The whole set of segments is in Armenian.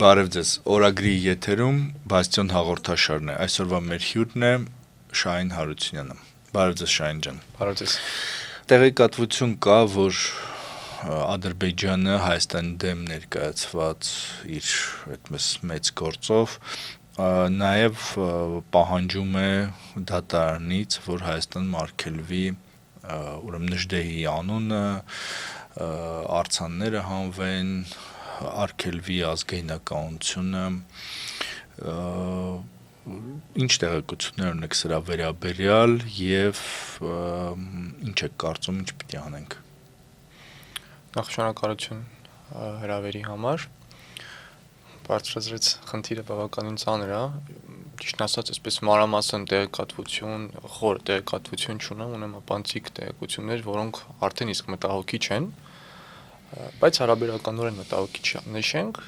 Բարև ձեզ, օրագրի եթերում Բաստիոն հաղորդաշարն է, այսօրվա մեր հյուրն է Շահին Հարությունյանը, բարև ձեզ Շահին ջան։ Բարև ձեզ։ Տեղեկատվություն կա, որ Ադրբեջանը Հայաստանի դեմ ներկայացված իր այդպես մեծ գործով նաև պահանջում է դատարանից, որ Հայաստանում արգելվի ուրեմն Նժդեհի անունը, արձանները հանվեն, արգելվի ազգայնականությունը, ինչ տեղեկություններ ունեք սրա վերաբերյալ եւ ինչ եք կարծում, ինչ պիտի անենք։ Նախ շնորհակալություն հրավերի համար։ Բարձրացրեց խնդիրը բավականին ծանր է, ճիշտ ասած, այսպես մանրամասն տեղեկատվություն, խոր տեղեկատվություն չունեմ, ունեմ ապանցիկ տեղեկություններ, որոնք արդեն իսկ մտահոգիչ են, բայց հարաբերականորեն մտահոգիչ նշենք,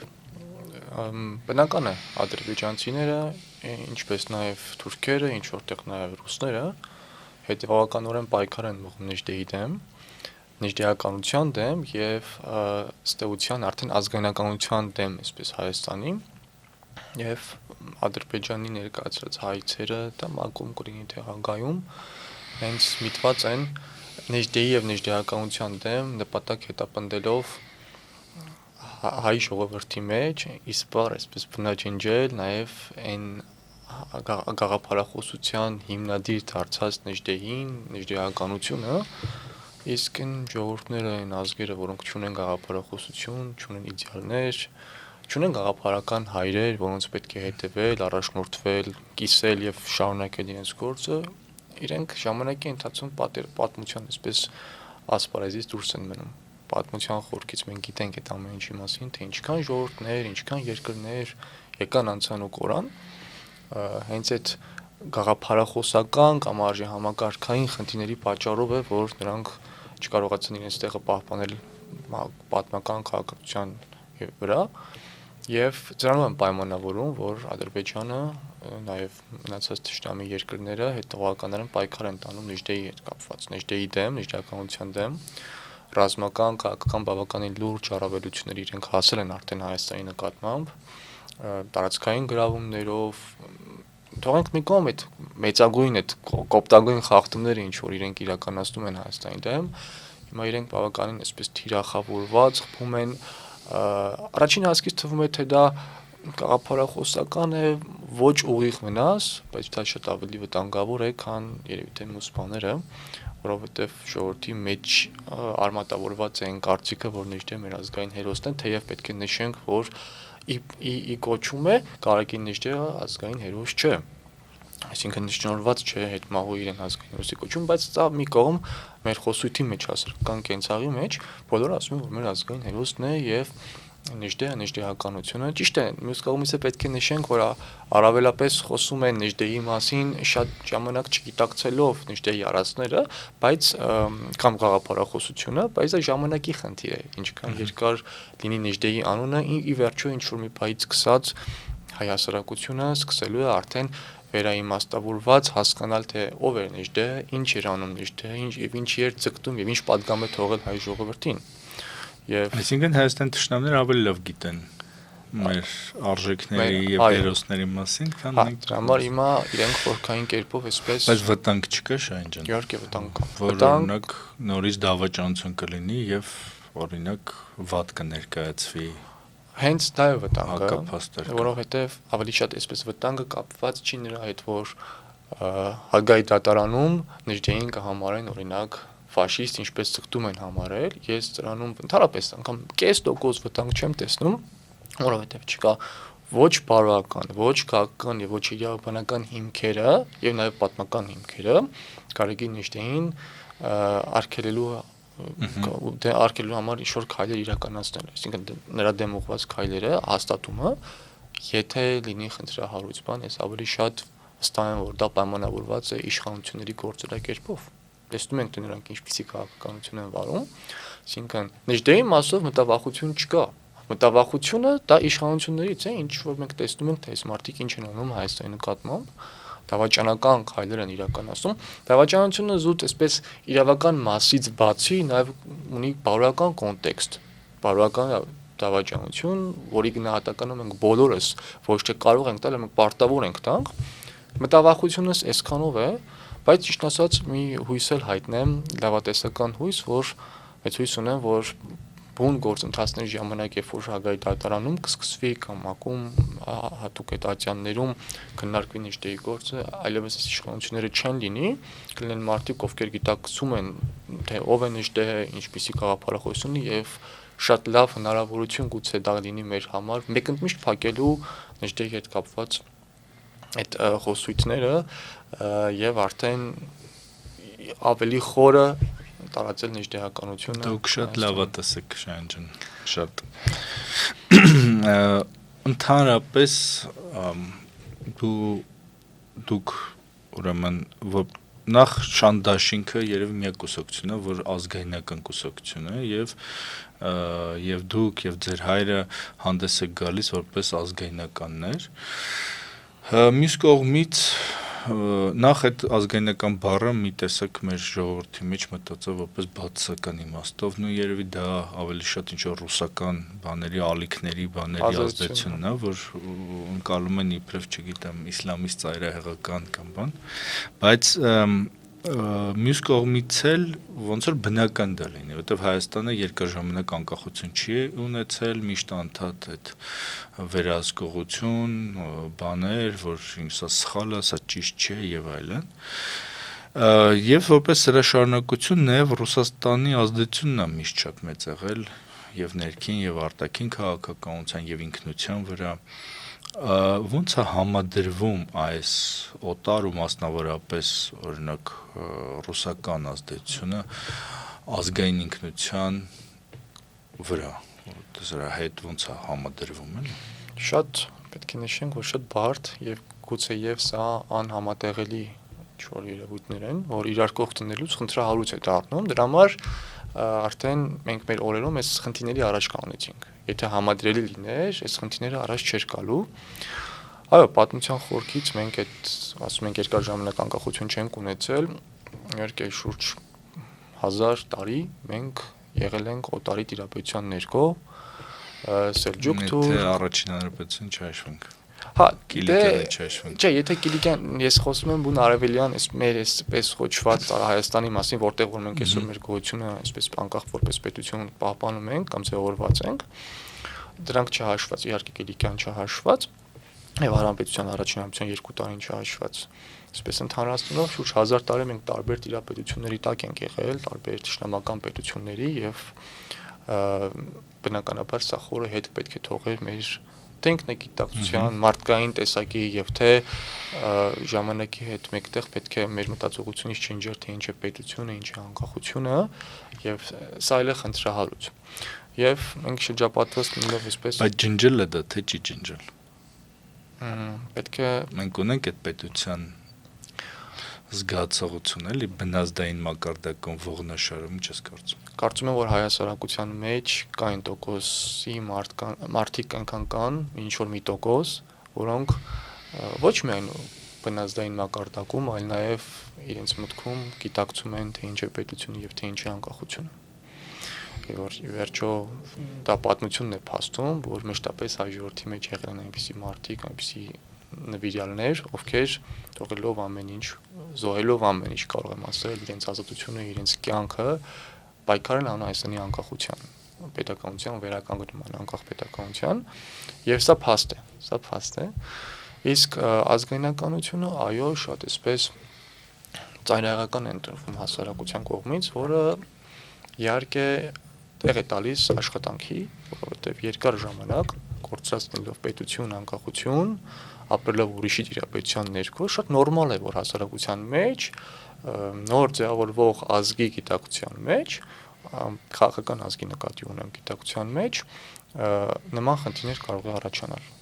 բնական է ադրբեջանցիները, ինչպես նաև թուրքերը, ինչ որտեղ նաև ռուսները հետևականորեն պայքար են մղում Նժդեհի դեմ, նժդեհականության դեմ եւ ըստեյության արդեն ազգայնականության դեմ, այսպես Հայաստանի եւ Ադրբեջանի ներկայացրած հայցերը դա մակում կլինի տեղագայում հենց միտված են Նժդեհի եւ նժդեհականության դեմ նպատակ հետապնդելով հայ ժողովրդի մեջ իսպար այսպես բնաջնջել նաեւ այն գաղափարախոսության հիմնադիր դարձած Նժդեհին, նժդեհականությունը իսկ այն ժողովուրդները, այն ազգերը, որոնք չունեն գաղափարախոսություն, չունեն իդեալներ, չունեն գաղափարական հայրեր, որոնց պետք է հետևել, առաջնորդվել, կիսել եւ շարունակել իրենց գործը, իրենք ժամանակի ընթացքում պատմության այսպես ասպարեզից դուրս են մնում։ Պատմության խորքից մենք գիտենք այդ ամեն ինչի մասին, թե ինչքան ժողովուրդներ, ինչքան երկրներ եկան անցան ու կորան, հենց այդ գաղափարախոսական կամ արժեհամակարգային խնդիրների պատճառով է, որ նրանք չկարողացան իրենց տեղը պահպանել պատմական քաղաքացիության վրա եւ դրանով են պայմանավորում, որ Ադրբեջանը նաեւ մնացած թշնամի երկրները հետողականորեն պայքար են տանում Նժդեհի հետ կապված, Նժդեհի դեմ, նժդեհականության դեմ, ռազմական, քաղաքական բավականին լուրջ առավելություններ իրենք հասել են արդեն Հայաստանի նկատմամբ, տարածքային գրավումներով, թողենք մի կողմ այդ մեծագույն այդ կոպտագույն խախտումները, ինչ որ իրենք իրականացնում են Հայաստանի դեմ, հիմա իրենք բավականին այսպես թիրախավորված խփում են, առաջին հասկից թվում է թե դա գաղափարախոսական է, ոչ ուղիղ վնաս, բայց դա շատ ավելի վտանգավոր է, քան երևի թե մյուս բաները, որովհետև ժողովրդի մեջ արմատավորված է այն կարծիքը, որ Նժդեհը մեր ազգային հերոսն է, թեև պետք է նշենք, որ ի կոչում է Կարագին Նժդեհը ազգային հերոս չէ, այսինքն շնորհված չէ հետմահու իրեն ազգային հերոսի կոչում, բայց դա մի կողմ մեր խոսույթի մեջ հասարակական կենցաղի մեջ բոլորը ասում են, որ մեր ազգային հերոսն է եւ Նժդեհը, նժդեհականությունը, ճիշտ է, մյուս կողմից է պետք է նշենք, որ առավելապես խոսում են Նժդեհի մասին շատ ժամանակ չգիտակցելով Նժդեհի արածները, բայց կամ գաղափարախոսությունը, բայց դա ժամանակի խնդիր է, ինչքան երկար լինի Նժդեհի անունը, ի վերջո ինչ որ մի բայից սկսած հայ հասարակությունը սկսելու է արդեն վերաիմաստավորված հասկանալ թե ով էր Նժդեհը, ինչ էր անում Նժդեհը, եւ ինչի էր ձգտում եւ ինչ պատգամ է թողել հայ ժողովրդին։ Եվ այսինքն Հայաստանի թշնամիները ավելի լավ գիտեն մեր արժեքների եւ հերոսների մասին, քան մենք։ Դրա համար հիմա իրենք խորքային կերպով այսպես բայց վտանգ չկա Շահին ջան։ Իհարկե վտանգ կա։ Օրինակ նորից դավաճանություն կլինի եւ օրինակ վատ կներկայացվի։ Հենց դա է վտանգը, հակափաստարկը, որովհետեւ ավելի շատ այսպես վտանգը կապված չի նրա հետ, որ Հագայի դատարանում Նժդեհին կհամարեն օրինակ ֆաշիստ, ինչպես ցկտում են համարել, ես դրանում ընդհանրապես անգամ կես տոկոս վտանգ չեմ տեսնում, որովհետև չկա ոչ բարոյական, ոչ քաղաքական եւ ոչ իրավաբանական հիմքերը եւ նաեւ պատմական հիմքերը Կարագին Նժդեհին արգելելու արգելելու համար ինչ-որ քայլեր իրականացնել, այսինքն նրա դեմ ուղղված քայլերը հաստատումը, եթե լինի խնդրահարույց բան, ես ավելի շատ վստահ եմ, որ դա պայմանավորված է իշխանությունների գործելակերպով։ Տեսնում ենք, թե նրանք ինչպիսի քաղաքականություն են վարում, այսինքն Նժդեհի մասով մտավախություն չկա։ Մտավախությունը դա իշխանություններից է, ինչ որ մենք տեսնում ենք, թե այս մարդիկ ինչ են անում Հայաստանի նկատմամբ, դավաճանական քայլեր են իրականացնում։ Դավաճանությունը զուտ այսպես իրավական մասից բացի նաև ունի բարոյական կոնտեքստ։ Բարոյական դավաճանություն, որի գնահատականը մենք բոլորս ոչ թե կարող ենք տալ, մենք պարտավոր ենք տանք։ Մտավախությունս այսքանով է, բայց ճիշտ ասած մի հույս էլ հայտնեմ, լավատեսական հույս, որ այդ հույս ունեմ, որ բուն գործընթացների ժամանակ, երբ որ Հագայի դատարանում կսկսվի կամ ակում հատուկ այդ ատյաններում քննարկվի Նիժդեի գործը, այլևս այս իշխանությունները չեն լինի, կլինեն մարդիկ, ովքեր գիտակցում են, թե ով է Նիժդեը, ինչպիսի գաղափարախոսություն ունի եւ շատ լավ հնարավորություն գուցե դա լինի մեր համար մեկընդմիշտ փակելու Նիժդեի հետ կապված այդ խոսույթները եւ արդեն ավելի խորը տարածել նիժդեականությունը։ Դուք շատ լավատեսեք Շահեն ջան, շատ ընդհանրապես դուք ուրեմն նախ Շանդաշինքը երևի միակ կուսակցությունն է, որ ազգայնական կուսակցություն է եւ դուք եւ ձեր հայրը հանդես եք գալիս որպես ազգայնականներ։ Մյուս կողմից նախ այդ ազգայնական բառը մի տեսակ մեր ժողովրդի մեջ մտածող որպես բացասական իմաստով, երևի դա ավելի շատ ինչ-որ ռուսական բաների, ալիքների, բաների ազդեցությունն է, որ ընկալում են իբրև, չգիտեմ, իսլամիստ ծայրահեղական կամ բան, բայց մյուս կողմից էլ ոնց որ բնական դա լինի, որտեղ Հայաստանը երկար ժամանակ անկախություն չի ունեցել, միշտ անդադ այդ վերահսկողություն, բաներ, որ սա սխալ է, սա ճիշտ չէ եւ այլն։ Եվ որպես հրաշարունակություն նաև Ռուսաստանի ազդեցությունն է միշտ շատ մեծ եղել եւ ներքին եւ արտաքին քաղաքականության եւ ինքնության վրա։ Ոնց է համադրվում այս օտար ու մասնավորապես օրինակ ռուսական ազդեցությունը ազգային ինքնության վրա, դրա հետ ոնց է համադրվում, էլի։ Շատ պետք է նշենք, որ շատ բարդ եւ գուցե եւ սա անհամատեղելի ինչ-որ երևույթներ են, որ իրար կողք դնելուց խնդրահարույց է դառնում, դրա համար արդեն մենք մեր օրերում այս խնդիրների առաջ կանգնեցինք։ Եթե համադրելի լիներ, այս խնդիրները առաջ չէր գալու։ Այո, պատմության խորքից մենք այդ ասում ենք երկար ժամանակ անկախություն չենք ունեցել, իհարկե շուրջ 1000 տարի մենք եղել ենք օտարի տիրապետության ներքո, Սելջուկ թուր։ Եթե առաջին հանրապետություն չհաշվենք։ Հա, Կիլիկիանը չհաշվենք։ Չէ, եթե Կիլիկյան, ես խոսում եմ բուն արևելյան, այս մեր այսպես խոչված Հայաստանի մասին, որտեղ որ մենք այսօր մեր գոյությունը այսպես անկախ որպես պետություն պահպանում ենք կամ ձևավորված ենք, դրանք չհաշված, իհարկե Կիլիկյան չհաշված, եւ Հանրապետության առաջին հանրապետության 2 տարին չհաշված։ Այսպես ընդհանրացնելով շուրջ 1000 տարի մենք տարբեր տիրապետությունների տակ ենք եղել, տարբեր ճշնամական պետությունների եւ բնականաբար սա խորը հետ պետք է թողեր մեր տեխնիկիտակցության, մարդկային տեսակի եւ թե ժամանակի հետ մեկտեղ պետք է մեր մտածողությունից չնջեր թե ինչ է պետությունը, ինչ է անկախությունը եւ սա էլ է խնդրահարույց։ Եվ մենք շրջապատված լինելով այսպես Բայց ջնջելը դա թե չի ջնջել։ Պետք է Մենք ունենք այդ պետության զգացողություն էլի բնազդային մակարդակում ողնաշարում ինչ ես կարծում։ Կարծում եմ, որ հայասարակության մեջ կային տոկոսի մարդիկ կան, ինչ որ մի տոկոս, որոնք ոչ միայն բնազդային մակարդակում, այլ նաև իրենց մտքում գիտակցում են, թե ինչ է պետությունը եւ թե ինչ է անկախությունը։ Եվ որ վերջո դա պատմությունն է փաստում, որ մեջտապես հայ ժողովրդի մեջ եղել են այնպիսի մարդիկ, այնպիսի նվիրյալներ, ովքեր թողելով ամեն ինչ, զոհելով ամեն ինչ կարող եմ ասել, իրենց ազատությունը, իրենց կյանքը պայքարել են Հայաստանի անկախության, պետականության վերականգնման, անկախ պետականության, եւ սա փաստ է, իսկ ազգայնականությունը, այո, շատ էսպես ծայրահեղական է ընտրվում հասարակության կողմից, որը իհարկե տեղ է տալիս աշխատանքի, որովհետեւ երկար ժամանակ կորցրածնելով պետություն, անկախություն, ապրելով ուրիշի տիրապետության ներքո, շատ նորմալ է, որ հասարակության մեջ նոր ձևավորվող ազգի գիտակցության մեջ, քաղաքական ազգի նկատի ունեմ գիտակցության մեջ, նման խնդիրներ կարող է առաջանալ։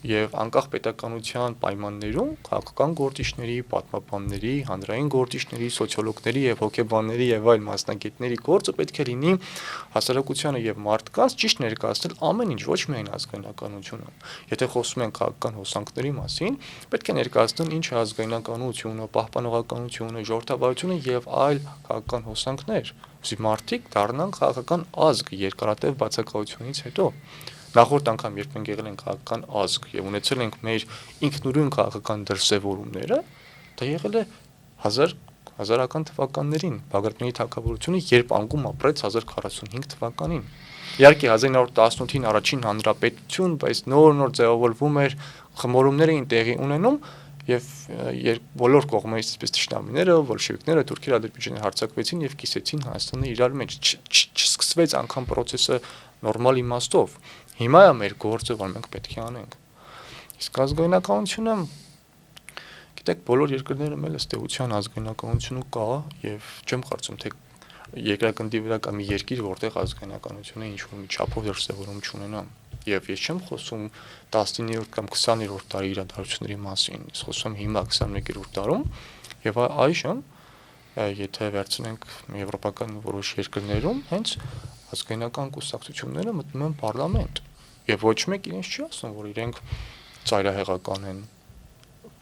Եվ անկախ պետականության պայմաններում քաղաքական գործիչների, պատմաբանների, հանրային գործիչների, սոցիոլոգների եւ հոգեբանների եւ այլ մասնագետների գործը պետք է լինի հասարակությանը եւ մարդկանց ճիշտ ներկայացնել ամեն ինչ, ոչ միայն ազգայնականությունը։ Եթե խոսում ենք քաղաքական հոսանքների մասին, պետք է ներկայացնել ինչ է ազգայնականությունը, պահպանողականությունը, ժողովրդավարությունը եւ այլ քաղաքական հոսանքներ, որպեսզի մարդիկ դառնան քաղաքական ազգ երկարատև բացակայությունից հետո։ նախորդ անգամ երբ մենք եղել ենք քաղաքական ազգ եւ ունեցել ենք մեր ինքնուրույն քաղաքական դրսևորումները, դա եղել է 1000-ական թվականներին Բաղրամյանի թագավորությունը, երբ անկում ապրեց 1045 թվականին։ Իհարկե 1918-ին առաջին հանրապետություն, բայց նոր ձևավորվում էր, խմորումներ էին տեղի ունենում եւ բոլոր կողմերից այսպես թշնամիները, բոլշևիկները, թուրքերը, ադրբեջանները հարձակվեցին եւ կիսեցին Հայաստանը իրար մեջ, չսկսվեց անգամ process-ը նորմալ իմաստով։ Հիմա է մեր գործը, որ մենք պետք է անենք։ Իսկ ազգայնականությունը, գիտեք, բոլոր երկրներում էլ ըստ էության ազգայնականությունը կա եւ չեմ կարծում թե երկրագնդի վրա կա մի երկիր, որտեղ ազգայնականությունը ինչ-որ մի չափով դրսևորում չունենա։ Եվ ես չեմ խոսում 19-րդ կամ 20-րդ դարի իրադարձությունների մասին, ես խոսում եմ հիմա 21-րդ դարում, եւ այժմ եթե վերցնենք եվրոպական որոշ երկրներում, հենց ազգայնական կուսակցությունները մտնում են պարլամենտ, եւ ոչ մեկ իրենց չի ասում, որ իրենք ծայրահեղական են,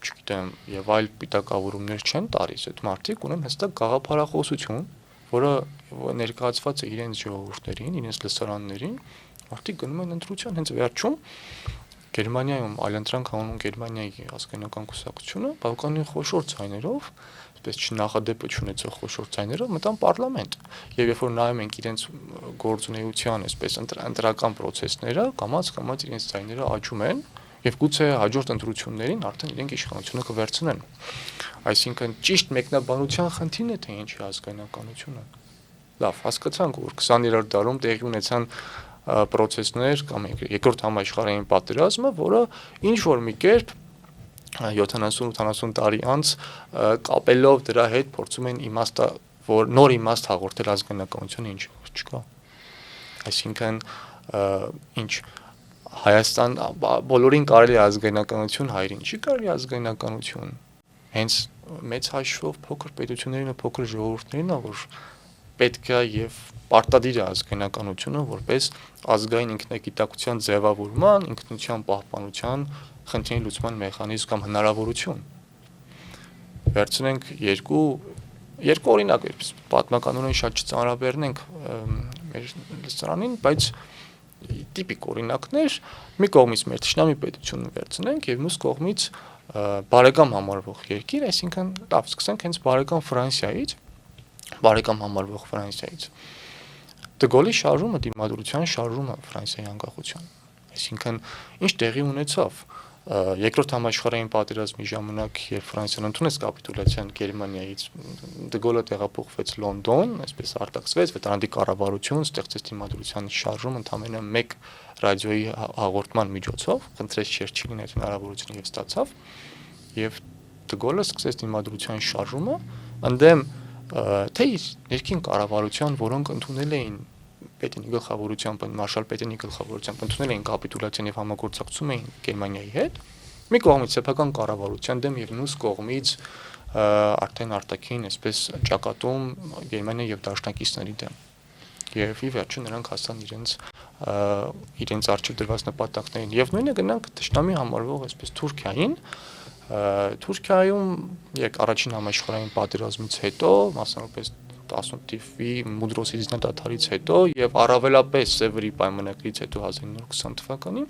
չգիտեմ, եւ այլ պիտակավորումներ չեն տալիս, այդ մարդիկ ունեն հստակ գաղափարախոսություն, որը ներկայացված է իրենց ժողովուրդներին, իրենց լսարաններին, մարդիկ գնում են ընտրության, հենց վերջում Գերմանիայում այլընտրանք անում Գերմանիայի ազգայնական կուսակցությունը, բավականին խոշոր ցայներով, այսպես չնախադեպը չունեցող խոշոր ցայներով մտան պարլամենտ։ Եվ երբ որ նայում ենք իրենց գործունեության, այսպես ընտրական process-ները, կամաց իրենց ցայները աճում են, եւ գուցե հաջորդ ընտրություններին արդեն իրենք իշխանությունը կվերցնեն։ Այսինքն ճիշտ մեկնաբանության խնդիրն է, թե ինչի ազգայնականությունը։ Լավ, հասկացանք, որ 20-րդ դարում տեղի ունեցան process-ներ կամ երկրորդ համաշխարհային պատերազմը, որը ինչ որ մի կերպ 70-80 տարի անց կապելով դրա հետ փորձում են նոր իմաստ հաղորդել ազգայնականությունը, ինչ չկա։ Այսինքն ինչ Հայաստան բոլորին կարելի է ազգայնականություն, հայրին չի կարելի ազգայնականություն։ Հենց մեծ հաշվով փոքր պետություններին ու փոքր ժողովուրդներին է, որ պետք է եւ պարտադիր է ազգայնականությունը որպես ազգային ինքնագիտակցության ձևավորման, ինքնության պահպանության, խնդրի լուծման մեխանիզմ կամ հնարավորություն։ Վերցնենք երկու օրինակ, պատմականորեն շատ չծանրաբեռնենք մեր լսարանին, բայց տիպիկ օրինակներ, մի կողմից մեր թշնամի պետությունը վերցնենք եւ մյուս կողմից բարեկամ համարվող երկիր, այսինքն լավ սկսենք հենց բարեկամ համարվող Ֆրանսիայից։ Դե Գոլի շարժումը, դիմադրության շարժումը Ֆրանսիայի անկախության։ Այսինքն ինչ տեղի ունեցավ երկրորդ համաշխարհային պատերազմի ժամանակ, երբ Ֆրանսիան ընդունեց կապիտուլյացիան Գերմանիայից, Դե Գոլը տեղափոխվեց Լոնդոն, այսպես արտաքսվեց, վետարանների կառավարություն ստեղծեց դիմադրության շարժում ընդամենը մեկ ռադիոյի հաղորդման միջոցով, խնդրեց Չերչիլին այդ հնարավորությունը եւ ստացավ, եւ Դե Գոլը սկսեց դիմադրության շարժումը, ընդդեմ թե իր ներքին կառավարության, որոնք ընդունել էին Պետինի գլխավորությամբ, Մարշալ Պետինի գլխավորությամբ ընդունել էին կապիտուլյացիան եւ համագործակցում էին Գերմանիայի հետ, մի կողմից սեփական կառավարության դեմ եւ մյուս կողմից արդեն արտաքին այսպես ճակատում Գերմանիայի եւ դաշնակիցների դեմ։ Եվ ի վերջո նրանք հասան իրենց արժեվ դրված նպատակներին եւ նույնը գնանք թշնամի համարվող այսպես Թուրքիային։ Թուրքիայում առաջին համաշխարհային պատերազմից հետո, մասնավորապես 18 թվականի Մուդրոսի զինադադարից հետո եւ առավելապես Սևերի պայմանագրից հետո 1920 թվականին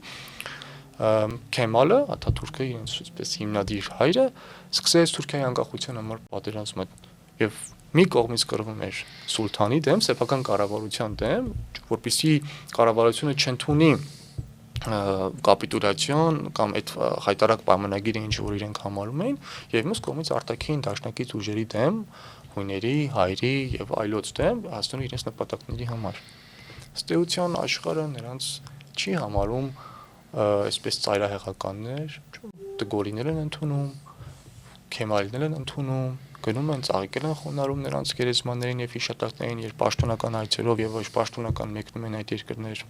Քեմալը, Աթաթուրքը իրենց այսպես հիմնադիր հայրը, սկսեց Թուրքիայի անկախության համար պատերազմը եւ մի կողմից կռվում էր սուլթանի դեմ, սեփական կառավարության դեմ, որպեսզի կառավարությունը չընդունի կապիտուլյացիոն կամ այդ հայտարարակ պայմանագիրը ինչ որ իրենք համարում էին եւ մյուս կողմից արտաքին դաշնակից ուժերի դեմ, հույների, հայերի եւ այլոց դեմ հասնում իրենց նպատակների համար։ Ըստ էության աշխարհը նրանց չի համարում այսպես ծայրահեղականներ, Դե Գոլիներ են ընդունում, Քեմալիներ են ընդունում, գնում են ծաղիկել են խոնարհում նրանց գերեզմաններին եւ հիշատակներին, երբ պաշտոնական այցերով եւ ոչ պաշտոնական մեկնում են այդ երկրներ։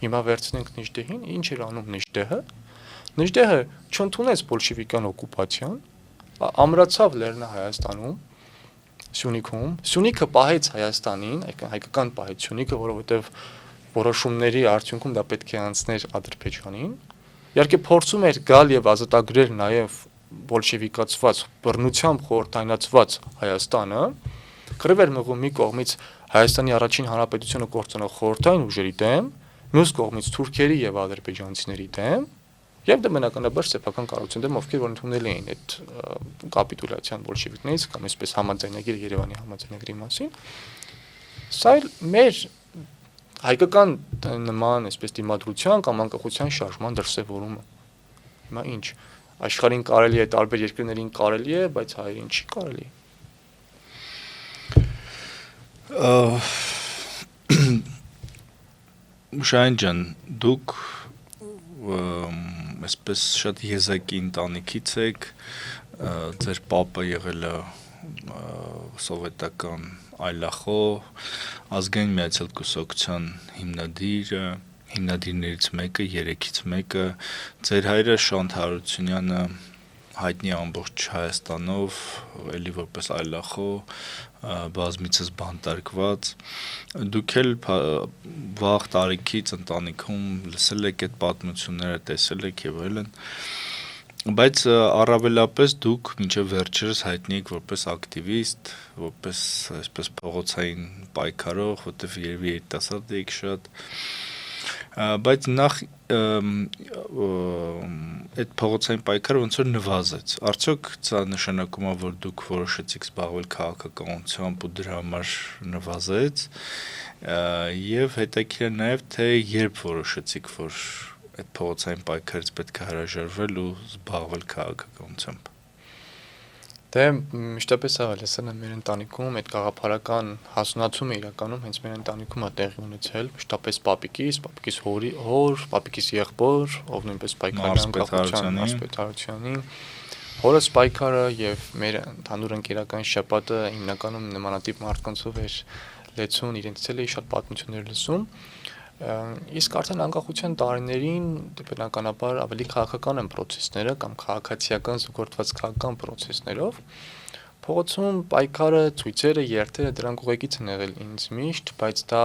Հիմա վերցնենք Նիժդեհին, ինչ էր անում Նիժդեհը։ Նիժդեհը չընդունեց բոլշևիկյան օկուպացիան, ամրացավ Լեռնահայաստանում, Սյունիքում, Սյունիքը պահեց Հայաստանին, հայկական պահեց Սյունիքը, որովհետեւ որոշումների արդյունքում դա պետք է անցներ Ադրբեջանին։ Իհարկե փորձում էր գալ եւ ազատագրել նաեւ բոլշևիկացված, բռնությամբ խորհրդայնացված Հայաստանը, կռիվ էր մղում մի կողմից Հայաստանի առաջին հանրապետությունը կորցնող խորհրդային ուժերի դեմ, մյուս կողմից թուրքերի եւ ադրբեջանցիների դեմ եւ դա բնականաբար սեփական կառույցների դեմ, ովքեր որ ընդունել էին այդ կապիտուլյացիան բոլշևիկներից կամ այսպես համաձայնագիր Երևանի համաձայնագրի մասին, սա մեր հայկական նման այսպես դիմադրության կամ անկախության շարժման դրսևորումը։ Հիմա ինչ, աշխարհին կարելի է, տարբեր երկրներին կարելի է, բայց հայերին չի կարելի։ Շահեն ջան, դուք այսպես շատ եզակի ընտանիքից եք, ձեր պապը եղել է սովետական այլախոհ, ազգային միացյալ կուսակցության հիմնադիրներից մեկը, 3-ից մեկը, ձեր հայրը Շանթ Հարությունյանը հայտնի ամբողջ Հայաստանով, էլի որպես այլախոհ, բազմիցս բանտարկված, դուք էլ վաղ տարիքից ընտանիքում լսել եք այդ պատմությունները, տեսել եք եւ այլն, բայց առավելապես դուք մինչև վերջերս հայտնի եք որպես ակտիվիստ, որպես այսպես փողոցային պայքարող, որտեղ երևի երիտասարդ եք շատ, բայց նախ այդ փողոցային պայքարը ոնց որ նվազեց, արդյոք սա նշանակում է, որ դուք որոշեցիք զբաղվել քաղաքականությամբ ու դրա համար նվազեց, եւ հետաքրքիր է նաեւ թե երբ որոշեցիք, որ այդ փողոցային պայքարից պետք է հրաժարվել ու զբաղվել քաղաքականությամբ։ Դե մշտապես աղ լսել եմ մեր ընտանիքում այդ գաղափարական հասունացումը իրականում հենց մեր ընտանիքում է տեղի ունեցել, մշտապես պապիկիս հոր, պապիկիս եղբոր, ով նույնպես պայքարյան գաղափարության Մարսպետ Հարությունյանի, հորս պայքարը եւ մեր ընդհանուր ընկերական շաբաթը հիմնականում նմանատիպ մարդկանցով էր լեցուն, իրենցից էլ էի շատ պատմություններ լսում։ Իսկ արդեն անկախության տարիներին բնականաբար ավելի քաղաքական են process-ները կամ քաղաքացիական զուգորդված քաղաքական process-ներով փողոցում պայքարը, ցույցերը, երթերը դրանք ուղեկից են եղել ինձ միշտ, բայց դա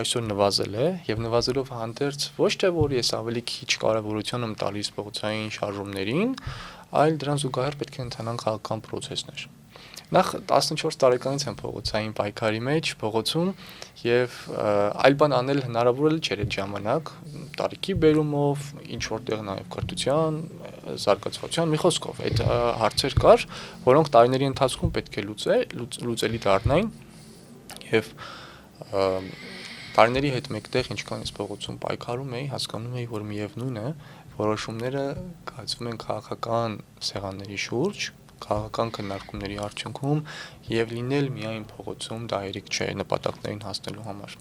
այսօր նվազել է եւ նվազելով հանդերձ ոչ թե որ ես ավելի քիչ կարեւորություն եմ տալիս փողոցային շարժումներին, այլ դրան զուգահեռ պետք է ընթանան քաղաքական process-ներ։ Նախ 14 տարեկանից եմ փողոցային պայքարի մեջ, փողոցում եւ այլ բան անել հնարավոր էլ չէր այդ ժամանակ, տարիքի բերումով, ինչ որտեղ նաեւ կրթության, զարգացվածության, մի խոսքով, այդ հարցեր կար, որոնք տարիների ընթացքում պետք է լուծելի դառնային եւ տարիների հետ մեկտեղ ինչքան ես փողոցում պայքարում էի, հասկանում էի, որ միևնույն է, որոշումները կայացվում են քաղաքական սեղանների շուրջ, քաղաքական քննարկումների արդյունքում եւ լինել միայն փողոցում դա երիկ չէ նպատակներին հասնելու համար։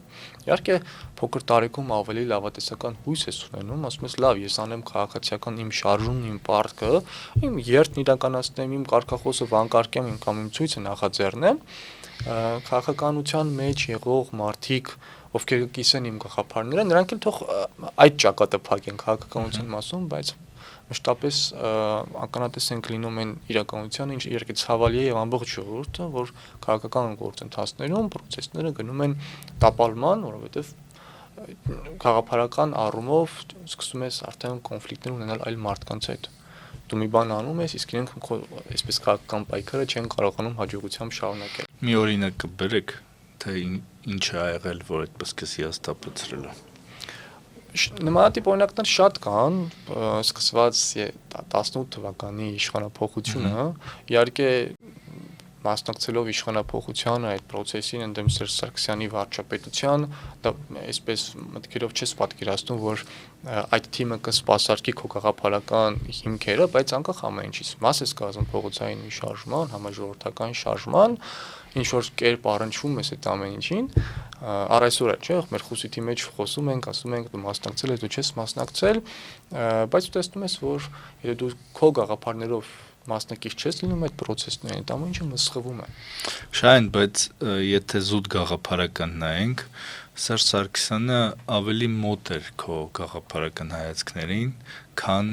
Իհարկե փոքր տարիքում ավելի լավատեսական հույս ես ունենում, ասում ես լավ, ես անեմ քաղաքացիական իմ շարժումն, իմ պարտքը, իմ երթն իրականացնեմ, իմ կարգախոսը վանկարկեմ, իմ կամ իմ ցույցը նախաձեռնեմ, քաղաքականության մեջ եղող մարդիկ, ովքեր կիսեն իմ գաղափարները, նրանք էլ թող այդ ճակատը փակեն քաղաքականության մասում, բայց մշտապես ականատես ենք լինում են իրականությանը, ինչ իհարկե ցավալի է եւ ամբողջ ժողովուրդը, որ քաղաքական գործընթացներում process-ները գնում են տապալման, որովհետեւ քաղաքապարական առումով սկսում ես արդեն կոնֆլիկտներ ունենալ այլ մարդկանց հետ։ Դու մի բան անում ես, իսկ իրենք այսպես քաղաքական պայքարը չեն կարողանում հաջողությամբ շարունակել։ Մի օրինակ կբերեք, թե ինչ է եղել, որ այդպես կսի հաստատեցրել է։ Նմանատիպ օրինակներ շատ կան, սկսված 18 թվականի իշխանափոխությունը, իհարկե մասնակցելով իշխանափոխությանը այդ process-ին ընդդեմ Սերժ Սարգսյանի վարչապետության, դա այսպես մտքերով չես պատկերացնում, որ այդ թիմը կսպասարկի քո գաղափարական հիմքերը, բայց անկախ ամեն ինչից մաս ես կազմում փողոցային մի շարժման, համաժողովրդական շարժման, ինչ որ կերպ առնչվում ես այդ ամեն ինչին, առ այսօր է, չէ՞, մեր խուսիթի մեջ խոսում ենք, ասում ենք դու մասնակցել ես, դու չես մասնակցել, բայց դու տեսնում ես, որ եթե դու քո գաղափարներով մասնակից չես լինում այդ process-ներին, այդ ամեն ինչը մսխվում է։ Շահեն, բայց եթե զուտ գաղափարական նայենք, Սերժ Սարգսյանը ավելի մոտ էր քո գաղափարական հայացքներին, քան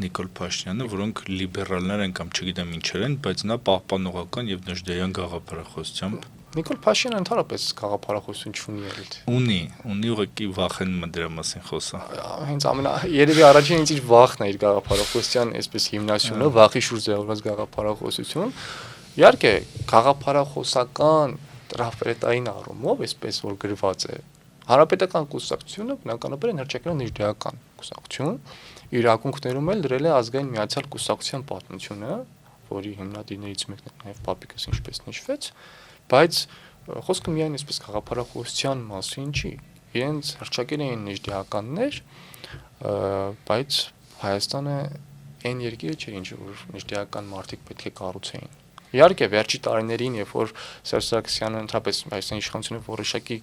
Նիկոլ Փաշինյանը, որոնք լիբերալներ են կամ չգիտեմ ինչեր են, բայց նա պահպանողական եւ դժդեյան գաղափարախոսությամբ Նիկոլ Փաշինյանը ընդհանրապես գաղափարախոսություն չունի ելել։ Ունի ուղղակի վախենում է դրա մասին խոսա։ Հենց երևի առաջին ինչ վախն է իր գաղափարախոսության այսպես հիմնասյունը, վախի շուրջ ձևավորված գաղափարախոսություն։ Իհարկե, գաղափարախոսական տրաֆրետային առումով, այսպես որ գրված է, Հանրապետական կուսակցությունը բնականաբար հռչակել է ներդրական կուսակցություն, իր ակունքներում էլ դրել է ազգային միացյալ կուսակցության պատմությունը, որի հիմնադիրներից մեկն է նաև Պապիկս, ինչպես նշվեց, բայց խոսքը միայն այսպես խաղափարախոսության մասին չի, իրենց հռչակել էին ներդրականներ, բայց Հայաստանը այն երկիրը չէր, ինչ որ ներդրական մարդիկ պետք է կառուցեին։ Իհարկե, վերջի տարիներին, երբ որ Սերժ Սարգսյանը ընդհանրապես Հայաստանի իշխանությունը որոշակի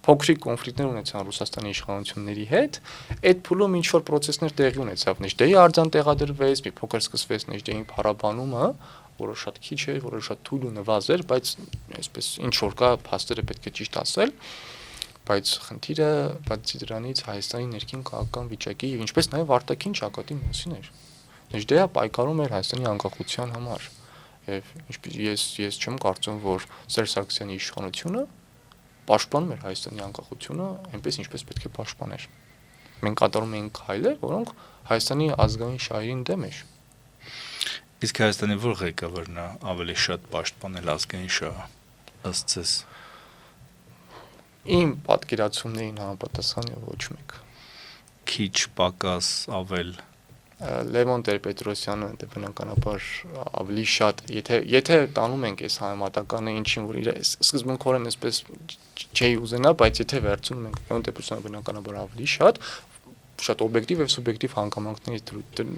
փոքրիկ կոնֆլիկտներ ունեցան Ռուսաստանի իշխանությունների հետ, այդ փուլում ինչ որ process-ներ տեղի ունեցավ, Նիժդեի արձան տեղադրվեց, մի փոքր սկսվեց Նիժդեի փառաբանումը, որը շատ քիչ էր, որը շատ թույլ ու նվազ էր, բայց այսպես ինչ որ կա, փաստերը պետք է ճիշտ ասել, բայց խնդիրը բացի դրանից Հայաստանի ներքին քաղաքական վիճակի եւ ինչպես նաեւ արտաքին ճակատի մասին էր։ Նիժդեյը պայքարում էր Հայաստանի անկախության համար։ Եվ ես չեմ կարծում, որ Սերժ Սարգսյանի իշխանությունը պաշտպանում էր Հայաստանի անկախությունը այնպես ինչպես պետք է պաշտպաներ։ Մենք կատարում էինք քայլեր, որոնք Հայաստանի ազգային շահերին դեմ էր։ Իսկ Հայաստանի որ ղեկավարն է ավելի շատ պաշտպանել ազգային շահը ըստ ձեզ։ Իմ պատկերացումներին համապատասխան է ոչ մեկ։ Քիչ, պակաս, ավել Լևոն Տեր-Պետրոսյանը դե բնականաբար ավելի շատ, եթե տանում ենք այս համեմատականը ինչին որ իր սկզբունքորեն այսպես չի ուզենա, բայց եթե վերցնում ենք Լևոն Տեր-Պետրոսյանը բնականաբար ավելի շատ օբյեկտիվ եւ սուբյեկտիվ հանգամանքներից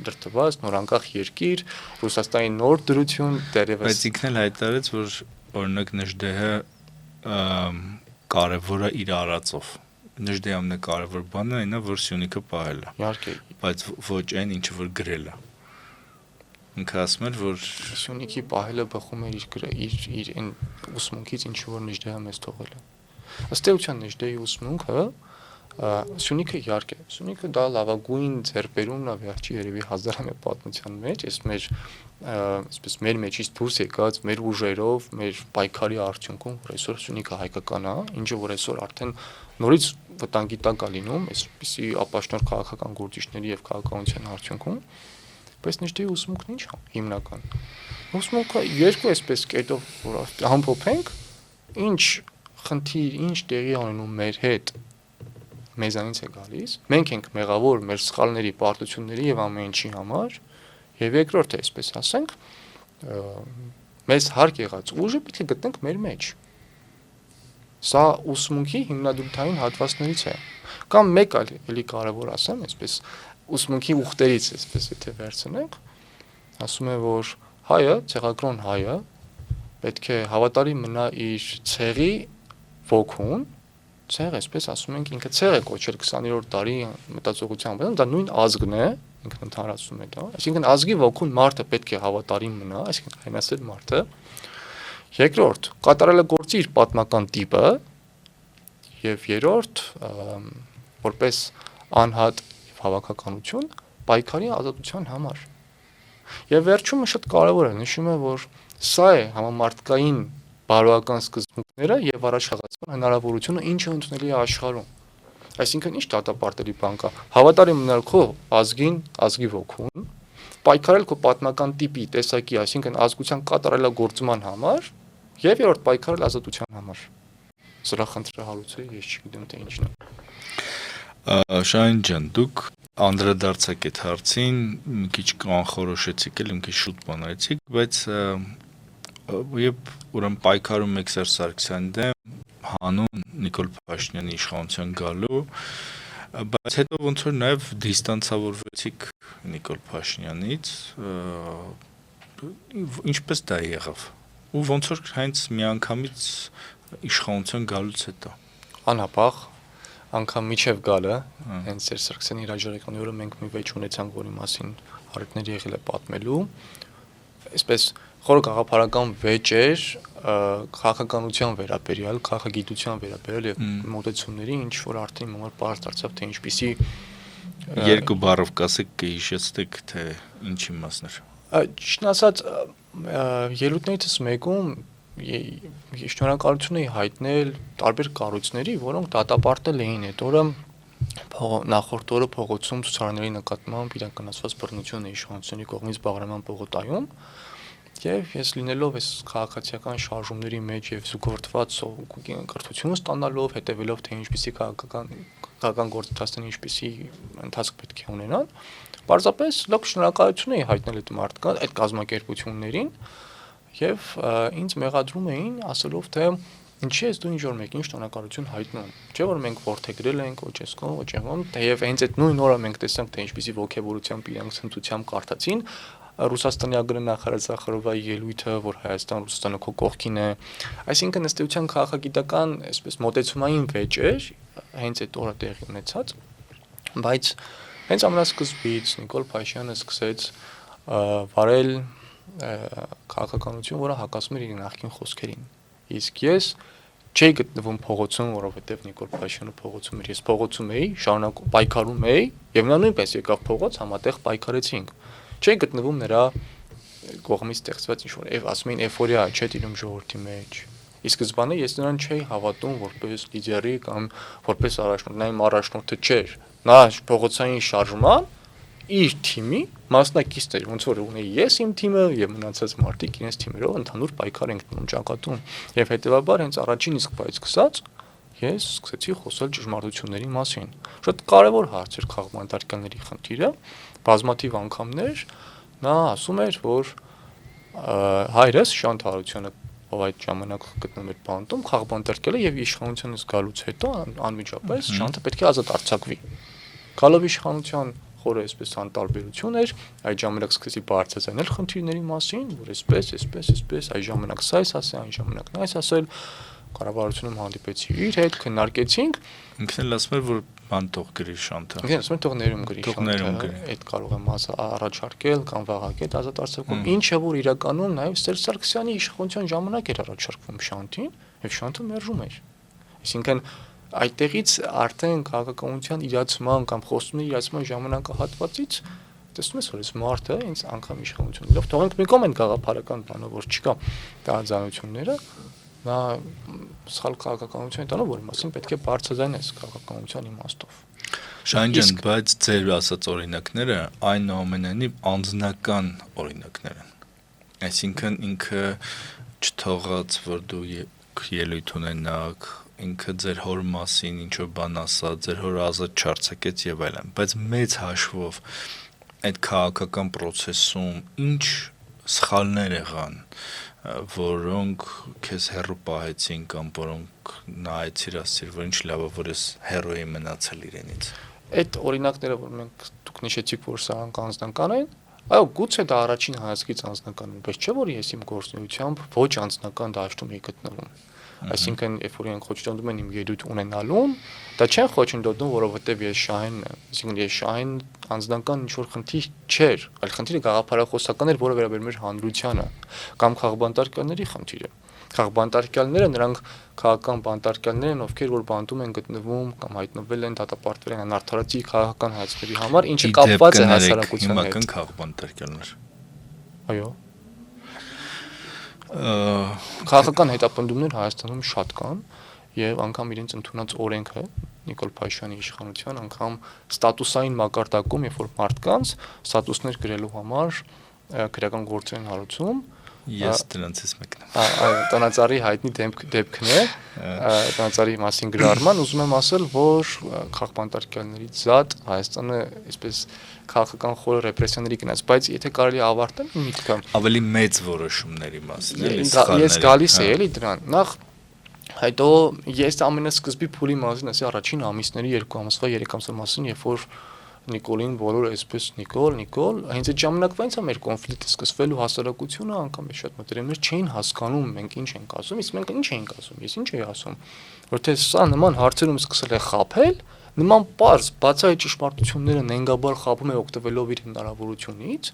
դրդված նորանկախ երկիր, Ռուսաստանի նոր դրություն դերևս։ Բայց ինքն էլ հայտարարեց, որ օրինակ Նիժդեհը կարևոր է իր արածով։ Նիժդեի ամենակարևոր բանը այն է, որ Սյունիքը պահել է։ Իհարկե, բայց ոչ այն, ինչը որ գրել է։ Ինքը ասում էր, որ Սյունիքի պահելը բխում էր իր այն ուսմունքից, ինչը որ Նիժդեյը մեզ թողել է։ Ըստ էության Նիժդեի ուսմունքը Սյունիքը իհարկե, Սյունիքը դա լավագույն ձեռբերումն է վերջի երևի 1000-ամյա պատմության մեջ, այսպես մեր մեջից դուրս եկած մեր ուժերով, մեր պայքարի արդյունքում, որ այսօր Սյունիքը հայկական է, ինչը որ այսօր արդեն նորից վտանգի տակ է լինում, այսպիսի ապաշնոր քաղաքական գործիչների եւ քաղաքականության արդյունքում, բայց Նիժդեի ուսմունքն ինչ է հիմնական։ Ուսմունքը երկու այսպես կետով որ ամփոփենք, ինչ խնդիր, ինչ տեղի ունենում մեր հետ մեզանից է գալիս, մենք ենք մեղավոր մեր սխալների, պարտությունների եւ ամեն ինչի համար, եւ երկրորդը, այսպես ասենք, մեզ հարկ եղած ուժը պետք է գտնենք մեր մեջ։ Սա ուսմունքի հիմնադրութային հատվածներից է։ Կամ մեկ այլ էլի կարևոր ասեմ, այսպես ուսմունքի ուխտերից, այսպես եթե վերցնենք, ասում է, որ հայը, ցեղագրոն հայը, պետք է հավատարիմ մնա իր ցեղի ոգուն, ցեղ, այսպես ասում ենք, ինքը ցեղ է կոչել 20-րդ դարի մտածողության վրա, դա նույն ազգն է, ինքն ընդհանրացնում է դա, այսինքն ազգի ոգուն մարդը պետք է հավատարիմ մնա, այսինքն հայնասեր մարդը։ Երկրորդ, կատարել է գործի իր պատմական տիպը, եւ երրորդ, որպես անհատ եւ հավաքականություն, պայքարի ազատության համար։ Եվ վերջումը շատ կարևոր է, նշում է, որ սա է համամարտկային բարոյական սկզբունքները եւ առաջխաղացման հնարավորությունը, ինչը ընդունելի է աշխարհում։ Այսինքն ինչ դատապարտելի բան կա։ Հավատարիմ մնալ քո ազգին, ազգի ոգուն, պայքարել քո պատմական տիպի, տեսակի, այսինքն ազգության կատարելագործման համար եւ երրորդ պայքարել ազատության համար։ Սրա խնդրը հարուցը ես չգիտեմ թե ինչն է։ Շահին ջան, դուք անդրադարձակ այդ հարցին, մի քիչ կանխորոշեցիք էլ, մի քիչ շուտ բանալեցիք, բայց Երբ ուրեմն պայքարում եք Սերժ Սարգսյանի դեմ, հանուն Նիկոլ Փաշինյանի իշխանության գալու, բայց հետո ոնց որ նաև դիստանցավորվեցիք Նիկոլ Փաշինյանից, ինչպես դա եղավ։ Ու ոնց որ հենց միանգամից իշխանության գալուց հետո։ Անհապաղ անգամ միջև գալը, հենց Սերժ Սարգսյանի հրաժարականի օրը մենք մի վեճ ունեցանք, որի մասին հարցներ եղել է պատմելու, այսպես խորը գաղափարական վեճ էր քաղաքականության վերաբերյալ, քաղաքագիտության վերաբերյալ եւ մոտեցումների, ինչ որ արդեն համար բարձ դարձավ, թե ինչպիսի երկու բառով կասեք կհիշեցեք, թե ինչի մասն էր։ Ճիշտ ասած, ելույթներիցս մեկում շնորհակալություն էի հայտնել տարբեր կառույցների, որոնք դատապարտել էին այդ օրը նախորդ օրը փողոցում ցուցարարների նկատմամբ իրականացված բռնությունը իշխանությունների կողմից Բաղրամյան պողոտայում։ Եվ ես լինելով այս քաղաքացիական շարժումների մեջ եւ զուգորդված կրթություն ստանալով, հետեւելով թե ինչպիսի քաղաքական գործընթացներ ինչպիսի ընթացք պետք է ունենան, պարզապես լավ շնորհակալություն էի հայտնել այդ մարդկանց, այդ կազմակերպություններին եւ ինձ մեղադրում էին ասելով թե ինչի ես դու ինչ որ մեկին շնորհակալություն հայտնում։ Չէ՞ որ մենք ворթեգրել ենք օճեսկոն, օճեղոն, թեև հենց այդ նույն օրը մենք տեսանք թե ինչպիսի ողջավորությամբ իրանք ցնծությամբ կարդացին Ռուսաստանի ագրարնախարար Զախարովայի ելույթը, որ Հայաստան-Ռուսաստանը քո կողքին է, այսինքն ըստ էության քաղաքագիտական, այսպես մոտեցումային վեճ էր, հենց այդ օրը տեղի ունեցած, բայց հենց ամենասկզբից Նիկոլ Փաշյանը սկսեց վարել քաղաքականություն, որը հակասում էր իր նախկին խոսքերին։ Իսկ ես չէի գտնվում փողոցում, որովհետև Նիկոլ Փաշյանը փողոցում էր, ես փողոցում էի, շարունակ պայքարում էի, եւ նա նույնպես եկավ փողոց, համատեղ պայքարեցինք։ Չէի գտնվում նրա կողմից ստեղծված ինչ-որ ասում էին էֆորիա չէ տիրում ժողովրդի մեջ։ Ի սկզբանե ես նրան չէի հավատում որպես լիդերի կամ որպես առաջնորդ, նա իմ առաջնորդը չէր։ Նա փողոցային շարժման իր թիմի մասնակիցն էր, ոնց որ ունեի ես իմ թիմը եւ մնացած մարդիկ իրենց թիմերով ընդհանուր պայքար ենք տնում ճակատում։ Եվ հետեւաբար հենց առաջին իսկ բայց սկսած ես սկսեցի խոսալ ճշմարտությունների մասին։ Շատ կարևոր հարց էր քաղաքմանդարկյանների խնդիրը, բազմաթիվ անգամներ նա ասում էր, որ հայրս Շանթ Հարությունյանը, ով այդ ժամանակ գտնում էր բանտում, քաղաքմանդարկել է եւ իշխանությանից գալուց հետո անմիջապես Շանթը պետք է ազատ արձակվի։ Գալով իշխանության խորը այսպես անտարբերություն էր, այդ ժամանակ սկսեցի բարձրացնել խնդիրների մասին, որ այսպես, այդ ժամանակ սա էս ասել, այն ժամանակ նա էս ասել, կառավարությունում հանդիպեցի իր հետ, քննարկեցինք, ինքն էլ ասում էր, որ բան թող գրի Շանթը։ Ինքն ասում էր թող ներում գրի Շանթը, այդ կարող եմ առաջարկել կամ վաղակետ ազատ արձակում, ինչը որ իրականում նաև Սերժ Սարգսյանի իշխանության ժամանակ էր առաջարկվում Շանթին, եւ Շանթը մերժում էր։ Այսինքն այդտեղից արդեն քաղաքականության իրացման կամ խոստումների իրացման ժամանակահատվածից տեսնում ես որ այս մարդը ինձ անգամ իշխանություն լավ թողենք մի կողմ են գաղափարական բանը որ չկա տարաձայնությունները նա սխալ քաղաքականություն տանող որ մասին պետք է բարձրացնես քաղաքականության իմաստով Շահին ջան, բայց ձեր ասած օրինակները այնուամենայնիվ անձնական օրինակներ են այսինքն ինքը չթողած որ դու ելույթ ունենաք ինքը ձեր հոր մասին ինչ որ բան ասա, ձեր հորը ազատ չարձակեց եւ այլն, բայց մեծ հաշվով այդ քաղաքական process-ում ինչ սխալներ եղան, որոնք քեզ հեռու պահեցին կամ որոնք նայեցիր ասիր, որ ինչ լավ է, որ ես հեռու եմ մնացել իրենից։ Այդ օրինակները, որ մենք դուք նշեցիք, որ սրանք անձնական են, այո, գուցե դա առաջին հայացքից անձնական է, բայց չէ՞ որ ես իմ գործունեությամբ ոչ անձնական դաշտում եի գտնվում։ Այսինքն, երբ որ իրենք խոչընդոտում են իմ ելույթ ունենալուն, դա չեն խոչընդոտում, որովհետև ես Շահենն եմ։ Այսինքն, ես Շահեն անձնական ինչ-որ խնդիր չէր, այլ խնդիրը գաղափարախոսական էր, որը վերաբերում էր հանրությանը, կամ քաղաքբանտարկյալների խնդիրը։ Քաղաքբանտարկյալները նրանք քաղաքական բանտարկյալներ են, ովքեր որ բանտում են գտնվում կամ հայտնվել են դատապարտվել են անարդարացի քաղաքական հայացքների համար, ինչը կապված է հասարակության հետ։ Հիմնական քաղաքբանտարկյալներ։ Այո։ Քաղաքական հետապնդումներ Հայաստանում շատ կան եւ անգամ իրենց ընդունած օրենքը Նիկոլ Փաշյանի իշխանության անգամ ստատուսային մակարդակում, երբ որ մարդկանց ստատուսներ գրելու համար քրեական գործեր են հարուցում Ես դրանցից մեկն եմ։ Այո, Տնածառի հայտնի դեպքն է, Տնածառի մասին գրառման, ուզում եմ ասել, որ քաղաքբանտարկյալներից զատ Հայաստանը այսպես քաղաքական խորը ռեպրեսիաների գնաց, բայց եթե կարելի ավարտել միտքը ավելի մեծ որոշումների մասին, էլի ես գալիս եմ էլի դրան։ Նախ հետո ես ամենասկզբի փուլի մասին ասի առաջին ամիսների 2 ամսվա 3 ամսվա մասին, երբ որ Նիկոլին բոլորը այսպես Նիկոլ, հենց այդ ժամանակվանից է մեր կոնֆլիկտը սկսվելու հասարակությունը անգամ է շատ մտերիմներ չէին հասկանում մենք ինչ ենք ասում, իսկ մենք ինչ ենք ասում, ես ինչ էի ասում, որ թե սա նման հարցերում սկսել է խաբել, նման պարզ բացահայտ ճշմարտությունները նենգաբար խաբում է օգտվելով իր հնարավորությունից,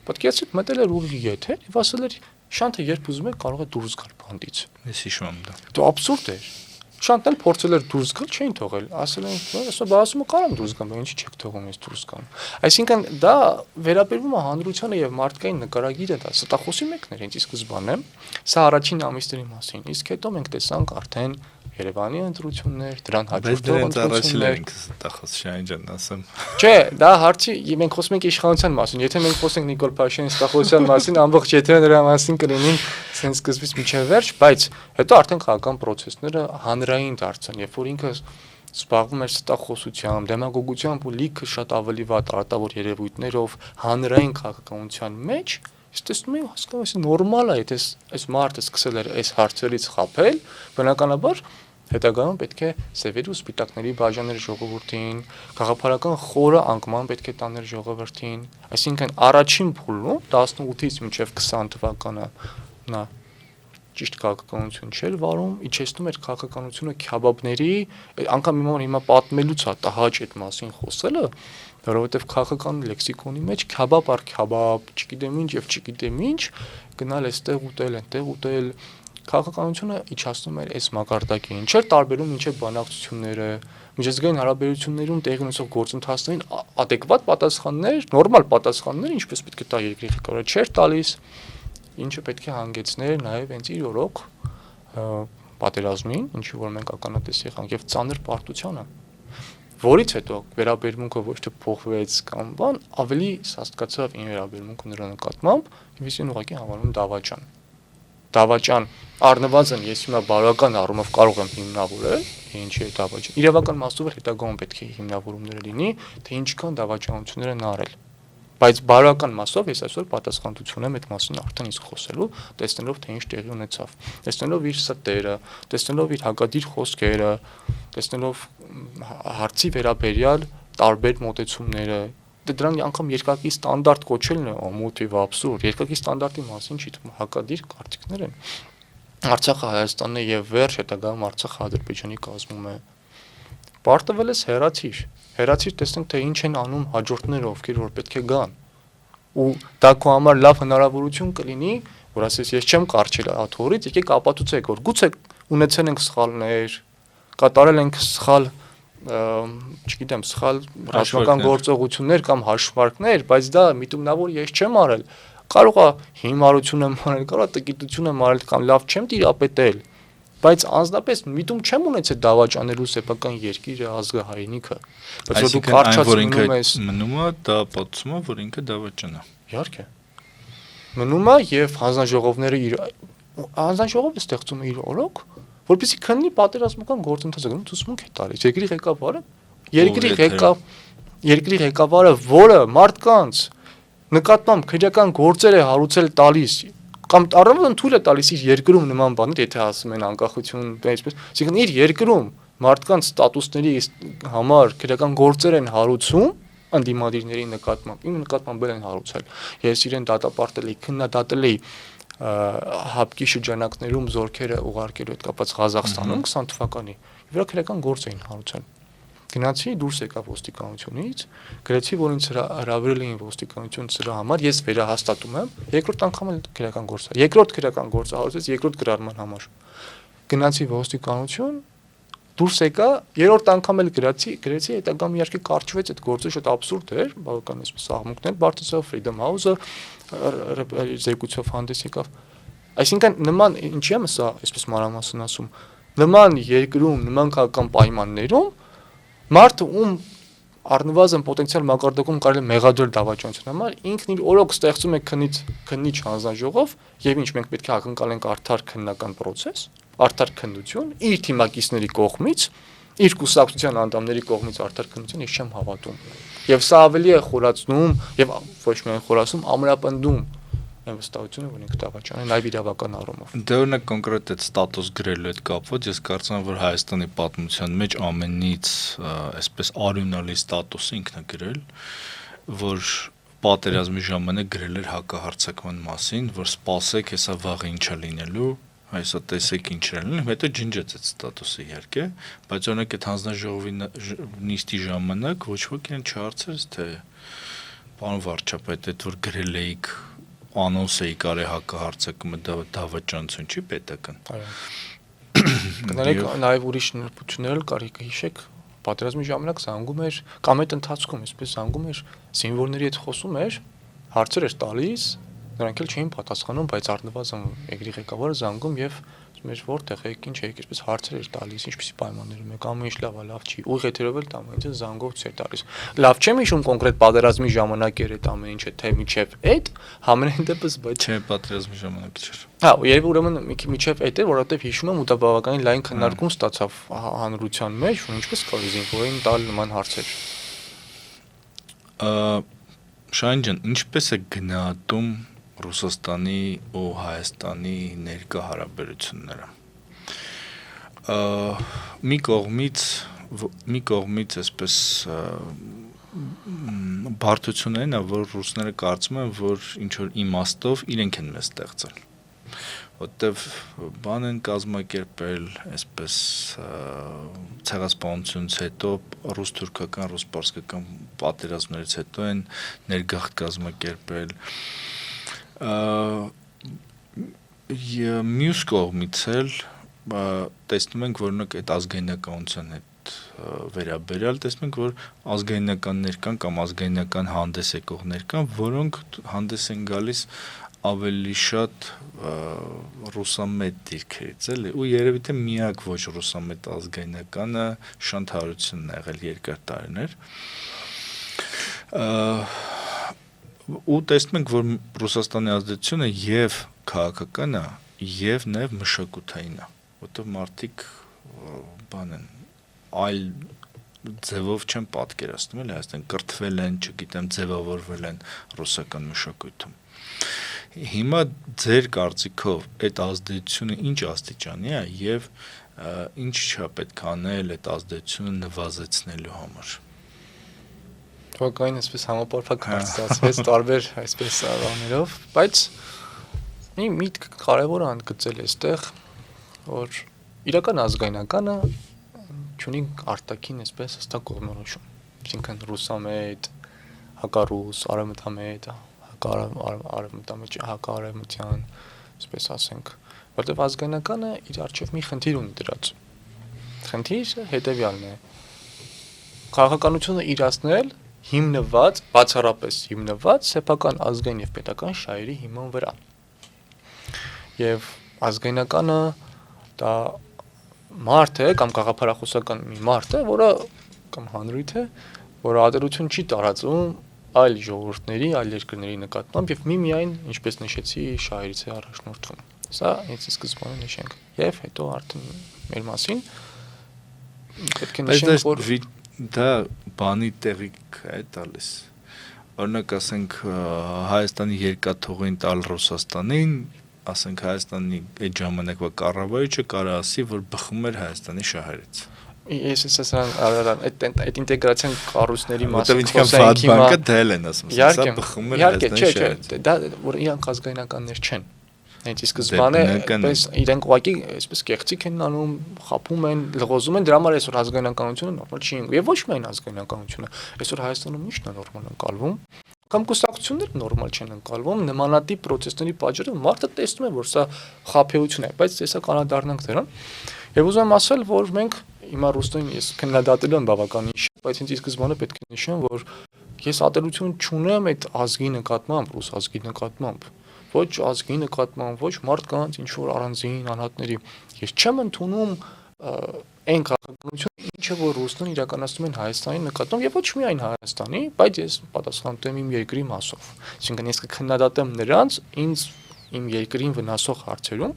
պատկերացրեք մտել էր ուղիղ եթե եւ ասել էր Շանթը երբ ուզում է կարող է դուրս գալ բանդից։ Ես հիշում եմ դա։ Դա աբսուրդ էր։ Շանթն էլ փորձել էր դուրս գալ, չէին թողել, ասել են, ասա բասումը կարամ դուրս գամ, բայց ինչի՞ չեք թողում ես դուրս գամ։ Այսինքն դա վերաբերվում է հանրությանը եւ մարդկային նկարագիրը, դա ստախոսի մեկն էր ինձ ի սկզբանե, սա առաջին ամիսների մասին, իսկ հետո մենք տեսանք արդեն Երևանի ընտրություններ, դրան Բայց հաջորդող դրանց առաջին ընտրություններ։ ենք տախոս Շահին ջան ասեմ։ Չէ, դա հարցի մենք խոսում ենք իշխանության մասին։ Եթե մենք խոսենք Նիկոլ Փաշինյանի ստախոսության մասին, ամբողջ եթե նրա մասին կլինին sense սկզբից մինչև վերջ, բայց հետո արդեն քաղաքական process-ները հանրային դարձան, երբ որ ինքը զբաղվում էր ստախոսությամբ, դեմագոգությամբ ու լիքը շատ ավելի վատ արտավոր երևույթներով հանրային քաղաքականության մեջ, ես տեսնում եմ հասկանում եմ նորմալ է, եթե այս մարդը սկսել էր այս հարցերից խաբել, բնականաբար հետագայում պետք է սևերի ու սպիտակների բաժաներ ժողովրդին, քաղաքական խորը անկման պետք է տաներ ժողովրդին, այսինքն առաջին փուլում 18-ից մինչև 20 թվականը նա ճիշտ քաղաքականություն չէր վարում, իջեցնում էր քաղաքականությունը քյաբաբների, անգամ հիմա պատմելուց է տհաճ այդ մասին խոսելը, որովհետև քաղաքական լեքսիկոնի մեջ քյաբաբ առ քյաբաբ, չգիտեմ ինչ եւ չգիտեմ ինչ, գնալ էստեղ ուտել, այնտեղ ուտել, քաղաքականությունը իջացնում էր այս մակարդակին, չէր տարբերում ինչեւ բանակցությունները, միջազգային հարաբերություններում տեղի ունեցող գործընթացներին adekvat պատասխաններ, նորմալ պատասխաններ, ինչպես պետք է տա երկրի ղեկավարը, չէր տալիս, ինչը պետք է հանգեցներ նաև հենց իր օրոք պատերազմին, ինչի որ մենք ականատես եղանք եւ ծանր պարտությանը, որից հետո վերաբերմունքը ոչ թե փոխվեց կամ բան, ավելի սաստկացավ ին վերաբերմունքը նրա նկատմամբ, ես այն ուղղակի համարում դավաճան առնվազն ես հիմա բարոյական առումով կարող եմ հիմնավորել, ինչի է դավաճան։ Իրավական մասով հետագայում պետք է հիմնավորումները լինի, թե ինչքան դավաճանություններ են արել։ Բայց բարոյական մասով ես այսօր պատասխանատվություն եմ այդ մասին արդեն իսկ խոսելու, տեսնելով թե ինչ տեղի ունեցավ, տեսնելով իր ստերը, տեսնելով իր հակադիր խոսքերը, տեսնելով հարցի վերաբերյալ տարբեր մոտեցումները, դրան անգամ երկակի ստանդարտ կոչելն է ամոթիվ абսուրդ, երկակի ստանդարտի մասին չի թվում հակադիր կարծիքներ են։ Արցախը Հայաստանն է եւ վերջ հետագայում Արցախը Ադրբեջանի կազմում է։ Պարտվել ես հեռացիր, տեսնենք թե ինչ են անում հաջորդները, ովքեր որ պետք է գան։ Ու դա քո համար լավ հնարավորություն կլինի, որ ասես ես չեմ կարճել աթորից, եկեք ապացուցեք, որ գուցե ունեցել ենք սխալներ, կատարել ենք սխալ, չգիտեմ, սխալ ռազմական գործողություններ կամ հաշվարկներ, բայց դա միտումնավոր ես չեմ արել։ Կարող է հիմարություն եմ արել, կարող է տկիտություն եմ արել կամ լավ չեմ տիրապետել, բայց անձնապես միտում չեմ ունեցել դավաճանելու սեփական երկիրը, ազգը, հայրենիքը։ Բայց որ դու կարճացնում ես մնում է, դա պատմում է, որ ինքը դավաճան է։ Իհարկե։ Մնում է եւ հանձնաժողովները հանձնաժողովը ստեղծում է իր օրոք, որպեսզի քննի պատերազմական գործընթացը, գնում ցուցմունք է տալիս երկրի ղեկավարը, որը մարդկանց նկատմամբ քրեական գործեր է հարուցել տալիս կամ առավոտն թույլ է տալիս իր երկրում նման բաներ, եթե ասում են անկախություն, այսպես, այսինքն իր երկրում մարդկանց ստատուսների համար քրեական գործեր են հարուցում անդիմադիրների նկատմամբ, իմ նկատմամբ են հարուցել։ Ես իրեն դատապարտել էի, քննադատել էի հապկի շրջանակներում զորքերը ուղարկելու հետ կապված Ղազախստանում 20 թվականի։ Վրա քրեական գործ էին հարուցել։ Գնացի դուրս եկա ոստիկանությունից, գրեցի, որ ինձ հրավիրել էին ոստիկանություն սրա համար, ես վերահաստատում եմ, երկրորդ անգամ էլ քրեական գործ է։ Երկրորդ քրեական գործը հարուցեց երկրորդ գրառման համար։ Գնացի ոստիկանություն, դուրս եկա, երրորդ անգամ էլ գրեցի, հետագամ իհարկե կարճվեց այդ գործը, շատ абսուրդ էր, բավական այսպես աղմուկներ, բարձրացավ Freedom House-ը, զեկույցով հանդես եկավ։ Այսինքն նման ինչի՞ եմ սա, այսպես մանրամասն ասում, նման երկրում, նման քաղաքական պայմաններում մարդը ում առնվազն պոտենցիալ մակարդակում կարելի է մեղադրել դավաճանության համար, ինքն իր օրոք ստեղծում է քննիչ հանձնաժողով, եւ ինչ մենք պետք է ակնկալենք արդար քննական process, արդար քննություն իր թիմակիցների կողմից, իր կուսակցության անդամների կողմից արդար քննություն ես չեմ հավատում։ Եվ սա ավելի է խորացնում եւ ոչ միայն խորացնում, ամրապնդում այն վստահությունը, որ ինքը դավաճան է, նաեւ իրավական առումով։ Դե օրինակ կոնկրետ այդ ստատուս գրելու հետ կապված ես կարծում եմ, որ Հայաստանի պատմության մեջ ամենից այսպես արյունալի ստատուս ինքն է գրել, որ պատերազմի ժամանակ գրել էր հակահարձակման մասին, որ սպասեք, հեսա վաղը ինչա լինելու, այսա տեսեք ինչ է լինելու, հետո ջնջեց այդ ստատուսը իհարկե, բայց օրինակ այդ հանձնաժողովի նիստի ժամանակ ոչ ոք իրեն չհարցրեց, թե պարոն վարչապետ, այդ որ գրել էիք անոնս էի կարի հակահարձակումը դավաճանություն չի պետական։ Կներեք նաև ուրիշ նրբություններ էլ կարի կհիշեք, պատերազմի ժամանակ զանգում էր կամ այդ ընթացքում այսպես զանգում էր զինվորների հետ խոսում էր, հարցեր էր տալիս, նրանք էլ չէին պատասխանում, բայց առնվազն երկրի ղեկավարը զանգում եւ ասում էր որտեղ եք, ինչ եք, այսպես հարցեր էր տալիս, ինչպեսի պայմաններում եք, ամեն ինչ լավ է, լավ չի։ Ուղիղ եթերով էլ տամենը զանգով չէր տալիս։ Լավ չեմ հիշում կոնկրետ պատերազմի ժամանակ էր այդ ամեն ինչը, թե միջև այդ, համենայն դեպս, բայց չէ, պատերազմի ժամանակ չէր։ Հա, երբ ուրեմն միջև այդ էր, որովհետև հիշում եմ ու դա բավականին լայն քննարկում ստացավ հանրության մեջ, ու ինչպես կարելի զինվորին տալ նման հարցեր։ Շահին ջան, ինչպես է գնահատում Ռուսաստանի ու Հայաստանի ներկա հարաբերությունները։ Մի կողմից այսպես բարդություններն է, որ ռուսները կարծում են, որ ինչ որ իմաստով իրենք են մեզ ստեղծել։ Որտեվ բան են կազմակերպել, այսպես ցեղասպանությունից հետո ռուս-թուրքական, ռուս-պարսկական պատերազմներից հետո են ներգաղթ կազմակերպել։ Մյուս կողմից էլ տեսնում ենք, որ օրինակ այդ ազգայնականության հետ վերաբերյալ տեսնում ենք, որ ազգայնականներ կան կամ ազգայնական հանդես եկողներ կան, որոնք հանդես են գալիս ավելի շատ ռուսամետ դիրքերից էլի ու երևի թե միակ ոչ ռուսամետ ազգայնականը Շանթ Հարությունն է եղել երկար տարիներ ու տեսնում ենք որ Ռուսաստանի ազդեցությունը եւ քաղաքական է եւ նաեւ մշակութային է որտեղ մարդիկ բան են այլ ձևով չեն պատկերացնում էլի այսինքն կրթվել են, չգիտեմ, ձևավորվել են ռուսական մշակույթում Հիմա ձեր կարծիքով այդ ազդեցությունը ինչ աստիճանի է եւ ինչ չա պետք անել այդ ազդեցությունը նվազեցնելու համար։ Թվականին այսպես համապարփակ հարցացվեց տարբեր այսպես առաններով, բայց մի միտք կարևոր է ընդգծել այստեղ, որ իրական ազգայնականը չունի արտաքին այսպես հստակ կողմնորոշում։ Այսինքն ռուսամետ, հակառուս, արևմտամետ հակարևմտյան, այսպես ասենք, որտեղ ազգայնականը իր առջև մի խնդիր ունի դրած։ Խնդիրը հետևյալն է. քաղաքականությունը իրացնել հիմնված, բացառապես հիմնված սեփական ազգային եւ պետական շահերի հիման վրա։ Եվ ազգայնականը դա մարդ է կամ գաղափարախոսական մի մարդ է, որը կամ հանրույթ է, որը ատելություն չի տարածում այլ ժողովուրդների, այլ երկրների նկատմամբ եւ միմիայն, ինչպես նշեցի, շահերից է առաջնորդվում։ Սա ինձ սկզբանե նշենք։ Եվ հետո արդեն մեր մասին պետք է նշենք, որ դա բանի տեղիք է տալիս։ Օրինակ ասենք Հայաստանի երկաթուղին տալ Ռուսաստանին, ասենք Հայաստանի այդ ժամանակվա կառավարիչը կարող ասի, որ բխում էր Հայաստանի շահերից։ Ես ասեմ, այդ ինտեգրացիան կառույցների մասին խոսենք հիմա։ Բանկը դել են ասում, սա բխում է Հայաստանի շահերից։ Դա որ իրանք ազգայնականներ չեն։ Հենց ի սկզբանե այսպես իրենք ուղղակի այսպես կեղծիք են անում, խափում են, լղոզում են, դրա համար այսօր ազգայնականությունը նորմալ չի ընկալվում։ Եվ ոչ միայն ազգայնականությունը, այսօր Հայաստանում ի՞նչն է նորմալ ընկալվում։ Կամ կուսակցությունները նորմալ չեն ընկալվում, նմանատիպ process-ների պատճառով մարդը տեսնում է, որ սա խափեություն է, բայց հեսա կանադառնանք դրան։ Եվ ուզում եմ ասել, որ մենք հիմա ռուսներին ես քննադատելու եմ բավականին շատ, բայց ինձ ի սկզբանե պետք է նշեմ, որ ես ատելություն չունեմ այդ ազգի նկատմամբ, ռուս ազգի նկատմամբ, ոչ ազգի նկատմամբ, ոչ մարդկանց ինչ որ առանձին անհատների։ Ես չեմ ընդունում այն քաղաքականությունը, ինչը որ ռուսներն իրականացնում են Հայաստանի նկատմամբ եւ ոչ միայն Հայաստանի, բայց ես պատասխանատու եմ իմ երկրի մասով։ Այսինքն ես կքննադատեմ նրանց իմ երկրին վնասող հարցերում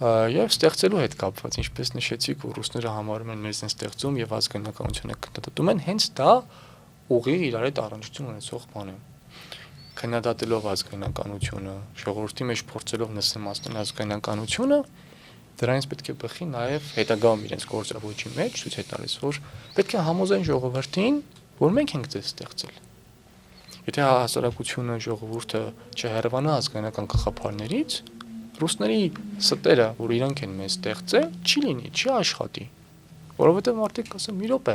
եւ ստեղծելու հետ կապված, ինչպես նշեցիք, որ ռուսները համարում են մեզ են ստեղծում եւ ազգայնականությունը քննադատում են, հենց դա ուղիղ իրար հետ առնչություն ունեցող բան է։ Քննադատելով ազգայնականությունը, ժողովրդի մեջ փորձելով նսեմացնել ազգայնականությունը, դրանից պետք է բխի նաեւ հետագայում իրենց գործառույթի մեջ ցույց է տալիս, որ պետք է համոզեն ժողովրդին, որ մենք ենք դες ստեղծել։ Եթե հասարակությունը, ժողովուրդը չհեռվանա ազգայնական գաղափարներից, ռուսների ստերը, որ իրանք են մեզ ստեղծել, չի լինի, չի աշխատի։ Որովհետև մարդիկ ասեն՝ մի րոպե,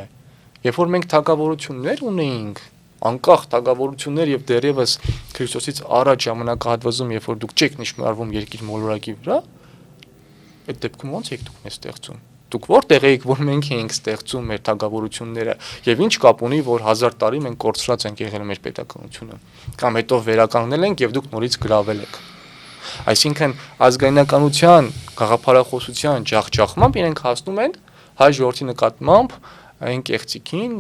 երբ որ մենք թագավորություններ ունեինք, անկախ թագավորություններ եւ դեռևս Քրիստոսից առաջ ժամանակահատվածում, երբ որ դուք չեք նշмарվում երկիր մոլորակի վրա, այդ դեպքում ո՞նց եք դուք մեզ ստեղծում։ Դուք որտեղ եք, որ մենք ենք ստեղծում մեր թագավորությունները եւ ինչ կապ ունի, որ 1000 տարի մենք կորցրած ենք եղել մեր պետականությունը, կամ հետո վերականգնել ենք եւ դուք նորից գրավել եք։ Այսինքն ազգայնականության գաղափարախոսության ջախջախմամբ իրենք հասնում են հայ ժողովրդի նկատմամբ այն կեղծիքին,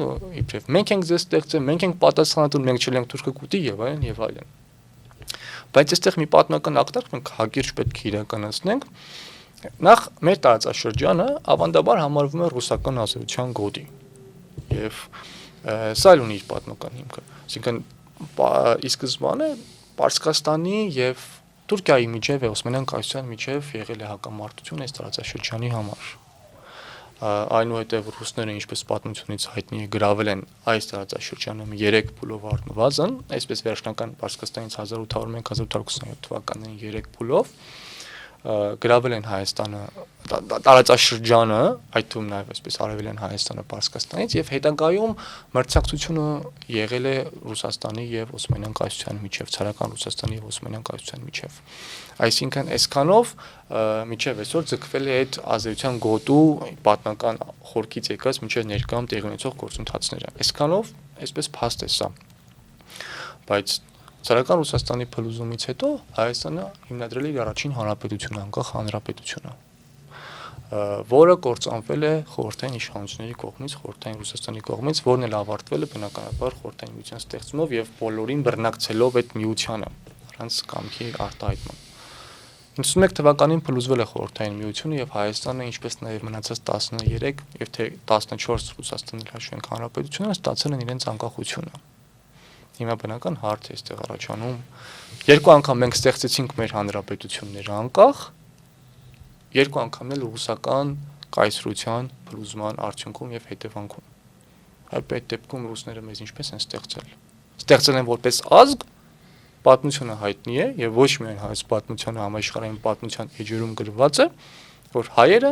իբրև մենք ենք ձեզ ստեղծել, մենք ենք պատասխանատու, մենք չենք թուրքը կուտի եւ այլն եւ այլն։ Բայց այստեղ մի պատմական ակտարկ մենք հակիրճ պետք է իրականացնենք։ Նախ մեր տարածաշրջանը ավանդաբար համարվում է ռուսական ազգության գոտի եւ սա էլ ունի իր պատմական հիմքը։ Այսինքն ի սկզբանե Պարսկաստանի եւ Թուրքիայի միջև է Օսմանյան կայսրության միջև եղել է հակամարտություն այս տարածաշրջանի համար։ Այնուհետև ռուսները ինչպես պատմությունից հայտնի է գրավել են այս տարածաշրջանում 3 փուլով առնվազն, այսպես վերջնական Պարսկաստանից 1801-1827 թվականներին 3 փուլով գրավել են Հայաստանը, տարածաշրջանը, այդ թվում նաև այսպես արևել են Հայաստանը Պարսկաստանից եւ հետագայում մրցակցությունը եղել է Ռուսաստանի եւ Օսմանյան կայսրության միջև, ցարական Ռուսաստանի եւ Օսմանյան կայսրության միջև։ Այսինքն այսքանով միջև այսօր ձգվել է այդ ազգայնության գոտու պատմական խորքից եկած միջև ներկայում տեղի ունեցող գործընթացները։ Այսքանով այսպես փաստ է սա։ Բայց Ցարական Ռուսաստանի փլուզումից հետո Հայաստանը հիմնադրել է իր առաջին հանրապետությունը, անկախ հանրապետությունը, որը կործանվել է խորհրդային իշխանությունների կողմից, խորհրդային Ռուսաստանի կողմից, որն էլ ավարտվել է բնականաբար խորհրդային միության ստեղծումով եւ բոլորին բռնակցելով այդ միությանը, առանց կամքի արտահայտման։ 91 թվականին փլուզվել է խորհրդային միությունը եւ Հայաստանը, ինչպես նաեւ մնացած 13 եւ թե 14 Ռուսաստանի հաշվենք հանրապետությունները ստացել են իրենց անկախությունը։ Հիմա բնական հարց է այստեղ առաջանում։ Երկու անգամ մենք ստեղծեցինք մեր հանրապետությունները անկախ, երկու անգամն էլ ռուսական կայսրության փլուզման արդյունքում եւ հետևանքում։ Այդ դեպքում ռուսները մեզ ինչպես են ստեղծել։ Ստեղծել են որպես ազգ, պատմությունը հայտնի է եւ ոչ միայն հայոց պատմությունը համաշխարհային պատմության էջերում գրված է, որ հայերը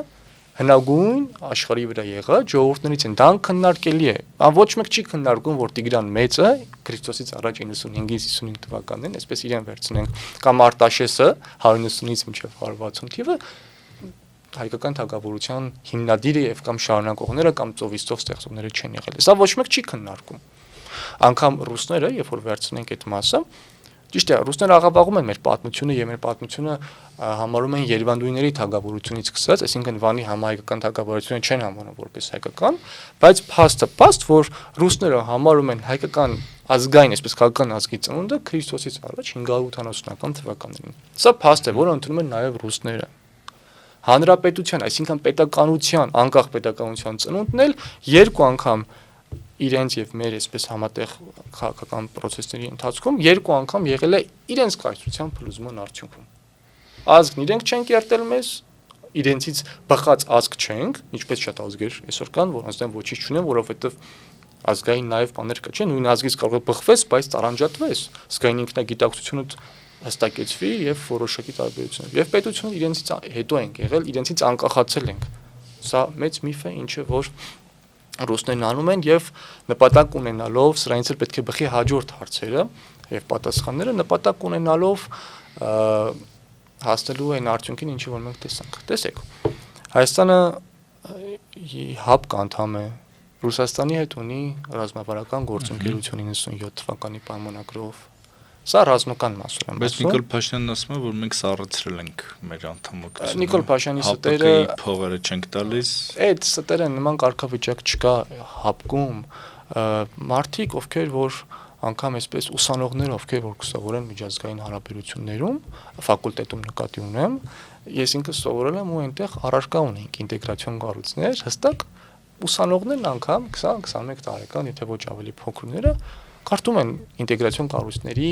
հնագույն աշխարհի վրա եղած ժողովուրդներից են, դա քննարկելի է։ Ոչ մեկ չի քննարկում, որ Տիգրան Մեծը Քրիստոսից առաջ 95-ից 55 թվականներին, այսպես իրեն վերցնենք, կամ Արտաշեսը 190-ից մինչև 160 թիվը հայկական թագավորության հիմնադիրը եւ կամ շարունակողները կամ ծովիստով ստեղծողները չեն եղել։ Սա ոչ մեկ չի քննարկում։ Անկամ ռուսները, երբ որ վերցնենք այդ մասը, ճիշտ է, ռուսները աղավաղում են մեր պատմությունը եւ մեր պատմությունը համարում են Երևանդույների թագավորությունից սկսած, այսինքն Վանի համահայկական թագավորությունը չեն համարում որպես հայկական, բայց փաստ, որ ռուսները համարում են հայկական ազգային, այսպես քաղաքական ազգի ծնունդը Քրիստոսից առաջ 580-ական թվականներին։ Սա փաստ է, որը ընդունում են նաեւ ռուսները։ Հանրապետության, այսինքն պետականության, անկախ պետականության ծնունդն էլ երկու անգամ իրենց եւ մեր այսպես համատեղ քաղաքական process-ների ընթացքում երկու անգամ եղել է իրենց կայսրության փլուզման արդյունքում։ Ազգն իրենք չեն կերտել մեզ, իրենցից բխած ազգ չենք, ինչպես շատ ազգեր այսօր կան, որոնց դեմ ոչինչ չունեն, որովհետեւ ազգային նաեւ բաներ կա, չէ՞, նույն ազգից կարող է բխվես, բայց տարանջատվես, զգային ինքնագիտակցությունը հստակեցվի եւ որոշակի տարբերություններ։ Եվ պետությունը իրենցից հետո են եղել, իրենցից անկախացել ենք։ Սա մեծ միֆ է, ինչը որ ռուսներն անում են եւ նպատակ ունենալով, սրանից էլ պետք է բխի հաջորդ հարցերը եւ պատասխանները, նպատակ ունենալով հասնելու այն արդյունքին, ինչը որ մենք տեսանք։ Տեսեք, Հայաստանը ՀԱՊԿ անդամ է, Ռուսաստանի հետ ունի ռազմավարական գործընկերություն 97 թվականի պայմանագրով։ Սա ռազմական մասով եմ ասում։ Բայց Նիկոլ Փաշինյանն ասում է, որ մենք սառեցրել ենք մեր անդամակցությունը։ Նիկոլ Փաշինյանի ստերը փողերը չենք տալիս։ Այդ ստերը նման կարգավիճակ չկա ՀԱՊԿ-ում։ Մարդիկ, ովքեր որ անգամ այսպես ուսանողներ, ովքեր որ կսովորեն միջազգային հարաբերություններում, ֆակուլտետում նկատի ունեմ, ես ինքս սովորել եմ ու այնտեղ առարկա ունենք ինտեգրացիոն կառույցներ, հստակ ուսանողներն անգամ 20-21 տարեկան, եթե ոչ ավելի փոքրները կարդում են ինտեգրացիոն կառույցների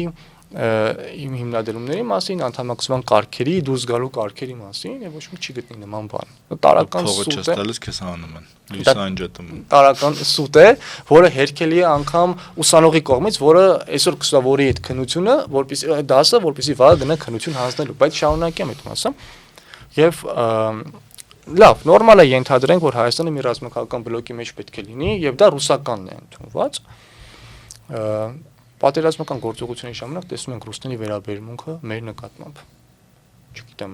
հիմնադրումների մասին, անդամակցման կարգերի, դուրս գալու կարգերի մասին եւ ոչ մի չի գտնի նման բան։ Տարական սուտ է, տալիս քեզ հանում են։ Լույս անջատում են։ Տարական սուտ է, որը հերքելի է անգամ ուսանողի կողմից, որը այսօր կսովորի այդ քննությունը, որպեսզի դասը, որպեսզի վաղ գնա քննություն հանձնելու, բայց շարունակեմ այդ մասը։ Եվ լավ, նորմալ է ենթադրենք, որ Հայաստանը մի ռազմական բլոկի մեջ պետք է լինի եւ դա ռուսականն է ընդունված։ Պատերազմական գործողությունների ժամանակ տեսնում ենք ռուսների վերաբերմունքը մեր նկատմամբ։ Չգիտեմ,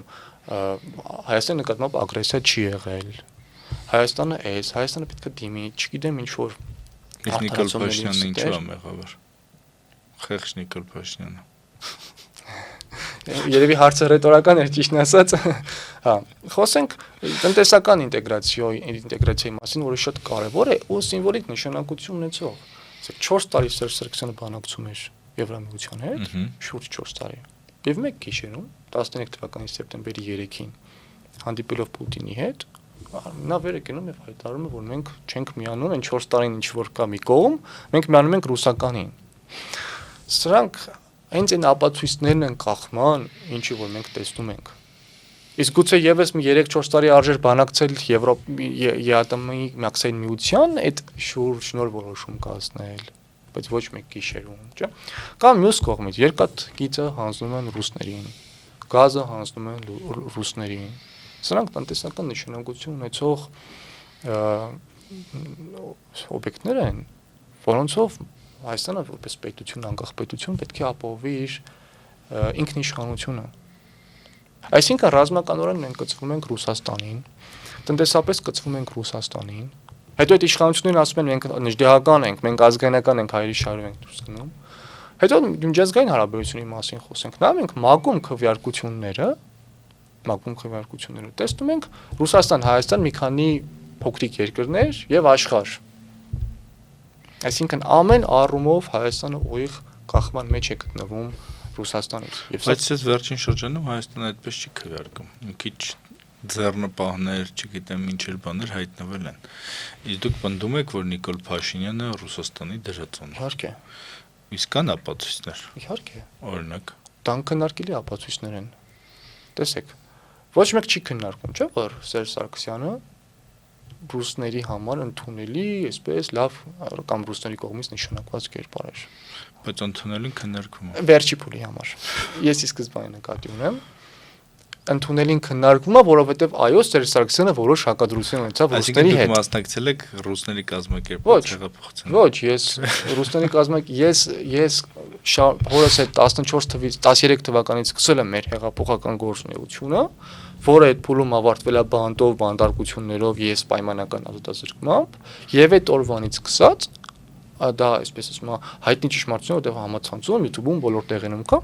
Հայաստանի նկատմամբ ագրեսիա չի եղել։ Հայաստանը պետք է դիմի, չգիտեմ ինչ որ Նիկոլ Փաշինյանը ինչու է մեղավոր։ Խեղճ Նիկոլ Փաշինյանը։ Երևի հարցը ռետորական էր, ճիշտն ասած։ Հա, խոսենք տնտեսական ինտեգրացիայի մասին, որը շատ կարևոր է ու սիմվոլիկ նշանակություն ունեցող։ Ասեք 4 տարի Սերժ Սարգսյանը բանակցում էր Եվրամիության հետ, շուրջ 4 տարի։ Եվ մեկ գիշերում 13 թվականի սեպտեմբերի 3-ին հանդիպելով Պուտինի հետ, նա վեր է կենում եւ հայտարարում է, որ մենք չենք միանում այն 4 տարին ինչ որ կա մի կողմ, մենք միանում ենք ռուսականին։ Սրանք հենց այն ապացույցներն են կախման, ինչի որ մենք տեսնում ենք։ Իսկ գուցե եւս մի 3-4 տարի արժեր բանակցել ԵԱՏՄ-ի մաքսային միության այդ շուրջ նոր որոշում կազմել, բայց ոչ մեկ գիշերում, չէ՞։ Կամ մյուս կողմից երկաթ գիծը հանձնում են ռուսներին, գազը հանձնում են ռուսներին։ Սրանք տնտեսական նշանակություն ունեցող օբյեկտներ են, որոնցով Հայաստանը որպես պետություն, անկախ պետություն պետք է ապահովի իր ինքնիշխանությունը։ Այսինքն ռազմականորեն մենք կցվում ենք Ռուսաստանին, տնտեսապես կցվում ենք Ռուսաստանին, հետո այդ իշխանություններին ասում են մենք նժդեհական ենք, մենք ազգայնական ենք, հայերի շարժ ենք դուրս գնում։ Հետո միջազգային հարաբերությունների մասին խոսենք, նա մենք մակում քվեարկությունները տեսնում ենք Ռուսաստան, Հայաստան մի քանի փոքրիկ երկրներ եւ աշխարհ։ Այսինքն ամեն առումով Հայաստանը ուղիղ կախման մեջ է գտնվում Ռուսաստանից։ Բայց այս վերջին շրջանում Հայաստանը այդպես չի քվեարկում։ Մի քիչ ձեռնպահներ, չգիտեմ ինչեր բաներ հայտնվել են։ Իսկ դուք պնդում եք, որ Նիկոլ Փաշինյանը Ռուսաստանի դրածոն է։ Իհարկե։ Իսկ կան ապացույցներ։ Իհարկե։ Օրինակ։ Տան քննարկելի ապացույցներ են։ Տեսեք, ոչ մեկ չի քննարկում, չէ՞ որ Սերժ Սարգսյանը ռուսների համար ընդունելի, այսպես լավ կամ ռուսների կողմից նշանակված կերպար էր։ Բայց ընդունելին քննարկվում է։ Վերջի փուլի համար։ Ես ի սկզբանե նկատի ունեմ, ընդունելին քննարկվում է, որովհետև այո, Սերժ Սարգսյանը որոշ հակադրություն ունեցավ ռուսների հետ։ Այսինքն դուք մասնակցել եք ռուսների կազմակերպած հեղափոխությանը։ Ոչ, ես ռուսների ես հորս հետ 14 թվականից 13 թվականից սկսել եմ մեր հեղափոխական գործունեությունը, որը այդ փուլում ավարտվել է բանտով, բանտարկություններով, ես պայմանական ազատազրկմամբ, եւ այդ օրվանից սկսած դա այսպես ասում հայտնի ճշմարտություն, որտեղ համացանցում YouTube-ում բոլոր տեղերում կա,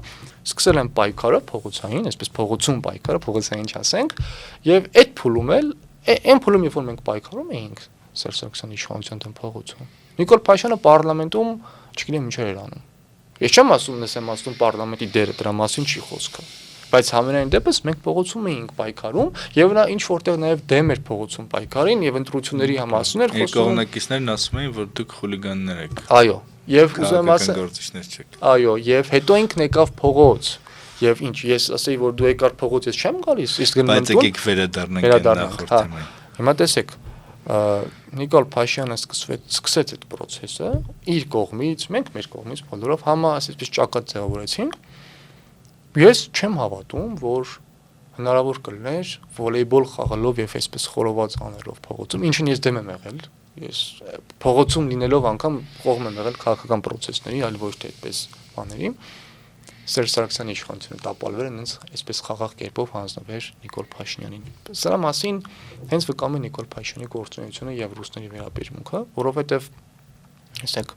սկսել եմ պայքարը փողոցային, այսպես փողոցում պայքարը, փողոցային չասենք, եւ այդ փուլում էլ այն փուլում երբ որ մենք պայքարում էինք Սերժ Սարգսյանի իշխանության դեմ փողոցում, Նիկոլ Փաշինյանը պարլամենտում չգիտեմ ինչեր էր անում։ Ես չեմ ասում, ասեմ ասում պարլամենտի դերը դրա մասին չի խոսքը։ Բայց համենայն դեպս մենք փողոցում էինք պայքարում եւ նա ինչ որտեղ նաեւ դեմ էր փողոցում պայքարին եւ ընտրությունների համասուն էր խոսում։ Կողմնակիցներն ասում էին, որ դուք խուլիգաններ եք։ Այո, եւ ուզում ասեմ, գործիչներ չեք։ այո, եւ հետո ինքն եկավ փողոց։ Եւ ինչ, ես ասեի, որ դու եկար փողոց, ես չեմ գալիս, իսկ գնում եմ։ Բայց եկեք վերադառնանք նախորդ թեմային։ Հիմա տեսեք, Նիկոլ Փաշինյանը սկսեց այդ process-ը իր կողմից, մենք մեր կողմից բոլորով այսպես ճակատ ձևավորեցինք։ Ես չեմ հավատում, որ հնարավոր կլներ վոլեյբոլ խաղալով եւ այսպես խորոված անելով փողոցում, ինչին ես դեմ եմ եղել։ Ես փողոցում լինելով անգամ կողմ եմ եղել քաղաքական process-ների, այլ ոչ թե այդպես բաների։ Սերժ Սարգսյանի իշխանությունը տապալվել են հենց այսպես խաղաղ կերպով հանձնվեր Նիկոլ Փաշինյանին։ Սրա մասին հենց վկայում է Նիկոլ Փաշինյանի գործունեությունը եւ ռուսների վերաբերմունքը, որովհետեւ ասենք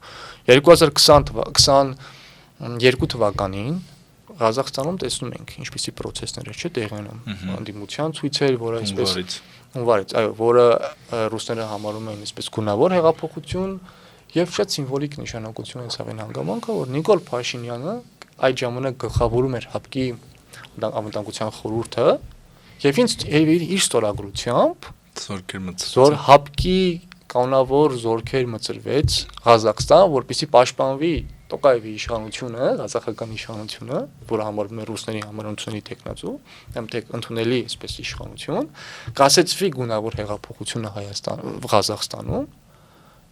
2022 թվականին Ղազախստանում տեսնում ենք ինչպիսի process-ներ չէ տեղի ունենում։ Անդիմության ցույցեր, որը այսպես հունվարից, այո, որը ռուսները համարում են այսպես գունավոր հեղափոխություն եւ շատ սիմվոլիկ նշանակություն ունեցավ այն հանգամանքը, որ Նիկոլ Փաշինյանը այդ ժամանակ գլխավորում էր ՀԱՊԿ-ի անվտանգության խորհուրդը եւ իր ստորագրությամբ ՀԱՊԿ-ի կանոնավոր զորքեր մծրվեց Ղազախստան, որպեսզի պաշտպանվի Տոկաևի իշխանությունը, ղազախական իշխանությունը, որը համարվում է ռուսների համար ընդունելի տեխնացու, ընդունելի այսպես իշխանություն, կասեցվի գունավոր հեղափոխությունը Ղազախստանում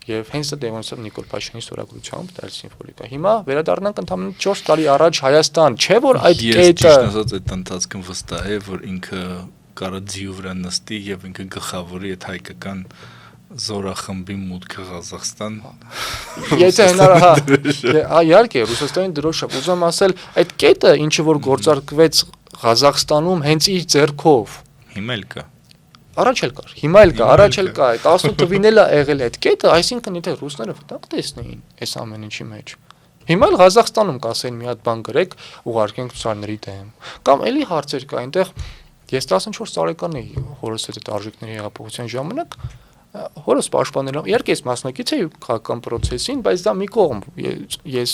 եւ հենց դա դեմոնստրացիա Նիկոլ Փաշինյանի ստորագրությամբ դա սիմվոլիկա։ Հիմա վերադառնանք ընդամենը 4 տարի առաջ Հայաստան, չէ՞ որ այդ կետը։ Ես ճիշտ ասած այդ ընթացքում վստահ եմ, որ ինքը կարա ձիու վրա նստի եւ ինքը գլխավորի այդ հայկական զորախմբի մուտքը Ղազախստան։ Եթե իհարկե Ռուսաստանի դրոշը, ուզում ասել, այդ կետը ինչը որ գործարկվեց Ղազախստանում հենց իր ձեռքով։ Հիմա էլ կա։ Առաջ էլ կար, հիմա էլ կա, առաջ էլ կա, 18 թվին էլ է եղել այդ կետը, այսինքն եթե ռուսները վտանգ տեսնեին այս ամեն ինչի մեջ, Հիմա էլ Ղազախստանում կասեն մի հատ բան գրեք, ուղարկենք ցուցարների դեմ։ Կամ էլի հարցեր կա այնտեղ ես 14 տարեկան էի հորս հետ արժեքների հեղափոխության ժամանակ հորս պաշտպանել իհարկե ես մասնակից էի քաղաքական process-ին, բայց դա մի կողմ ես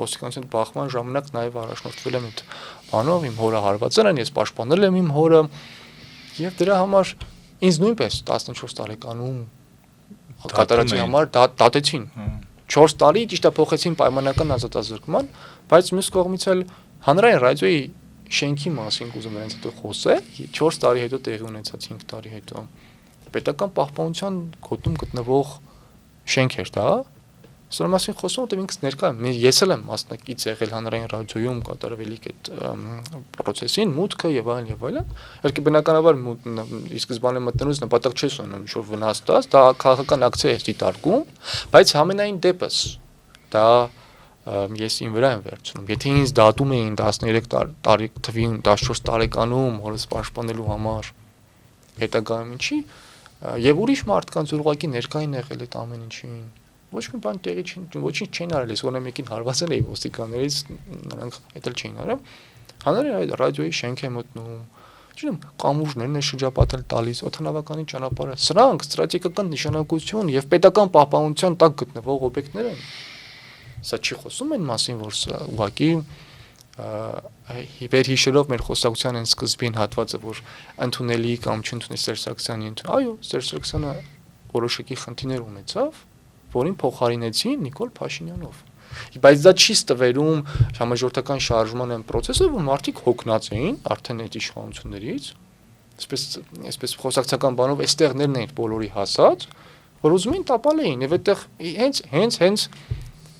ոստիկանության բախման ժամանակ նաև առաջնորդվել եմ այդ բանով իմ հորը հարվածել են, ես պաշտպանել եմ իմ հորը եւ դրա համար ինձ նույնպես 14 տարեկանում կատարածի համար դատեցին 4 տարի ճիշտ է փոխեցին պայմանական ազատազրկման, բայց մյուս կողմից էլ հանրային ռադիոյի շենքի մասին կուզում նրանց հետո խոսել 4 տարի հետո տեղի ունեցած 5 տարի հետո պետական պահպանության գոտում գտնվող շենք էր դա սա մասին խոսում եմ ինքս ներկա եմ ես էլ եմ մասնակից եղել հանրային ռադիոյում կատարվելիք այդ process-ին մուտքը եւ այլն իհարկե բնականաբար ի սկզբանե մտնելուց նպատակ չես ունենում ինչ որ վնաս տաս դա քաղաքական ակցիա է դիտարկում բայց համենայն դեպս դա ես ին վրա եմ վերցնում եթե ինձ դատում էին 13 տարի թվին 14 տարեկանում հորս պաշտպանելու համար հետագայում ինչի եւ ուրիշ մարդկանց ուղղակի ներկային եղել այդ ամեն ինչին ոչ մի բան տեղի ոչինչ չեն արել ես ոնը մեկին հարվածել էի ոստիկաններից նրանք հետել չէին արել հանրային ռադիոյի շենք է մտնում չունեմ կամուրջներն է շրջապատել տալիս օդանավականի ճանապարհը սրանք ստրատեգիական նշանակություն եւ պետական պահպանության տակ գտնվող օբյեկտներ են սա չի խոսում այն մասին որ ուղղակի հիվերհիշելով մեր խոսակցության այն սկզբին հատվածը որ ընդունելի կամ չընդունելի Սերժ Սարգսյանի այո Սերժ Սարգսյանը որոշակի խնդիրներ ունեցավ որին փոխարինեցին Նիկոլ Փաշինյանով բայց դա չի ստվերում համաժողովրդական շարժման այն process-ը որ մարդիկ հոգնած էին արդեն այդ իշխանություններից այսպես խոսակցական բանով այստեղներն էին բոլորի հասած որ ուզում էին տապալ էին եւ այդտեղ հենց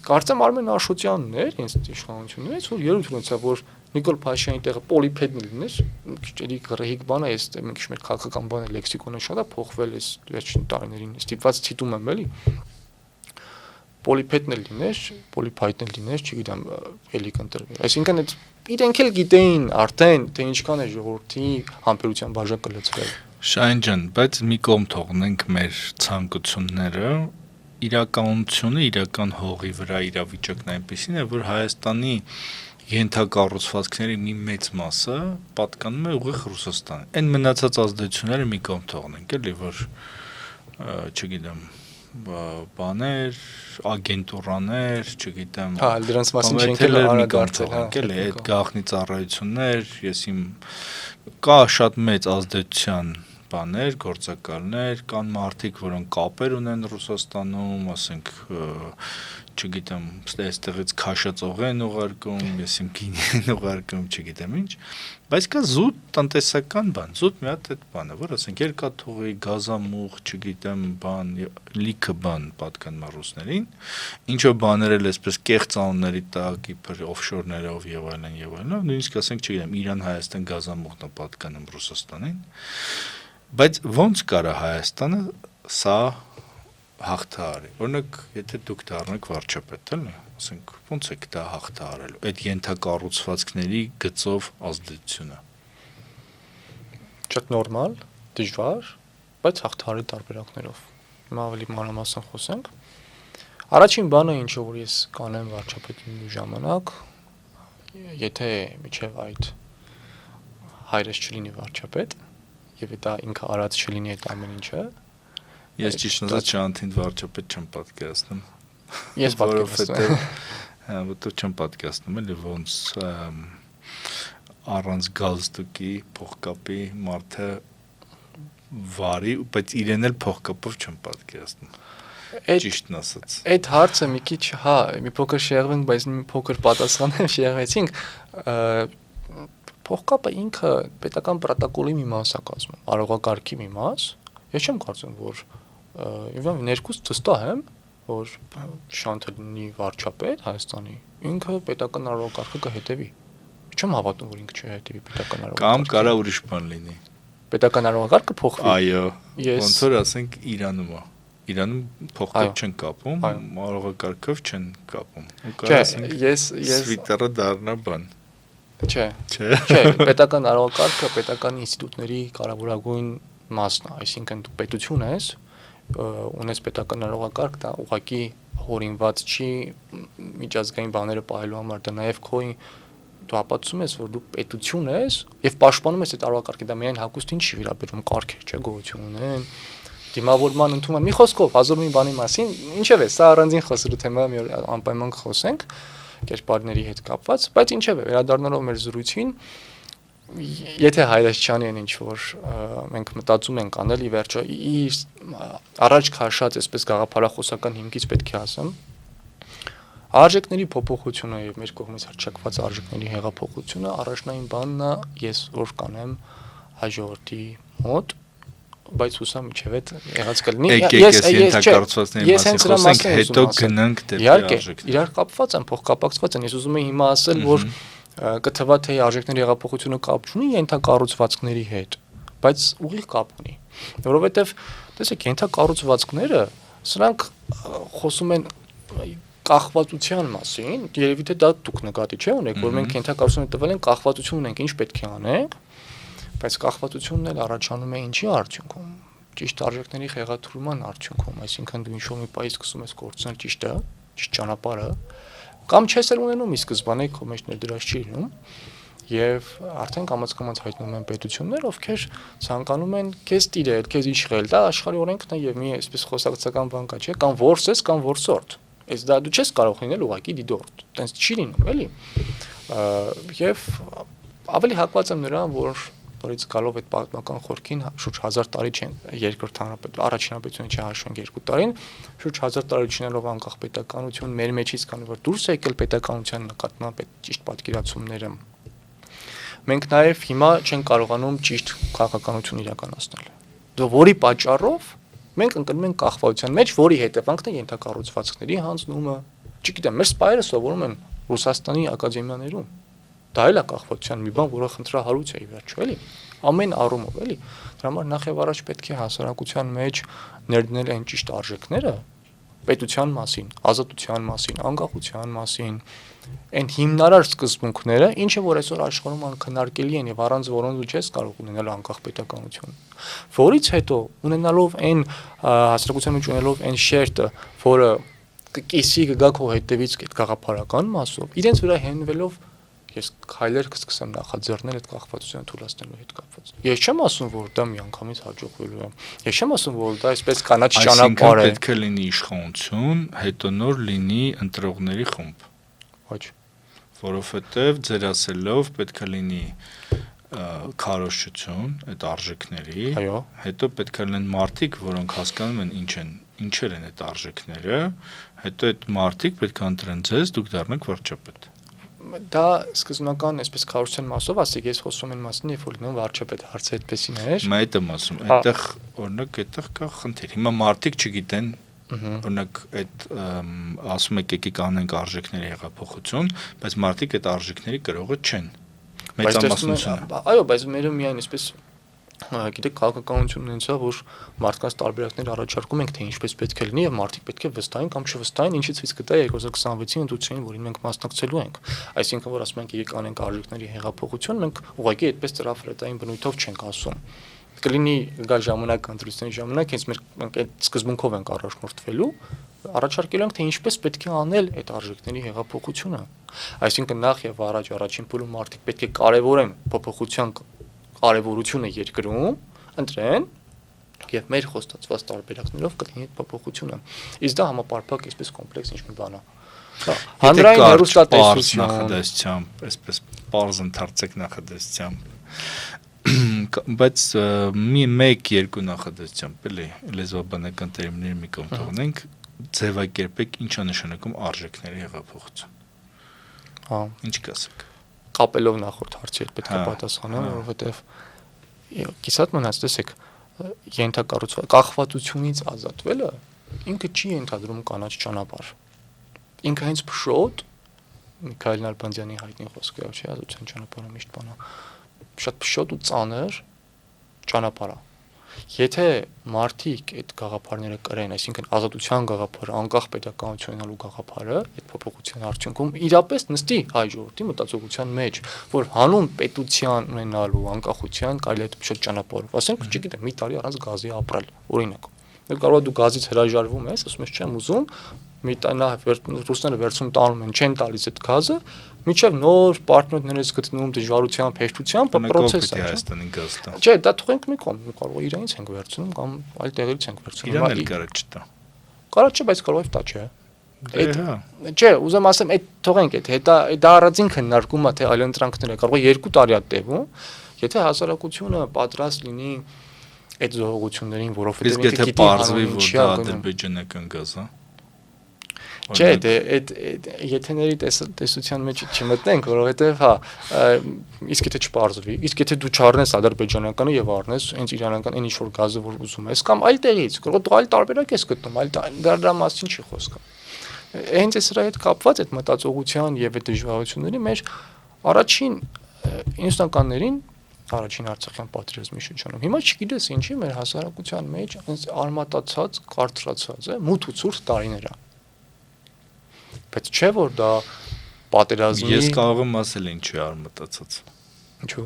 կարծեմ Արմեն Աշոտյանն էր հենց իշխանություններից որ երևույթ ունեցավ որ Նիկոլ Փաշինյանի տեղը պոլիփեդն լիներ քիչ գրեհիկ բան է այս մենք քիչ մեր քաղաքական բանը լեքսիկոնը շատ է փոխվել այս վերջին տարիներին ստիպված ցիտում եմ էլի պոլիփեդն լիներ պոլիփայտն լիներ չգիտեմ էլի կընտրվի այսինքն այդ իրենք էլ գիտեին արդեն թե ինչքան է ժողովրդի համբերության բաժակը լցվել Շահին ջան բայց մի կողմ թողնենք մեր ցանկությունները իրականությունը իրական հողի վրա իրավիճակն այնպեսին է որ Հայաստանի ենթակառուցվածքների մի մեծ մասը պատկանում է ուղիղ Ռուսաստանին այն մնացած ազդեցությունները մի կողմ թողնենք էլի որ չգիտեմ բաներ ագենտուրաներ չգիտեմ հա դրանց մասին չենք էլ անդրադարձել էլի այդ գաղտնի ծառայություններ ես իմ կա շատ մեծ ազդեցության բաներ, գործակալներ, կան մարդիկ, որոնք կապեր ունեն Ռուսաստանում, ասենք, չգիտեմ, այստեղից քաշածող են ուղարկում, ես իմ գինին ուղարկում, չգիտեմ ինչ, բայց կա զուտ տնտեսական բան, զուտ մի հատ այդ բանը, որ ասենք երկաթուղի, գազամուղ, չգիտեմ, բան, լիքը բան պատկանում է ռուսներին, ինչ որ բաներ էլ այսպես կեղծ անունների տակ, իբր օֆշորներով եւ այլն, նույնիսկ ասենք, չգիտեմ, Իրան-Հայաստան գազամուղն է պատկանում Ռուսաստանին Բայց ոնց կարա Հայաստանը սա հաղթահարի։ Օրինակ, եթե դուք դառնաք վարչապետ, էլի, ասենք, ոնց եք դա հաղթահարելու։ Այդ ենթակառուցվածքների գծով ազդեցությունը։ Շատ նորմալ, դժվար, բայց հաղթահարի տարբերակներով։ Հիմա ավելի մանրամասն խոսենք։ Առաջին բանը, ինչը որ ես կանեմ վարչապետի ժամանակ, եթե միջև այդ հայրս չլինի վարչապետ Եվ դա ինքը արած չլինի այդ ամեն ինչը Ես ճիշտ ասած Շանթին վարչապետ չեմ պատկերացնում Ես պատկերացնում Որովհետև չեմ պատկերացնում էլի ոնց առանց գալստուկի փողկապի մարդը վարի բայց իրեն էլ փողկապով չեմ պատկերացնում Ճիշտն ասած Այդ հարցը մի քիչ հա մի փոքր շեղվենք բայց մի փոքր պատասխանեմ շեղվեցինք Փողկապը ինքը պետական պրոտոկոլի մի մաս է կազմում, արողակարգի մի մաս։ Ես չեմ կարծում, որ եւ ներկուս վստահ եմ, որ Շանթը լինի վարչապետ Հայաստանի, ինքը պետական արողակարգը կհետևի։ Չեմ հավատում, որ ինքը չհետևի պետական արողակարգը։ Կամ կարա ուրիշ բան լինի։ Պետական արողակարգը փոխվի։ Այո։ Ոնց որ ասենք Իրանում է։ Իրանում փողկապ չեն կապում, արողակարգով չեն կապում։ Ու կարա ասենք ես Սվիտերը դառնա բան։ Չէ, պետական արողակարգը պետական ինստիտուտների կարևորագույն մասն է, այսինքն դու պետություն ես, ունես պետական արողակարգ, դա ուղղակի հորինված չի միջազգային բաները պահելու համար, դա նաև քո դու ապացուցում ես, որ դու պետություն ես եւ պաշտպանում ես այդ արվակարգը, դա միայն հակոստին չի վերաբերում, կարգեր, չէ, գոյություն ունեն։ Դիմավորման ընդունումը մի խոսքով հազար մի բանի մասին, ինչև է, սա առանձին խոսելու թեմա, մի օր անպայման կխոսենք կերպարների հետ կապված, բայց ինչև է, վերադառնալով մեր զրույցին, եթե Հայրաչյանի են ինչ որ մենք մտածում ենք անել ի վերջո իր առաջ քաշած այսպես գաղափարախոսական հիմքից պետք է ասեմ արժեքների փոփոխությունը եւ մեր կողմից հրճակված արժեքների հեղափոխությունը առաջնային բանն է ես որ կանեմ հաջորդի մոտ բայց հուսամ իջև այդ եղած կլինի ես ենթակառուցվածքների մասին խոսենք հետո գնանք դեպի արժեքներ իրար կապված են փոխկապակցված են ես ուզում եմ հիմա ասել որ կթվա թե արժեքների հեղափոխությունը կապ չունի ենթակառուցվածքների հետ բայց ուղիղ կապ ունի որովհետեւ տեսեք ենթակառուցվածքները սրանք խոսում են կախվածության մասին երևի թե դա դուք նկատի չէ ունեք որ մենք ենթակառուցությունը տվել են կախվածություն ունենք ինչ պետք է անենք բայց կախվածությունն էլ առաջանում է ինչի արդյունքում ճիշտ արժեքների խեղաթյուրման արդյունքում այսինքն դու ինչ-որ մի պահի սկսում ես կորցնել ճիշտը ճիշտ ճանապարհը կամ չես էլ ունենում ի սկզբանե քո մեջ ներդրած չի լինում եւ արդեն կամաց հայտնում են պետություններ ովքեր ցանկանում են քեզ տիրել քեզ իշխել դա աշխարհի օրենքն է եւ մի այսպես խոսակցական բան կա չէ կամ որս ես կամ որսորդ այս դա դու չես կարող լինել ուղակի դիդորդ տենց չի լինում էլի եւ ավելի հակված եմ նրան որ որից գալով այդ պատմական խորքին շուրջ 1000 տարի չեն երկրորդ հանրապետություն առաջին հանրապետությունը չհաշվենք 2 տարին շուրջ 1000 տարի չնելով անկախ պետականություն մեր մեջից կան որ դուրս եկել պետականության նկատմամբ այդ ճիշտ պատկերացումները մենք նաև հիմա չենք կարողանում ճիշտ քաղաքականություն իրականացնել դու որի պատճառով մենք ընկնում ենք կախվածության մեջ որի հետևանքն է ենթակառուցվածքների հանձնումը չգիտեմ մեր սպայերը սովորում են Ռուսաստանի ակադեմիաներում դա էլ է կախվածության մի բան, որը խնդրահարույց է ի վերջո, էլի։ Ամեն առումով, էլի։ Դրա համար նախ եւ առաջ պետք է հասարակության մեջ ներդնել այն ճիշտ արժեքները պետության մասին, ազատության մասին, անկախության մասին, այն հիմնարար սկզբունքները, ինչը որ այսօր աշխարհում անքննարկելի են եւ առանց որոնց դու չես կարող ունենալ անկախ պետականություն։ Որից հետո ունենալով այն հասարակության մեջ ունենալով այն շերտը, որը կիսի կգա քո հետևից այդ գաղափարական մասով, իրենց վրա հենվելով ես քայլեր կսկսեմ նախաձեռնել այդ կախվածությունը թույլատնելու հետ կապված։ Ես չեմ ասում, որ դա միանգամից հաջողվելու է։ Ես չեմ ասում, որ դա այսպես կանաչ ճանապարհ է։ Պետք է լինի իշխանություն, հետո նոր լինի ընտրողների խումբ։ Ոչ։ Որովհետև ձեր ասելով պետք է լինի քարոզչություն այդ արժեքների, հետո պետք է լինեն մարդիկ, որոնք հասկանում են ինչեր են այդ արժեքները, հետո այդ մարդիկ պետք է ընտրեն ձեզ, դուք դառնաք վարչապետ։ Դա սկզբնական այսպես քարոզչության մասով ասեք ես խոսում եմ մասին երբ որ լինում վարչապետ հարցը այդպեսին էր Մա այդ եմ ասում այդտեղ օրինակ այդտեղ կա խնդիր հիմա մարդիկ չգիտեն օրինակ այդ ասում եք եկեք անենք արժեքների հեղափոխություն բայց մարդիկ այդ արժեքների կրողը չեն մեծամասնությունը այո բայց մերը միայն այսպես գիտեք քաղաքականությունն ինձ է որ մարդկանց տարբերակներ առաջարկում ենք թե ինչպես պետք է լինի եւ մարդիկ պետք է վստահեն կամ չվստահեն ինչից ցույց կտա 2026-ի ընտրությունին որին մենք մասնակցելու ենք այսինքն որ ասում ենք եկեք անենք արժեքների հեղափոխություն մենք ուղղակի այդպես տրաֆրետային բնույթով չենք ասում կլինի գա ժամանակ ընտրությունների ժամանակ հենց մենք այդ սկզբունքով ենք առաջնորդվելու առաջարկելու ենք թե ինչպես պետք է անել այդ արժեքների հեղափոխությունը այսինքն նախ եւ առաջ առաջին փուլում մարդիկ պետք է կարեւորեն փոփոխության կարևորությունը երկրում ընտրեն եւ մեր խոստացված տարբերակներով կլինի այդ փոփոխությունը իսկ դա համապարփակ այսպես կոմպլեքս ինչ-որ բան է հանրային հեռուստատեսություն նախադասությամբ այսպես պարզ ընդարձակ նախադասությամբ բայց մի 1-2 նախադասությամբ էլի լեզվաբանական տերմիններ մի կողմ թողնենք ձևակերպեք ինչա նշանակում արժեքների հեղափոխություն հա ինչ կասեք կապելով նախորդ հարցի հետ պետք է պատասխանեմ, որովհետև կիսատ մնաց տեսեք ենթակառուցված կախվածությունից ազատվելը ինքը չի ենթադրում կանաչ ճանապարհ։ Ինքը հենց փշոտ Միքայել Նալբանդյանի հայտնի խոսքը չէ, ազատության ճանապարհը միշտ բանա։ Շատ փշոտ ու ծանր ճանապարհ է։ Եթե մարդիկ այդ գաղափարները կրեն, այսինքն ազատության գաղափարը, անկախ պետականություն ունենալու գաղափարը, այդ փոփոխության արդյունքում իրապես նստի հայ ժողովրդի մտածողության մեջ, որ հանուն պետության ունենալու անկախության կարելի է այդ փշոտ ճանապարհով, ասենք, չգիտեմ, մի տարի առանց գազի ապրել, օրինակ։ Դու կարող ես դու գազից հրաժարվում ես, ասում ես չեմ ուզում, նա ռուսները վերցնում տանում են, չեն տալիս այդ գազը, միջև նոր պարտներներից գտնում դժվարությամբ, հեշտությամբ, process է, Հայաստանի գազը։ Չէ, դա թողենք մի կողմ, կարող է իրանից ենք վերցնում կամ այլ տեղից ենք վերցնում։ Իրան էլ կարա չտա։ Կարա չէ, բայց կարող է տա չէ։ Հա։ Չէ, ուզեմ ասեմ, այդ թողենք այդ դա առանձին քննարկում է, թե այլընտրանքները կարող է 2 տարի է տևում, եթե հասարակությունը պատրաստ լինի այդ զողողություններին, որովհետև Իսկ եթե պարզվի, որ դա ադրբեջանական գազ է։ Չէ, եթեների տեսության մեջ չմտնենք, որովհետև հա, իսկ եթե չպարզվի, իսկ եթե դու չառնես ադրբեջանականը եւ առնես հենց իրանական այն ինչ-որ գազը, որ ուզում ես, կամ այլ տեղից, կարող դու այլ տարբերակ ես գտնում, այլ դրա մասին չի խոսքը։ Հենց այս սրա հետ կապված այդ մտածողության եւ այդ դժվարությունների մեջ առաջին 90-ականներին առաջին Արցախյան պատերազմի շրջանում։ Հիմա չգիտես ինչի մեր հասարակության մեջ արմատացած, կարծրացած է մութ ու ցուրտ տարիներ է։ Բայց չէ որ դա պատերազմի Ես կարող եմ ասել ինչու է արմատացած։ Ինչու։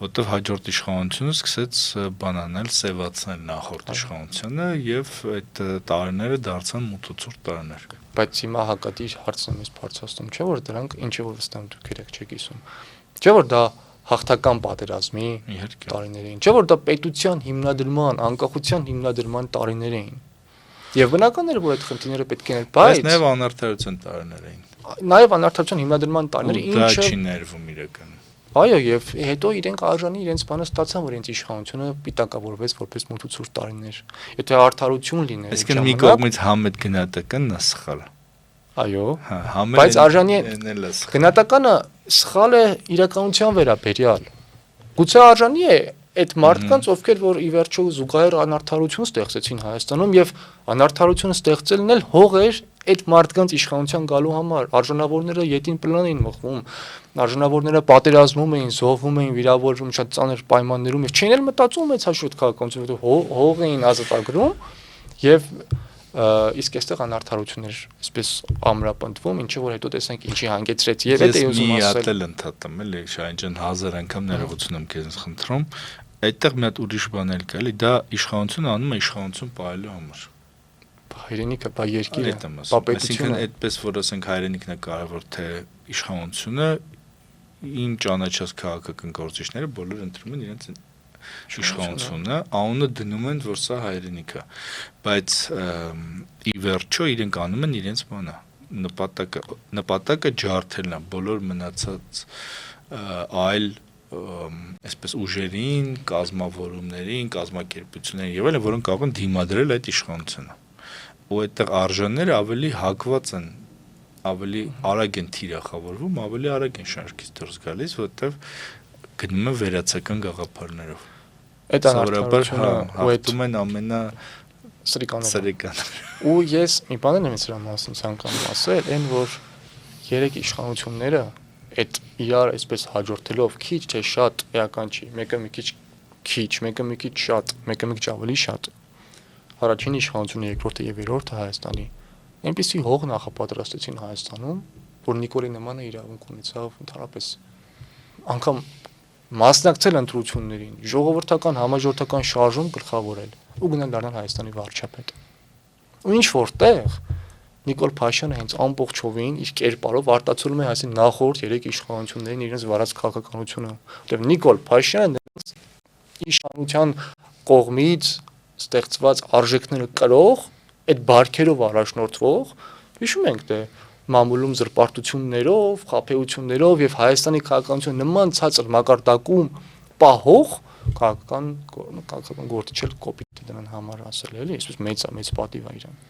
Որտեվ հաջորդ իշխանությունը սկսեց բանանել, սևացնել նախորդ իշխանությունը եւ այդ տարիները դարձան մութ ու ցուրտ տարիներ։ Բայց հիմա հակադիր հարցն եմ ես բարձրացնում, չէ որ դրանք ինչի որ վստահ դուք եք չեք իսում։ Չէ որ դա հաղթական պատերազմի տարիներ էին։ Չէ որ դա պետության հիմնադրման, անկախության հիմնադրման տարիներ էին։ Եվ բնական էր որ այդ խնդիրները պետք է լինեն, բայց նաեւ անարդարության տարիներ էին։ Նաեւ անարդարության հիմնադրման տարիները ինչը դա չի ներվում իրականում։ Այո, եւ հետո իրենք արժանի իրենց բանը ստացան, որ իրենց իշխանությունը պիտակավորվեց որպես մութ ու ցուրտ տարիներ։ Եթե արդարություն լիներ, այսինքն մի կողմից համետ գնահատականն է սխալ։ Այո։ Հա, բայց արժանի գնահատականը սխալ է իրականության վերաբերյալ։ Գուցե արժանի է այդ մարդկանց, ովքեր որ ի վերջո զուգահեռ անարդարություն ստեղծեցին Հայաստանում եւ անարդարություն ստեղծելն էլ հող էր այդ մարդկանց իշխանության գալու համար, արժանավորները յետին պլան էին մղվում, արժանավորները պատերազմում էին, զոհվում էին, վիրավորվում շատ ծանր պայմաններում եւ չէին էլ մտածում այս հաշվետ քաղաքականություն, որովհետեւ հող էին ազատագրում եւ իսկ այստեղ անարդարություններ այսպես ամրապնդվում, ինչը որ հետո տեսանք ինչի հանգեցրեց եւ այդ է ուզում ասել։ Ես մի հատ էլ ընդհատեմ էլի, Շահին ջան, 1000 անգամ ներողություն եմ քեզ խնդրում, այդտեղ մի հատ ուրիշ բան էլ կա, էլի դա իշխանությունը անում է իշխանություն պահելու համար։ Հայրենիքը, բա երկիրը, բա պետությունը, այդպես որ ասենք հայրենիքն է կարևոր թե իշխանությունը, իմ ճանաչած քաղաքական գործիչները բոլորը ընտրում են իրենց իշխանությունը, անունը դնում են, որ սա հայրենիք է, բայց ի վերջո իրենք անում են իրենց բանը, նպատակը ջարդելն է բոլոր մնացած այլ այսպես ուժերին, կազմավորումներին, կազմակերպություններին եւ այլն, որոնք կարող են դիմադրել այդ իշխանությանը։ Ու այդտեղ արժանները ավելի հակված են, ավելի արագ են թիրախավորվում, ավելի արագ են շարքից դուրս գալիս, որովհետեւ գնում են վերացական գաղափարներով։ Այդ անարդարությունը հաղթում են ամենա սրիկանը։ Ու ես մի բան եմ սրա մասին ցանկանում ասել, այն որ երեք իշխանությունները այդ իրար այսպես հաջորդելով քիչ թե շատ էական չի, մեկը մի քիչ քիչ, մեկը մի քիչ շատ, մեկը մի քիչ ավելի շատ։ Առաջին իշխանությունը, երկրորդը եւ երրորդը Հայաստանի այնպեսի հող նախապատրաստեցին Հայաստանում, որ Նիկոլի նմանը իրավունք ունեցավ ընդհանրապես անգամ մասնակցել ընտրություններին, ժողովրդական համաժողովրդական շարժում գլխավորել ու գնալ դառնալ Հայաստանի վարչապետ։ Ու ինչ որտեղ Նիկոլ Փաշյանը հենց ամբողջովին իր կերպարով արտացոլում է Հայաստանի նախորդ 3 իշխանություններին իրենց վարած քաղաքականությունը, որտեղ Նիկոլ Փաշյանը իշխանության կողմից ստեղծված արժեքները կրող, այդ բարքերով առաջնորդվող, հիշում ենք թե մամուլում զրպարտություններով, խաբեություններով եւ Հայաստանի քաղաքականությունը նման ցածր մակարդակում պահող քաղաքական գործիչել կոպիտ դրան համար ասել էլի, այսպես մեծ պատիվ է իրան։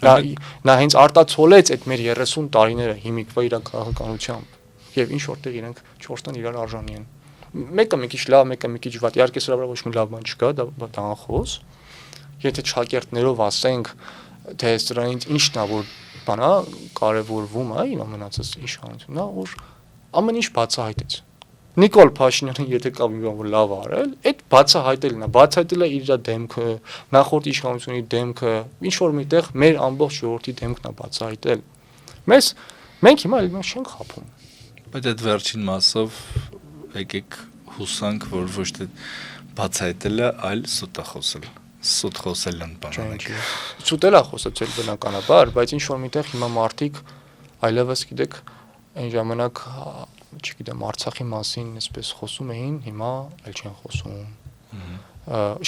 Նա հենց արտացոլեց այդ մեր 30 տարիները հիմիկվա իր քաղաքականությամբ եւ ինչ որտեղ իրենք 4-ն իրար արժանի են։ Մեկը մի քիչ լավ, մեկը մի քիչ վատ։ Իհարկե սրա վրա ոչ մի լավ բան չկա, դա անխոս։ Եթե չակերտներով ասենք, թե սրանից ինչն է որ բանա կարևորվում է իր ամենացած իշխանությունն է, որ ամեն ինչ բացահայտեց։ Նիկոլ Փաշինյանը եթե կա մի բան որ լավ արել, այդ բացահայտելն է, բացահայտել է իր դեմքը, նախորդ իշխանությունի դեմքը, ինչ որ միտեղ մեր ամբողջ ժողովրդի դեմքն է բացահայտել։ Մենք հիմա էլ չենք խափում։ Բայց այդ վերջին մասով եկեք հուսանք, որ ոչ թե բացահայտելը, այլ սուտ է խոսել։ Սուտ խոսել են բանանք։ Սուտել է խոսացել բնականաբար, բայց ինչ որ միտեղ հիմա մարդիկ այլևս գիտեք այն ժամանակ չգիտեմ Արցախի մասին այսպես խոսում էին, հիմա այլ չեն խոսում։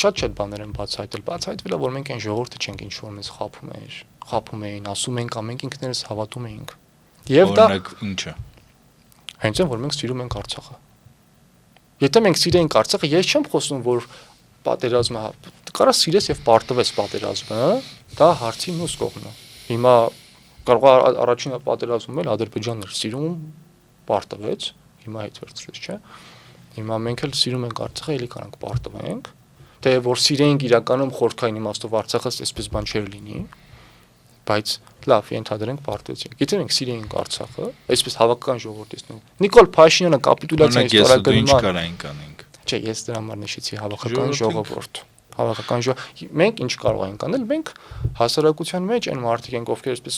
Շատ բաներ են բացահայտվել է, որ մենք այն ժողովուրդը չենք ինչ որ մեզ խափում էին, ասում ենք, ամենք ինքներս հավատում էինք։ Եվ դա օրինակ ինչը։ Հենց այն որ մենք սիրում ենք Արցախը։ Եթե մենք սիրենք Արցախը, ես չեմ խոսում, որ պատերազմը կարա սիրես եւ պարտվես պատերազմը, դա հարցի մյուս կողմն է։ Հիմա կարող է առաջին պատերազմում էլ Ադրբեջանն էր սիրում, պարտվեց, հիմա հետ վերցրեց, չէ։ Հիմա մենք էլ սիրում ենք Արցախը, ելի կանանք պարտվենք, թե որ սիրենք իրականում խորքային իմաստով Արցախը այսպես բան չէր լինի, բայց լավ, ենթադրենք պարտվեցինք։ Եթե մենք սիրենք Արցախը, այսպես հավաքական ժողովրդին։ Նիկոլ Փաշինյանը կապիտուլյացիայի ստորագրման Չէ, ես դրա համար նշեցի հավաքական ժողովուրդ։ Հավաքական մենք ինչ կարող ենք անել, մենք հասարակության մեջ այն մարդիկ ենք, ովքեր այսպես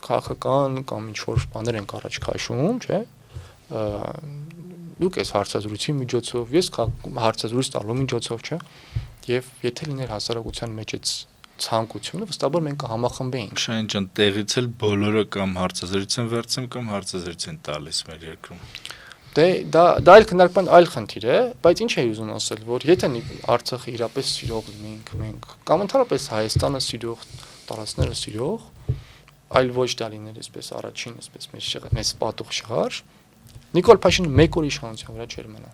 քաղաքական կամ ինչ որ բաներ են առաջ քաշում, չէ՞։ Դուք այս հարցազրույցի միջոցով, ես հարցազրույց տալու միջոցով, չէ՞։ Եվ եթե լիներ հասարակության մեջ այդ ցանկությունը, վստահաբար մենք կհամախմբեինք։ Շային ջան, տեղից էլ բոլորը կամ հարցազրույց են վերցնում կամ հարցազրույց են տալիս մեր երկրում։ Դա այլ քննարկման այլ խնդիր է, բայց ինչ է ուզում ասել, որ եթե Արցախը իրապես սիրող լինենք մենք, կամ ընդհանրապես Հայաստանը սիրող, տարածքները սիրող, այլ ոչ դա լիներ այսպես առաջին, այսպես մեզ պատող շղար, Նիկոլ Փաշինյանը մեկ օր իշխանության վրա չէր մնա։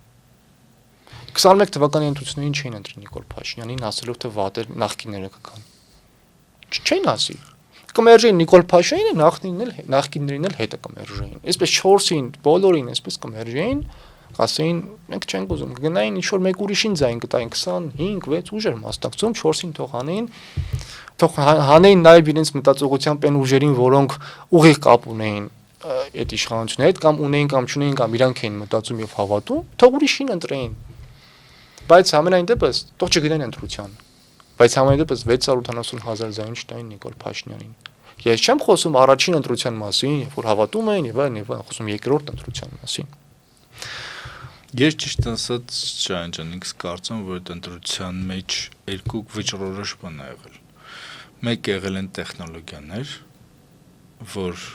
21 թվականի ընտրություններին չէին ընտրի Նիկոլ Փաշինյանին, ասելով թե վատեր նախկինները կգան։ Չէին ասի։ Կմերժեին Նիկոլ Փաշինյանը, նախկիններին էլ հետը կմերժեին։ Այսպես 4-ին բոլորին այսպես կմերժեին, ասեին, մենք չենք ուզում, գնային ինչ որ մեկ ուրիշին ձայն կտային 25-6 ուժեր մասնակցում 4-ին թող հանեին, թող հանեին նաև իրենց մտածողությամբ այն ուժերին, որոնք ուղիղ կապ ունեին այդ իշխանությունների հետ կամ ունեին կամ չունեին կամ իրանք էին մտածում եւ հավատում, թող ուրիշին ընտրեին։ Բայց ամենայն դեպս թող չգնային ընտրության։ Բայց ամենայն դեպս 680,000 ձայն չտային Նիկոլ Փաշինյանին։ Ես չեմ խոսում առաջին ընտրության մասին, երբ որ հավատում են եւ այլն, խոսում երկրորդ ընտրության մասին։ Ես ճիշտ ասած, Շահեն ջան, ինքս կարծում որ այդ ընտրության մեջ երկու վճռորոշ բան ա եղել։ Մեկ եղել են տեխնոլոգիաներ, որ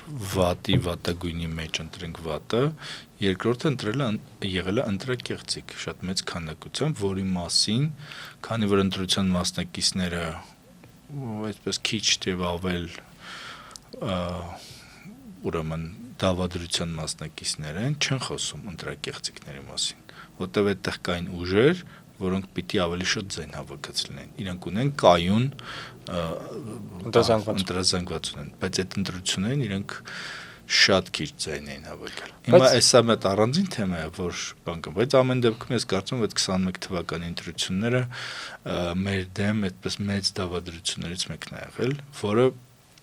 վատագույնի մեջ ընտրենք վատը, երկրորդը եղել է ընտրակեղծիք շատ մեծ քանակությամբ, որի մասին, քանի որ ընտրության մասնակիցները այսպես քիչ եւ ավել ուրեմն դավադրության մասնակիցներ են, չեն խոսում ընտրակեղծիքների մասին, որտեղ այդտեղ կային ուժեր, որոնք պիտի ավելի շատ ձայն հավաքած լինեն։ Իրանք ունեն կայուն ընտրազանգված ունեն, բայց այդ ընտրություններին իրանք շատ քիչ ձայն էին հավաքել։ Հիմա էսա մեծ առանձին թեմա է, որ բան կա, բայց ամեն դեպքում ես կարծում եմ այդ 21 թվականի ընտրությունները մեր դեմ այդպես մեծ դավադրություններից մեկն է եղել, որը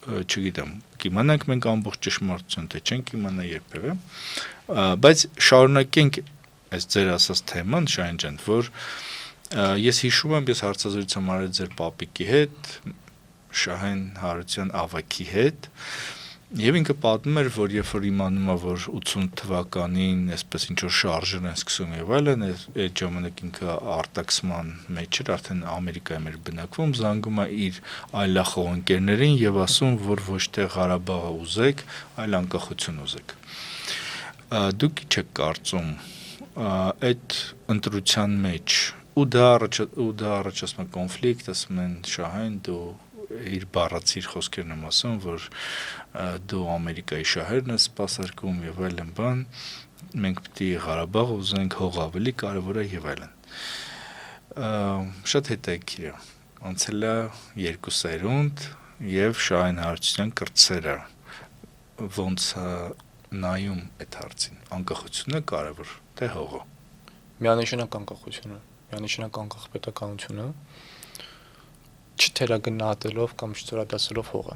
չգիտեմ, կիմանանք մենք ամբողջ ճշմարտություն, թե չենք իմանա երբևէ, բայց շարունակենք այս ձեր ասած թեման, Շահեն ջան, որ ես հիշում եմ, ես հարցազրույց եմ արել ձեր պապիկի հետ, Շահեն Հարությունյան ավագի հետ, եւ ինքը պատմում էր, որ երբ որ իմանում է, որ 80 թվականին այսպես ինչ որ շարժեր են սկսում եւ այլն, այդ ժամանակ ինքը արտաքսման մեջ էր, արդեն Ամերիկայում էր բնակվում, զանգում է իր այլախոհ ընկերներին եւ ասում, որ ոչ թե Ղարաբաղը ուզեք, այլ անկախություն ուզեք։ Դուք ինչ եք կարծում այդ ընտրության մեջ ու դա առաջացնում է կոնֆլիկտ, ասում են Շահեն դու իր բառացիր խոսքերն եմ ասում, որ դու Ամերիկայի շահերն ես սպասարկում եւ այլն բան, մենք պիտի Ղարաբաղ ուզենք, հող ավելի կարևոր է եւ այլն։ Շատ հետաքրքիր է։ Անցել է 2 սերունդ եւ Շահեն Հարությունյան կրտսերը ոնց նայում այդ հարցին։ Անկախությունը կարևոր, թե հողը։ Միանշանակ անկախությունը, միանշանակ անկախ պետականությունը չթերագնահատելով կամ չծորադասելով հողը,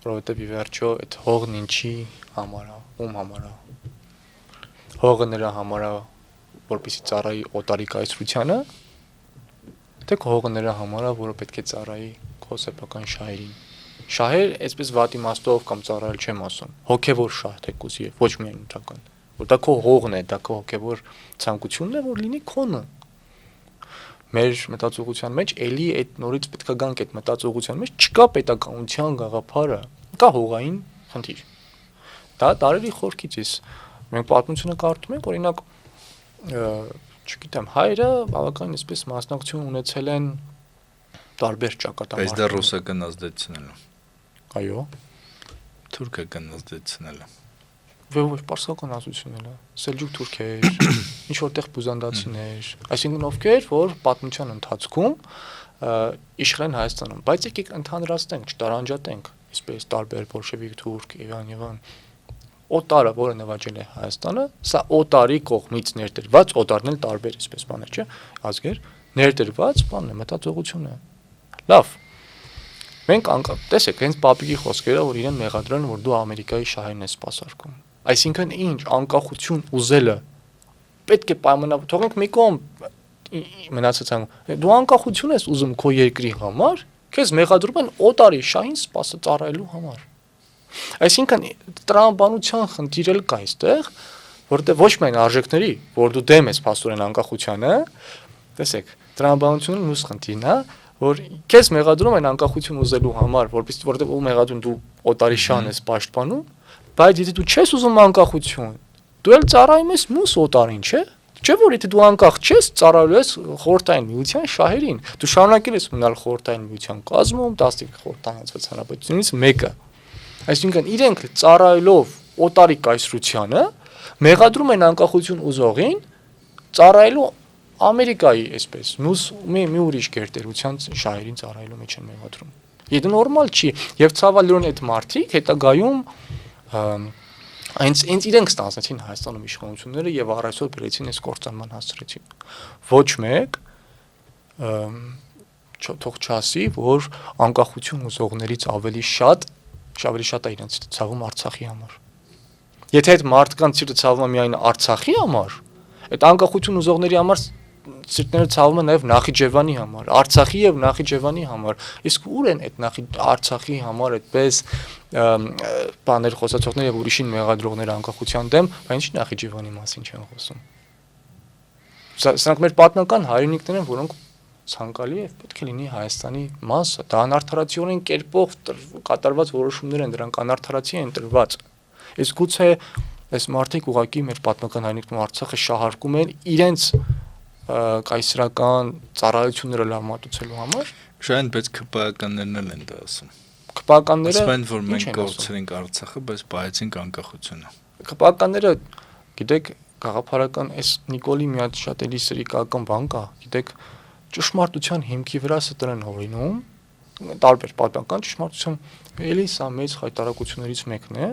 որովհետև ի վերջո այդ հողն ինչի համար է, ում համար է։ Հողը նրա համար է, որպեսզի ծառայի օտարի կայսրությանը, թե հողը նրա համար է, որը պետք է ծառայի քո սեփական շահերին։ Շահեր, այսպես վատ իմաստով կամ ծառայել չեմ ասում, հոգևոր շահ թեկուզ եւ ոչ միայն ընտրական, որ դա քո հողն է, դա քո հոգևոր ցանկությունն է, որ լինի քոնը։ մեր մտածողության մեջ էլի այդ նորից պետք է գանք այդ մտածողության մեջ չկա պետականության գաղափարը, կա հողային խնդիր։ Դա տարերի խորքից է։ Մենք պատմությունը կարդում ենք, օրինակ, չգիտեմ, հայերը բավականին այսպես մասնակցություն ունեցել են տարբեր ճակատամարտերում։ Բայց դա ռուսական ազդեցությունն է։ Այո։ Թուրքական ազդեցությունն է։ Ոչ, պարսկական ազդեցությունն է։ Սելջուկ թուրքեր, ինչ որտեղ բյուզանդացիներ, այսինքն ովքեր, որ պատմության ընթացքում իշխել են Հայաստանում, բայց եկեք ընդհանրացնենք, չտարանջատենք, այսպես տարբեր բոլշևիկ թուրք, Իվան, օտարը, որը նվաճել է Հայաստանը, սա օտարի կողմից ներդրված, օտարն էլ տարբեր այսպես բաներ, չէ՞, ազգեր, ներդրված բանն է, մտածողությունը։ Լավ։ Մենք տեսեք, հենց պապիկի խոսքերը, որ իրեն մեղադրեն, որ դու Ամերիկայի շահերն ես սպասարկում։ Այսինքն ինչ, անկախություն ուզելը պետք է պայմանավորված, թողենք մի կողմ մնացած դու անկախություն ես ուզում քո երկրի համար, քեզ մեղադրում են օտարի շահին ծառայելու համար։ Այսինքն տրամաբանության խնդիր էլ կա այստեղ, որտեղ ոչ միայն արժեքների, որ դու դեմ ես փաստորեն անկախությանը, տեսեք, տրամաբանությունը մյուս խնդիրն է, որ քեզ մեղադրում են անկախություն ուզելու համար, որտեղ ու մեղադրում դու օտարի շահն ես պաշտպանում, բայց եթե դու չես ուզում անկախություն, դու էլ ծառայում ես մյուս օտարին, չէ՞։ Չէ՞ որ եթե դու անկախ չես, ծառայելու ես խորհրդային միության շահերին, դու շարունակել ես մնալ խորհրդային միության կազմում, 15 խորհրդանացված հանրապետությունից մեկը։ Այսինքն իրենք ծառայելով օտարի կայսրությանը մեղադրում են անկախություն ուզողին ծառայելու Ամերիկայի այսպես մի ուրիշ գերտերության շահերին ծառայելու մեջ են մեղադրում։ Եթե նորմալ չի, եւ ցավալիորեն այդ մարդիկ հետագայում այնց իրենք ստանձնեցին Հայաստանում իշխանությունները եւ առայժմ բերեցին այս կործանման հասցրեցին։ Ոչ մեկ թող չասի, որ անկախություն ուզողներից ավելի շատ է իրենց ցավում Արցախի համար։ Եթե այդ մարդկանց սիրտը ցավում է միայն Արցախի համար, այդ անկախություն ուզողների համար սիրտները ցավում են նաև Նախիջևանի համար, Արցախի եւ Նախիջևանի համար։ Իսկ ուր են այդ Արցախի համար այդպես բաներ խոսացողներ եւ ուրիշին մեղադրողներ անկախության դեմ, բայց ինչ Նախիջևանի մասին չեն խոսում։ Սրանք մեր պատմական հայրենիքներ են, որոնք ցանկալի է պետք է լինի Հայաստանի մասը։ Դա անարդարացիորեն կերպով կատարված որոշումներ են, դրանք անարդարացի են տրված։ Իսկ գուցե այս մարդիկ ուղղակի մեր պատմական հայրենիքում Արցախը շահարկում են իրենց կայսրական ծառայությունները լավ մատուցելու համար։ Շայն բայց ԿՊԱ-ականներն էլ են դա ասում։ ԿՊԱ-ականները ասում են, որ մենք կորցրենք Արցախը, բայց պահեցինք անկախությունը։ ԿՊԱ-ականները, գիտեք, գաղափարական այս Նիկոլի մի հատ շատ էլի սրիկական բան կա, գիտեք, ճշմարտության հիմքի վրա ստրեն հորինում, տարբեր պատմական ճշմարտության, էլի սա մեծ հայտարարություններից մեկն է,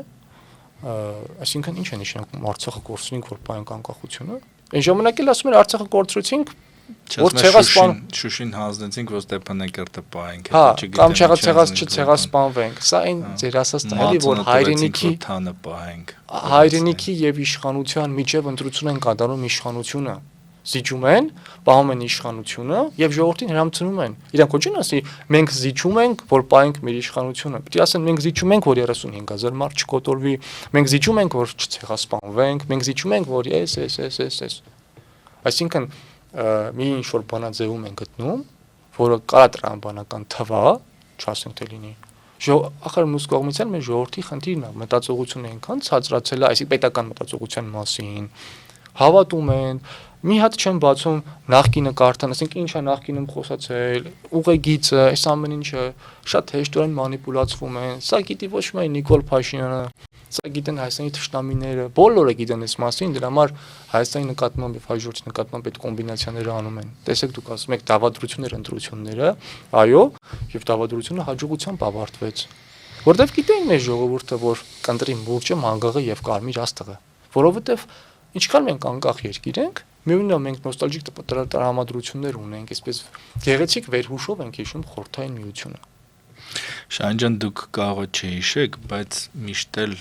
այսինքն ինչ է նշանակում Արցախը կորցրինք, որ պահենք անկախությունը։ Այն ժամանակ էլ ասում են Արցախը կորցրեցինք, որ Շուշին հանձնեցինք, որ Ստեփանակերտը պահենք, կամ չցեղասպանվենք։ Սա այն ձեր ասած տալի, որ հայրենիքի եւ իշխանության միջև ընտրություն են կատարում իշխանությունը։ Զիջում են, պահում են իշխանությունը եւ ժողովրդին հրամցնում են։ Իրանք ոչ են ասի, մենք զիջում ենք, որ պահենք մեր իշխանությունը։ Պետք է ասեն, մենք զիջում ենք, որ 35000 մարդ չկոտորվի, մենք զիջում ենք, որ չցեղասպանվենք, մենք զիջում ենք, որ էս։ Այսինքն մի ինչ որ բանաձևում են գտնում, որը կարա տրամաբանական թվա, չասենք թե լինի։ Ախր մյուս կողմից էլ մեր ժողովրդի խնդիրն է, մտածողությունը այնքան ցածրացել է, այսի պետական մտածողության մասին, հավատում են, մի հատ չեն բացում նախկինը կարդան, ասենք ինչ է նախկինում խոսացել, ուղեգիծը, այս ամեն ինչը շատ հեշտորեն մանիպուլացվում են։ Սա գիտի ոչ միայն Նիկոլ Փաշինյանը, սա գիտեն Հայաստանի թշնամիները, բոլորը գիտեն այս մասին, դրա համար Հայաստանի նկատմամբ եւ հաջորդի նկատմամբ այդ կոմբինացիաները անում են։ Տեսեք դուք ասում եք դավադրություններ ընտրությունները, այո, եւ դավադրությունը հաջողությամբ ավարտվեց։ Որտեւ գիտեն մեր ժողովուրդը, որ կընտրի մուրճը, մանգաղը եւ կարմիր աստղը, որովհետեւ ինչքան մենք անկախ երկիր ենք, միևնույնն է մենք նոստալգիկ տրամադրություններ ունենք, այսպես գեղեցիկ վերհուշով ենք հիշում խորհրդային միությունը։ Շահեն ջան, դուք կարող եք չհիշեք, բայց միշտ էլ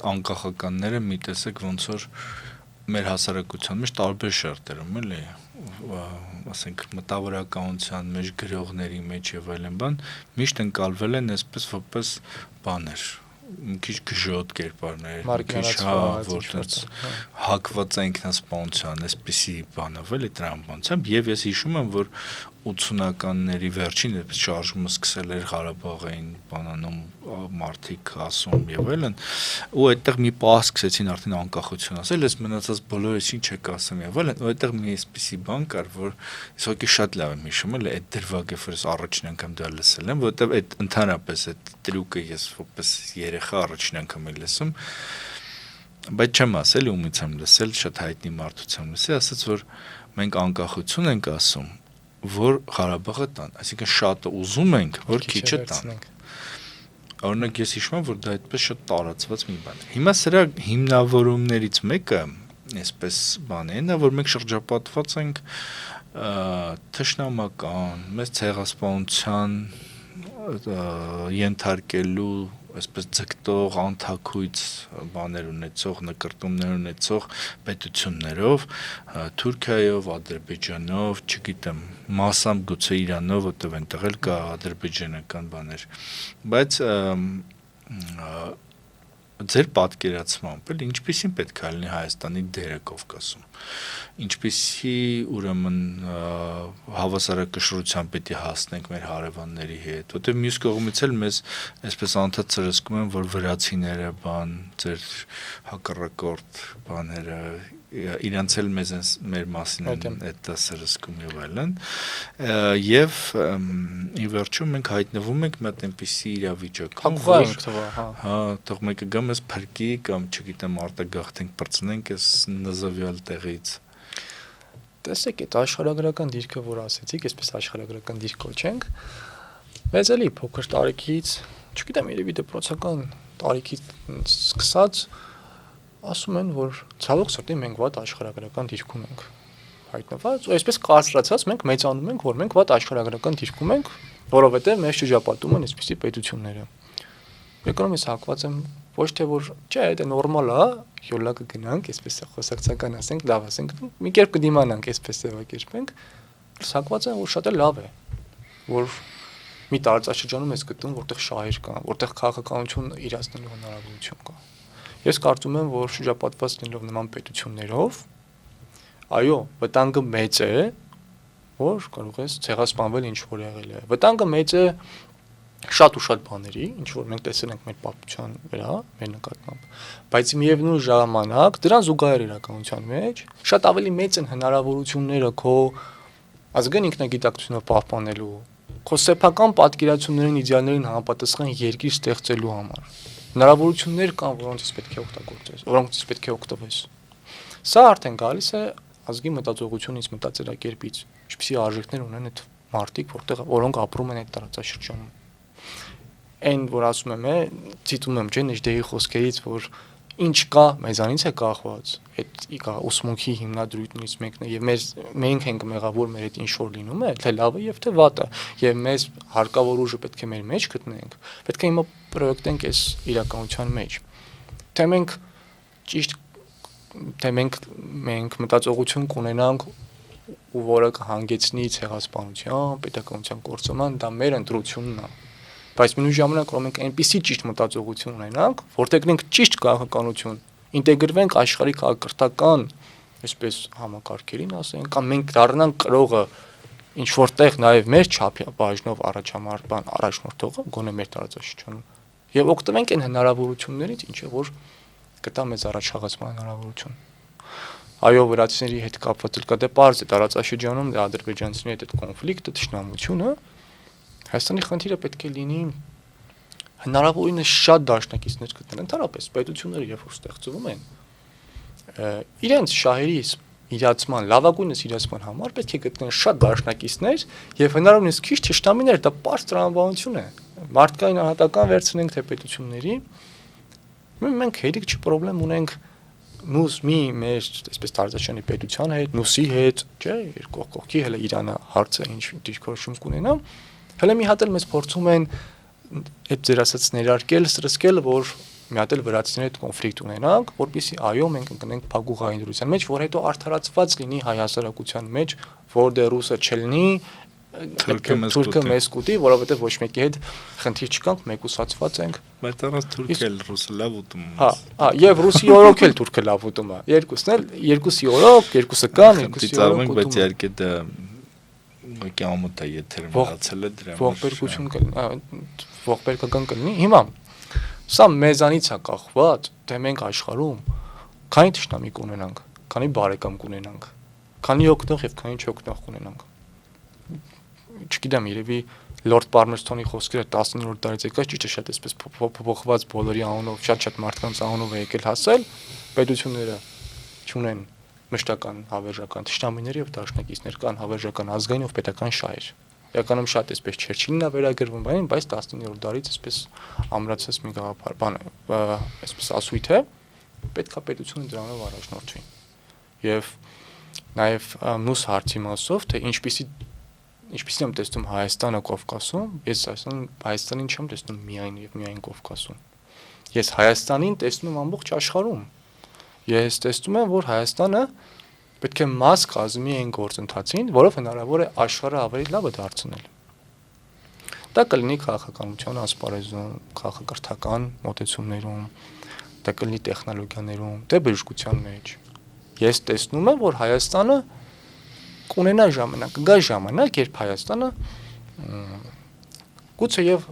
անկախականները մի տեսեք ոնց որ մեր հասարակության մեջ տարբեր շերտերում էլի, ասենք մտավորականության մեջ, գրողների մեջ եւ այլն բան, միշտ ընկալվել են այսպես որպես բաներ, մի քիչ գժոտ կերպարներ, Մարգինալացված, որտեղ հակված է ինքնասպանության, այսպիսի բանով էլի տրամաբանությամբ, եւ ես հիշում եմ, որ 80-ականների վերջին այդպես շարժումը սկսել էր Ղարաբաղային բանանում մարդիկ ասում եւ այլն, ու այդտեղ մի պահ սկսեցին արդեն անկախություն ասել, ես մնացած բոլորը ինչ չեք ասում եւ այլն, ու այդտեղ մի այսպիսի բան կար, որ իսկի շատ լավ եմ հիշում, էլի այդ դրվագը ֆրս առաջին անգամ դա լսել եմ, որովհետեւ այդ ընդհանրապես այդ տրյուկը ես որպես երեխա առաջին անգամ եմ լսում, բայց չեմ ասել, ումից եմ լսել, շատ հայտնի մարդուց եմ լսել, ասաց որ մենք անկախություն ենք ասում, որ Ղարաբաղը տան, այսինքն շատը ուզում ենք, որ քիչը տան։ Օրինակ ես հիշում եմ, որ դա այդպես շատ տարածված մի բան է։ Հիմա սրա հիմնավորումներից մեկը, այսպես բան է, նա որ մենք շրջապատված ենք թշնամական, մեծ ցեղասպանության ենթարկելու այսպես ձգտող, անթակույց բաներ ունեցող, նկրտումներ ունեցող պետություններով, Թուրքիայով, Ադրբեջանով, չգիտեմ, մասամբ գուցե Իրանով, որտեղ այնտեղ էլ կա ադրբեջանական բաներ, բայց ձեր պատկերացմամբ էլ ինչպիսին պետք է լինի Հայաստանի դերը Կովկասում, ինչպիսի ուրեմն հավասարակշռության պետք է հասնենք մեր հարևանների հետ, որտեղ մյուս կողմից էլ մեզ այսպես անդադ ծրսկում են, որ վրացիները բան, ձեր հակառակորդ բաները, իրանց էլ մեր մասին են այդ ծրսկում եւ այլն, եւ ի վերջո մենք հայտնվում ենք մի հատ այնպիսի իրավիճակում, թող մեկը գամ ես փրկի կամ չգիտեմ արտագաղթենք բրցնենք այս նզովյալ տեղից։ Տեսեք, այդ աշխարհագրական դիրքը, որ ասեցիք, այսպես աշխարհագրական դիրք կոչենք, մեծ էլի փոքր տարիքից, չգիտեմ, երևի դպրոցական տարիքից սկսած ասում են, որ ցավոք սրտի մենք վատ աշխարհագրական դիրքում ենք հայտնված, ու այսպես կարծրացած մենք մեծանում ենք, որ մենք վատ աշխարհագրական դիրքում ենք, որովհետև մեզ շրջապատում են այսպիսի պետությունները։ Եկնում ես հակված եմ ոչ թե որ չէ, դա նորմալ է, յոլա կգնանք, այսպես խոսակցական ասենք, լավ ասենք, մի կերպ կդիմանանք, այսպես ձևակերպենք, հակված եմ, որ շատ է լավ է, որ մի տարածաշրջանում ես գտնում, որտեղ շահեր կան, որտեղ քաղաքականություն իրացնելու հնարավորություն կա։ Ես կարծում եմ, որ շրջապատված լինելով նման պետություններով, այո, վտանգը մեծ է, որ կարող ես ցեղասպանվել ինչ որ եղել է։ Վտանգը մեծ է շատ ու շատ բաների, ինչ որ մենք տեսել ենք մեր պատմության վրա, մեր նկատմամբ, բայց միևնույն ժամանակ դրան զուգահեռ իրականության մեջ շատ ավելի մեծ են հնարավորությունները քո ազգային ինքնագիտակցությունը պահպանելու, քո սեփական պատկերացումներին, իդեալներին համապատասխան երկիր ստեղծելու համար։ Հնարավորություններ կան, որոնցից պետք է օգտագործես, որոնցից պետք է օգտվես։ Սա արդեն գալիս է ազգի մտածողությունից, մտածելակերպից, ինչպիսի արժեքներ ունեն այդ մարդիկ, որոնք ապրում են այդ տարածաշրջանում։ Այն, որ ասում եմ, ցիտում եմ, չէ, Նեժդեի խոսքերից, որ ինչ կա, մեզանից է կախված, այդ իկա ուսմունքի հիմնադրույթներից մեկն է, եւ մենք ենք մեղավոր մեր այդ ինչ որ լինում է, թե լավը եւ թե վատը, եւ մեզ հարկավոր ուժը պետք է մեր մեջ գտնենք, պետք է հիմա պրոյեկտենք այս իրականության մեջ, թե մենք ճիշտ, թե մենք մտածողություն կունենանք ու որը կհանգեցնի ցեղասպանության, պետականության կորցման, դա մեր ընտրությունն է։ Բայց մինչ ժամանակ որ մենք այնպիսի ճիշտ մտածողություն ունենանք, որտեղ մենք ճիշտ քաղաքականություն ինտեգրվենք աշխարհի քաղաքակրթական, այսպես համակարգերին ասենք, կամ մենք դառնանք կրողը ինչ որտեղ նաև մեր չափի բաժնով առաջնորդողը գոնե մեր տարածաշրջանում եւ օգտվենք այն հնարավորություններից, ինչը որ կտա մեզ առաջխաղացման հնարավորություն։ Այո, վրացիների հետ կապված էլ կա դե պարզ է տարածաշրջանում դե ադրբեջանցիների հետ այդ կոնֆլիկտը, թշնամությունը Հայաստանի խնդիրը պետք է լինի հնարավորինս շատ դաշնակիցներ գտնել, ընդհանրապես պետությունները երբ որ ստեղծվում են, իրենց շահերի իրացման, լավագույնս իրացման համար պետք է գտնեն շատ դաշնակիցներ եւ հնարավորինս քիչ թշնամիներ, դա պարզ տրամաբանություն է։ Մարդկային անհատական վերցնենք թե պետությունների, մենք հերիք չպրոբլեմ ունենք նուսմի մեր այսպես տարածաշրջանի պետության հետ, նուսի հետ, չէ, երկու կողքի հələ Իրանը հարցը ինչ դիրքորոշում կունենա, հələ մի հատ էլ մեզ փորձում են այդ ձեր ասած ներարկել, սրսկել, որ մի հատ էլ վրացիների հետ կոնֆլիկտ ունենանք, որպեսզի այո մենք ընկնենք փակուղային դրության մեջ, որ հետո արդարացված լինի հայ հասարակության մեջ, որ դե ռուսը չլինի, թուրքը մեզ կուտի, որովհետև ոչ մեկի հետ խնդիր չկանք, մեկուսացված ենք։ Բայց առանց թուրքը էլ ռուսը լավ ուտում։ Եվ ռուսի օրոք էլ թուրքը լավ ուտում է։ Երկուսն էլ, երկուսի օրոք, երկուսը կան, երկուսի օրոք ուտում։ Բայց իհարկե դա կամոտ է եթեր մնացել է դրա ողբերգական կլինի։ Հիմա սա մեզանից է կախված, թե մենք աշխարհում քանի թշնամի կունենանք, քանի բարեկամ կունենանք, քանի օգնող եւ քանի չօգնող կունենանք։ Չգիտեմ, երևի Լորդ Պարմերստոնի խոսքերը 19-րդ դարից եկած ճիշտ է շատ էսպես փոփոխված բոլորի անունով, շատ մարդկանց անունով է եկել հասել, պետությունները չունեն մշտական հավերժական թշնամիներ եւ դաշնակիցներ, կան հավերժական ազգային եւ պետական շահեր։ Իրականում շատ էսպես Չերչիլին է վերագրվում, բայց 19-րդ դարից էսպես ամրացած մի գաղափար, բան է, էսպես ասույթ է, պետքա պետությունը դրանով առաջնորդվի։ Եւ նաեւ մյուս հարցի մասով, թե ինչպիսին եմ տեսնում Հայաստանը Կովկասում, ես Հայաստանին չեմ տեսնում միայն եւ միայն Կովկասում։ Ես Հայաստանին տեսնում եմ ամբողջ աշխարհում։ Ես տեսնում եմ, որ Հայաստանը պետք է մաս կազմի այն գործընթացին, որով հնարավոր է աշխարհը ավելի լավը դարձնել։ Դա կլինի քաղաքականության ասպարեզում, քաղաքակրթական մոտեցումներում, դա կլինի տեխնոլոգիաներում, դե բժշկության մեջ։ Ես տեսնում եմ, որ Հայաստանը կունենա ժամանակ, կգա ժամանակ, երբ Հայաստանը գուցե եւ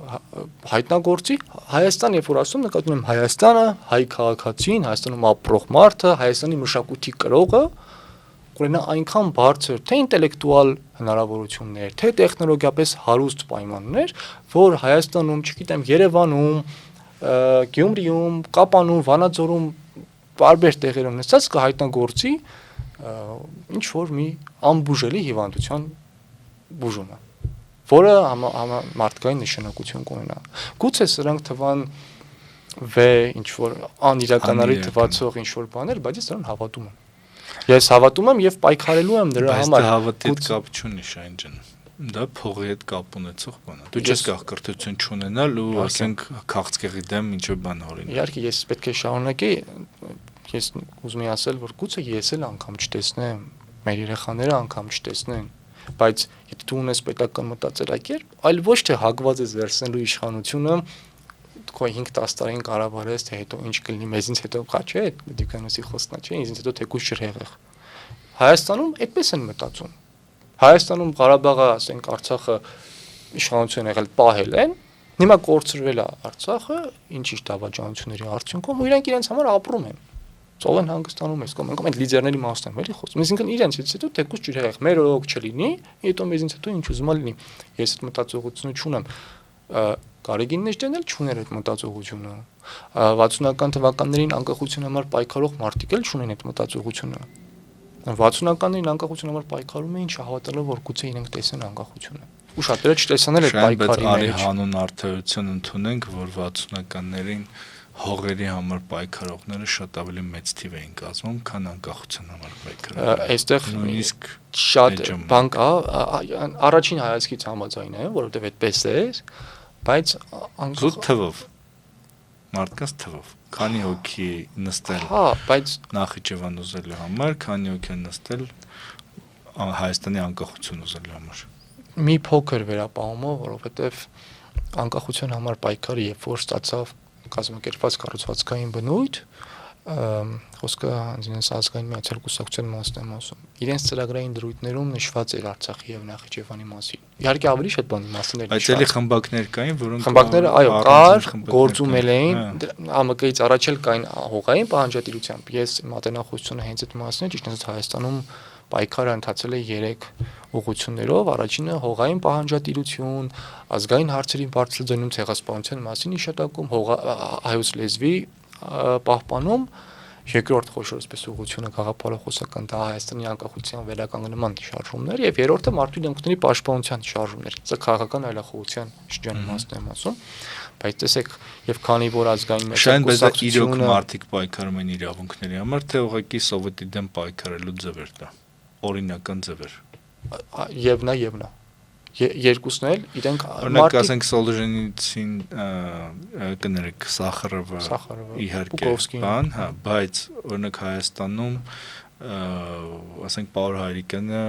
հայտնագործի Հայաստան, երբ որ ասում նկատում եմ Հայաստանը, հայ քաղաքացին, Հայաստանում ապրող մարդը, Հայաստանի մշակույթի կրողը կունենա այնքան բարձր թե ինտելեկտուալ հնարավորություններ, թե տեխնոլոգիապես հարուստ պայմաններ, որ Հայաստանում, չգիտեմ, Երևանում, Գյումրիում, Կապանում, Վանաձորում բարբեր տեղերում նստած կհայտնագործի ինչ որ մի անբուժելի հիվանդության բուժումը, որը մարդկային նշանակություն կունենա։ Գուցե սրանք թվան ինչ որ անիրականալի թվացող ինչ որ բաներ, բայց ես դրան հավատում եմ։ Ես հավատում եմ եւ պայքարելու եմ դրա համար։ Բայց դա հավատի հետ կապ չունի Շայն ջան։ Դա փողի հետ կապ ունեցող բան է։ Դու չես կարող կրթություն չունենալ ու ասենք քաղցկեղի դեմ ինչ որ բան օրինակ։ Իհարկե ես պետք է շարունակեի, ես ուզում եմ ասել, որ գուցե ես էլ անգամ չտեսնեմ, մեր երեխաները անգամ չտեսնեն, բայց եթե դու ունես պետական մտածելակերպ, այլ ոչ թե հակված ես վերցնելու իշխանությունը, քո 5-10 տարին կառավարես, թե հետո ինչ կլինի, մեզից հետո կա չէ, դիկանոսի խոսքն չէ, ինձ հետո թեկուզ ջրհեղեղ։ Հայաստանում այդպես են մտածում։ Հայաստանում Ղարաբաղը, ասենք Արցախը իշխանություն եղել պահել են, հիմա կորցրվել է Արցախը, ինչ-ինչ դավաճանությունների արդյունքում, ու իրանք իրենց համար ապրում են։ Ծով են հանգստանում ես կողմ, այդ լիդերների մասն եմ էլի խոսում։ Այսինքն իրենցից հետո թեկուզ ջրհեղեղ, մեր օրոք չլինի, հետո մեզից հետո ինչ ուզում լինի։ Ես այդ մտածողությունը չունեմ։ Կարիգինն էջ դնել չուներ այդ մտածողությունը։ 60-ական թվականներին անկախության համար պայքարող մարդիկ էլ չունեն այդ մտածողությունը։ 60-ականներին անկախության համար պայքարում էին չհավատալով, որ գուցե իրենք տեսնեն անկախությունը։ Ու շատերը չտեսան էլ այդ պայքարի մեջ։ Հանուն արդարություն ընդունենք, որ 60-ականներին հողերի համար պայքարողները շատ ավելի մեծ թիվ էին կազմում, քան անկախության համար պայքարողները։ Այստեղ նույնիսկ շատ բան կա, առաջին հայացքից համաձայն եմ, որովհետև այդպես է, բայց զուտ թվով մարդկանց թվով քանի հոգի նստել բայց Նախիջևան ուզելու համար, քանի հոգի նստել Հայաստանի անկախություն ուզելու համար։ Մի փոքր վերապահումով, որովհետև անկախության համար պայքարը երբ որ ստացավ կազմակերպված կառուցվածքային բնույթ, խոսքը ինձ ազգային միացյալ կուսակցության մասն եմ ասում։ Իրենց ծրագրային դրույթներում նշված էր Արցախի եւ Նախիջևանի մասին։ Իհարկե ավելի շատ բանի մասին էր։ Բայց էլի խմբակներ կային, որոնք խմբակները, այո, կար, գործում էին, ԱՄԿ-ից առաջ էլ կային հողային պահանջատիրությամբ։ Ես մատենախոսությունը հենց այդ մասն է, ճիշտ ասած Հայաստանում պայքարը ընթացել է 3 ուղղություններով, առաջինը հողային պահանջատիրություն, ազգային հարցերի բարձրաձայնում ցեղասպանության մասին հիշատակում, հայոց լեզվի պահպանում, երկրորդ խոշոր այսպես ուղղությունը գաղափարախոսական դա Հայաստանի անկախության վերականգնման շարժումներ եւ երրորդը մարդու իրավունքների պաշտպանության շարժումներ։ Սա քաղաքական այլախոհության շրջանի մասն եմ ասում, բայց տեսեք, եւ քանի որ ազգային մեծակուսակցությունը իրոք մարդիկ պայքարում են իրավունքների համար, թե ուղղակի սովետի դեմ պայքարելու ձև էր դա, օրինական ձև էր։ Եվ նա երկուսն էլ իրենք օրինակ ասենք Սոլժենիցին կներեք Սախարովը իհարկե բան, հա, բայց օրինակ Հայաստանում ասենք Պաուլ Հայրիկյանը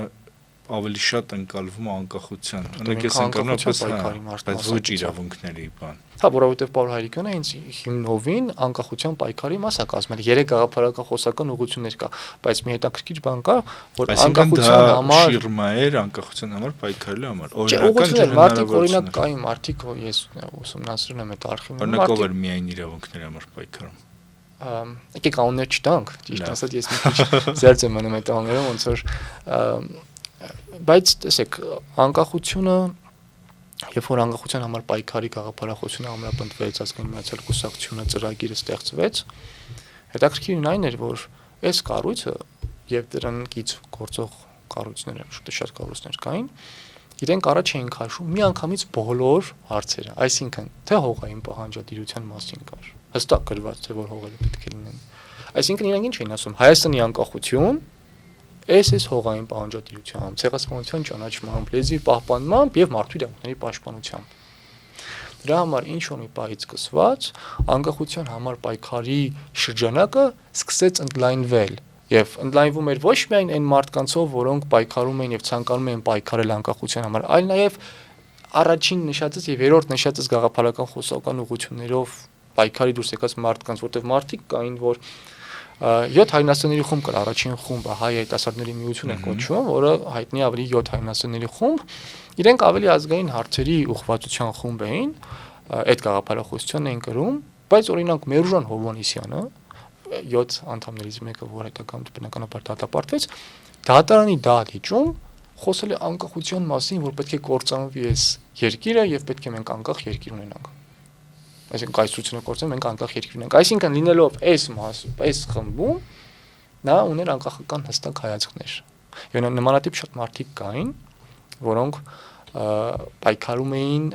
ավելի շատ ընկալվում է անկախության։ Մենք Ես ընկալում անկախության եմ պայքարի մարդ բայց ոչ իրավունքների բան։ Հա, որովհետև Պարոն Հայրիկյանը հենց հիմնովին անկախության պայքարի մաս է կազմել։ 3 գաղափարախոսական ուղղություններ կա, բայց մի հետաքրքիր բան կա, որ անկախության համար շիրմա էր անկախության համար պայքարելու համար։ Օրինական մարդիկ օրինակ կային մարդիկ, ես ուսումնասիրել եմ այդ արխիվը։ Օրինակ ով էր միայն իրավունքների համար պայքարում։ Եկեք անուններ չտանք, ճիշտ ասած ես մի քիչ զերծ եմ մնում այդ անունները, ոնց որ բայց տեսեք, անկախությունը երբ որ անկախության համար պայքարի գաղափարախոսությունը ամրապնդվեց, ազգային միացյալ կուսակցությունը ծրագիրը ստեղծվեց, հետաքրքիրն այն էր, որ այս կառույցը եւ դրան կից գործող կառույցները, շատ կառույցներ կային, իրենք առաջ էին քաշում միանգամից բոլոր հարցերը, այսինքն թե հողային պահանջատիրության մասին կար, հստակ գրված թե որ հողերը պետք է լինեն, այսինքն իրենք ինչ էին ասում, Հայաստանի անկախություն Այս հողային պահանջատիրությամբ, ցեղասպանության ճանաչմամբ, լեզվի պահպանմամբ եւ մարդու իրավունքների պաշտպանությամբ։ Դրա համար ինչ որ մի պահից սկսված անկախության համար պայքարի շրջանակը սկսեց ընդլայնվել եւ ընդլայնվում էր ոչ միայն այն մարդկանցով, որոնք պայքարում էին եւ ցանկանում էին պայքարել անկախության համար, այլ նաեւ առաջին նշածից եւ երրորդ նշածից գաղափարական խոսական ուղղություններով պայքարի դուրս եկած մարդկանց, որտեղ մարդիկ կային, որ 7 հայնասերների խումբ կար, առաջին խումբը հայ երիտասարդների միություն է կոչվում, որը հայտնի ավելի 7 հայնասերների խումբ, իրենք ավելի ազգային հարցերի ուխվածության խումբ էին, այդ գաղափարախոսության էին կրում, բայց օրինակ Մերուժան Հովհաննիսյանը 7 անդամներից մեկը, որ հետագայում բնականաբար դատապարտվեց, դատարանի դահլիճում խոսել է անկախության մասին, որ պետք է կործանվի այս երկիրը եւ պետք է մենք անկախ երկիր ունենանք։ Այսինքն կայսրությունը կործանենք, մենք անկախ երկիր ունենք։ Այսինքն լինելով այս խմբում նա ուներ անկախական հստակ հայացքներ։ Եվ նմանատիպ շատ մարդիկ կային, որոնք պայքարում էին,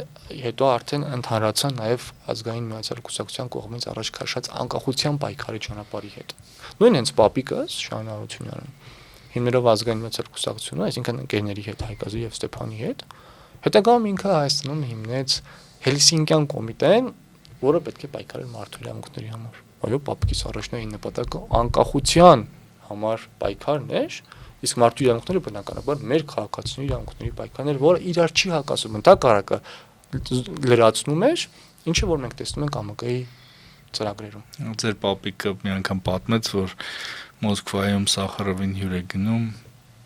հետո արդեն ընդհանրացան նաև ազգային միացյալ կուսակցության կողմից առաջ քաշած անկախության պայքարի ճանապարհի հետ։ Նույն հենց Պապիկս Շահեն Արությունյանը հիմներով ազգային միացյալ կուսակցությունը, այսինքն ընկերների հետ Հայկազի եւ Ստեփանի հետ, հետագայում ինքը Հայաստանում հիմնեց Հելսինկյան կոմիտեն, որը պետք է պայքարել մարդու իրավունքների համար։ Այո, Պապիկիս առաջնային նպատակը անկախության համար պայքարն էր, իսկ մարդու իրավունքները բնականաբար մեր քաղաքացիների իրավունքների պայքարն էր, որը իրար չի հակասում, ընդհակառակը լրացնում էր, ինչը որ մենք տեսնում ենք ԱՄԿ-ի ծրագրերում։ Ձեր Պապիկը մի անգամ պատմեց, որ Մոսկվայում Սախարովին հյուր է գնում,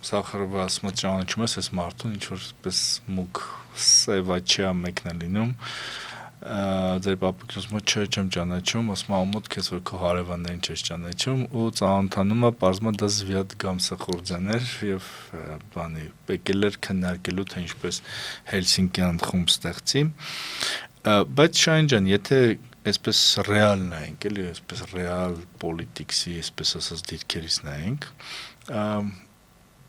Սախարովը ասում է ճանաչում ես այս մարդուն, ինչ որ պես մուկ սևաչիա մեկն է լինում։ Ձեր Պապիկն ասում է չէ, չեմ ճանաչում, ասում է ամոթ քեզ որ քո հարևաններին չես ճանաչում ու ծանոթանում է բազմա դա Զվիատ Գամսախորձյան էր եւ բանի եկել էր քննարկելու թե ինչպես Հելսինկյան խումբ ստեղծի, բայց Շահեն ջան, եթե այսպես ռեալ նայենք, էլի այսպես ռեալ պոլիտիքսի, այսպես ասած դիրքերից նայենք,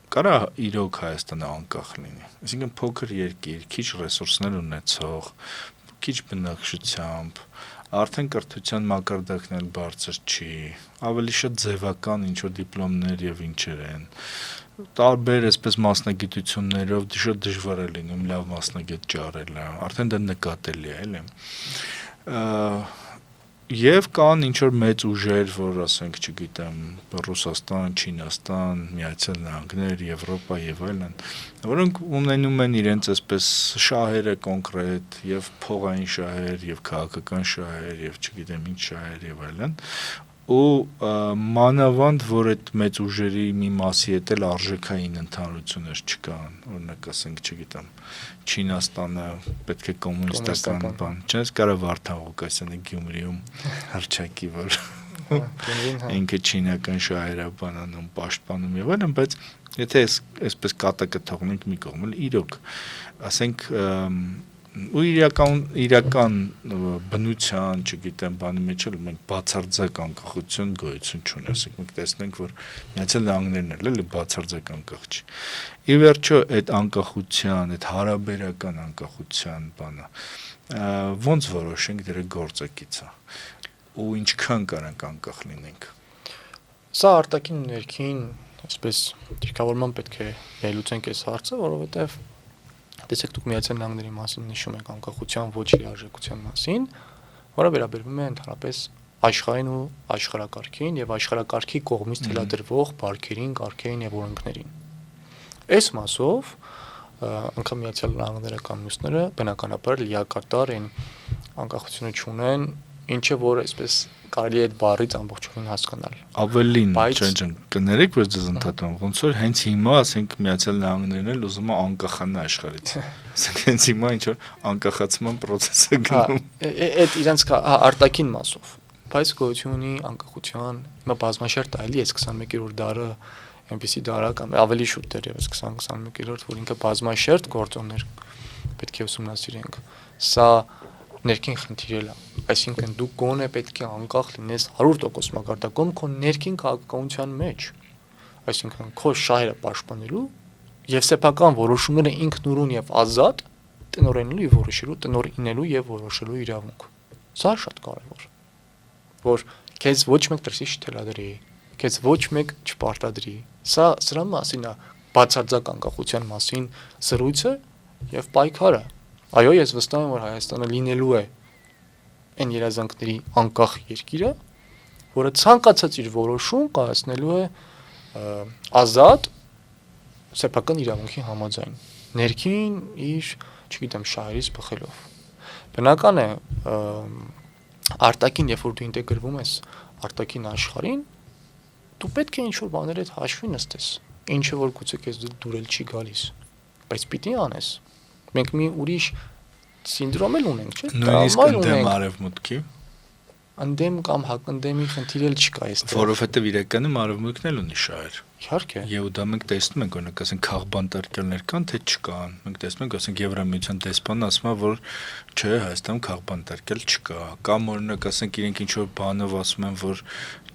կարա իրոք Հայաստանը անկախ լինի։ Այսինքն փոքր երկիր, քիչ ռեսուրսներ ունեցող, քիչ բնակչությամբ, արդեն կրթության մակարդակն էլ բարձր չի, ավելի շատ ձևական ինչ որ դիպլոմներ եւ ինչեր են։ Տարբեր այսպես մասնագիտություններով շատ դժվար է լինում լավ մասնագետ ճարելը, արդեն դա նկատելի է, էլի։ Եվ կան ինչ որ մեծ ուժեր, որ ասենք, չգիտեմ, Ռուսաստան, Չինաստան, Միացյալ Նահանգներ, Եվրոպա եւ այլն, որոնք ունենում են իրենց այսպես շահերը կոնկրետ եւ փողային շահեր եւ քաղաքական շահեր եւ չգիտեմ ինչ շահեր եւ այլն, ու մանավանդ որ այդ մեծ ուժերի մի մասի հետ էլ արժեքային ընդհանրություններ չկան, օրինակ ասենք, չգիտեմ, Չինաստանը պետք է կոմունիստական բան, չես կարա Վարդան Ղուկասյանը Գյումրիում հռչակի, որ ինքը չինական շահերը բանանում, պաշտպանում եւ այլն, բայց եթե այսպես կատակը թողնենք մի կողմ, իրոք, ասենք ու իրական բնության, չգիտեմ, բանի մեջ էլ մենք բացարձակ անկախություն գոյություն չունի, ասենք մենք տեսնենք, որ Միացյալ Նահանգներն էլ էլի բացարձակ անկախ չի։ Ի վերջո այդ անկախության, այդ հարաբերական անկախության բանը ոնց որոշենք դրա գործակիցը ու ինչքան կարանք անկախ լինենք։ Սա արտաքին ու ներքին, այսպես դիրքավորման պետք է ելուցենք այս հարցը, որովհետև տեսեք դուք Միացյալ Նահանգների մասին նշում եք անկախության ոչ լիարժեքության մասին, որը վերաբերվում է ընդհանրապես աշխարհին ու աշխարհակարգին եւ աշխարհակարգի կողմից թելադրվող բարքերին, կարգերին եւ օրենքներին։ Այս մասով անգամ Միացյալ Նահանգները կամ մյուսները բնականաբար լիակատար են անկախությունը չունեն, ինչը որ այսպես կարելի է այդ բառից ամբողջովին հասկանալ։ Ավելին, ջան, կներեք, որ ձեզ ընդհատում, ոնց որ հենց հիմա, ասենք Միացյալ Նահանգներն էլ ուզում է անկախանալ աշխարհից։ Ասենք հենց հիմա ինչ որ անկախացման process է գնում։ Այդ իրանց արտաքին մասով, բայց գոյություն ունի անկախության, հիմա բազմաշերտ այլի է 21-րդ դարը, այնպեսի դարա կամ ավելի շուտ դեռևս 20-21-րդ, որ ինքը բազմաշերտ գործոններ պետք է ուսումնասիրենք։ Սա ներքին խնդիրել է, այսինքն դու գոնե պետք է անկախ լինես 100% մակարդակում քո ներքին քաղաքականության մեջ, այսինքն քո շահերը պաշտպանելու եւ սեփական որոշումները ինքնուրույն եւ ազատ տնօրինելու եւ որոշելու, տնօրինելու եւ որոշելու իրավունք։ Սա շատ կարեւոր, որ քեզ ոչ մեկ դրսից չթելադրի, քեզ ոչ մեկ չպարտադրի։ Սա սրա մասին է բացարձակ անկախության մասին զրույցը եւ պայքարը։ Այո, ես վստահ եմ, որ Հայաստանը լինելու է այն երազանքների անկախ երկիրը, որը ցանկացած իր որոշում կայացնելու է ազատ սեփական իրավունքի համաձայն, ներքին իր, չգիտեմ, շահերից բխելով։ Բնական է, արտաքին, երբ որ դու ինտեգրվում ես արտաքին աշխարհին, դու պետք է ինչ-որ բաներ հետ հաշվի նստես, ինչը որ գուցե քեզ դուրել չի գալիս, բայց պիտի անես։ Մենք մի ուրիշ սինդրոմ էլ ունենք, չէ՞։ Նույնիսկ ընդդեմ արևմուտքի։ Ընդդեմ կամ հակընդդեմի խնդիր էլ չկա այստեղ։ Որովհետև իրականում արևմուտքն էլ ունի շահեր։ Իհարկե։ Եվ դա մենք տեսնում ենք, օրինակ, ասենք քաղբանտարկելներ կան, թե չկան։ Մենք տեսնում ենք, ասենք Եվրամիության դեսպանն ասում է, որ չէ, Հայաստանում քաղբանտարկել չկա։ Կամ օրինակ, ասենք իրենք ինչ որ բանով ասում են, որ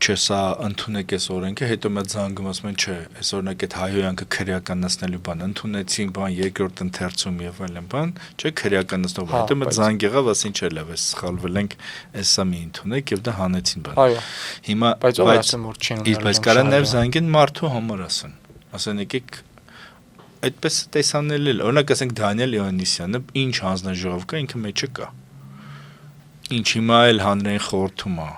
չէ, սա ընդունեք այս օրենքը, հետո մեծ զանգում ասում են, չէ, այս օրինակ այդ հայհոյանքը քրեականացնելու բան ընդունեցին, բան երկրորդ ընթերցում եւ այլն բան, չէ, քրեականացնող բան։ Հետո մեծ զանգ եղավ, ասին չէ, լավ, այս սխալվել ենք, այսա մի ընդունեք եւ դա հանեցին բան։ Այո։ Հիմա բայց կարա նաեւ զանգեն մարդու համար ասեն եկեք այդպես տեսանել էլ օրինակ ասենք Դանիել Իոնիսյանը ինչ հանձնաժողով կա ինքը մեջը կա ինչ հիմա էլ հանրային խորհրդում է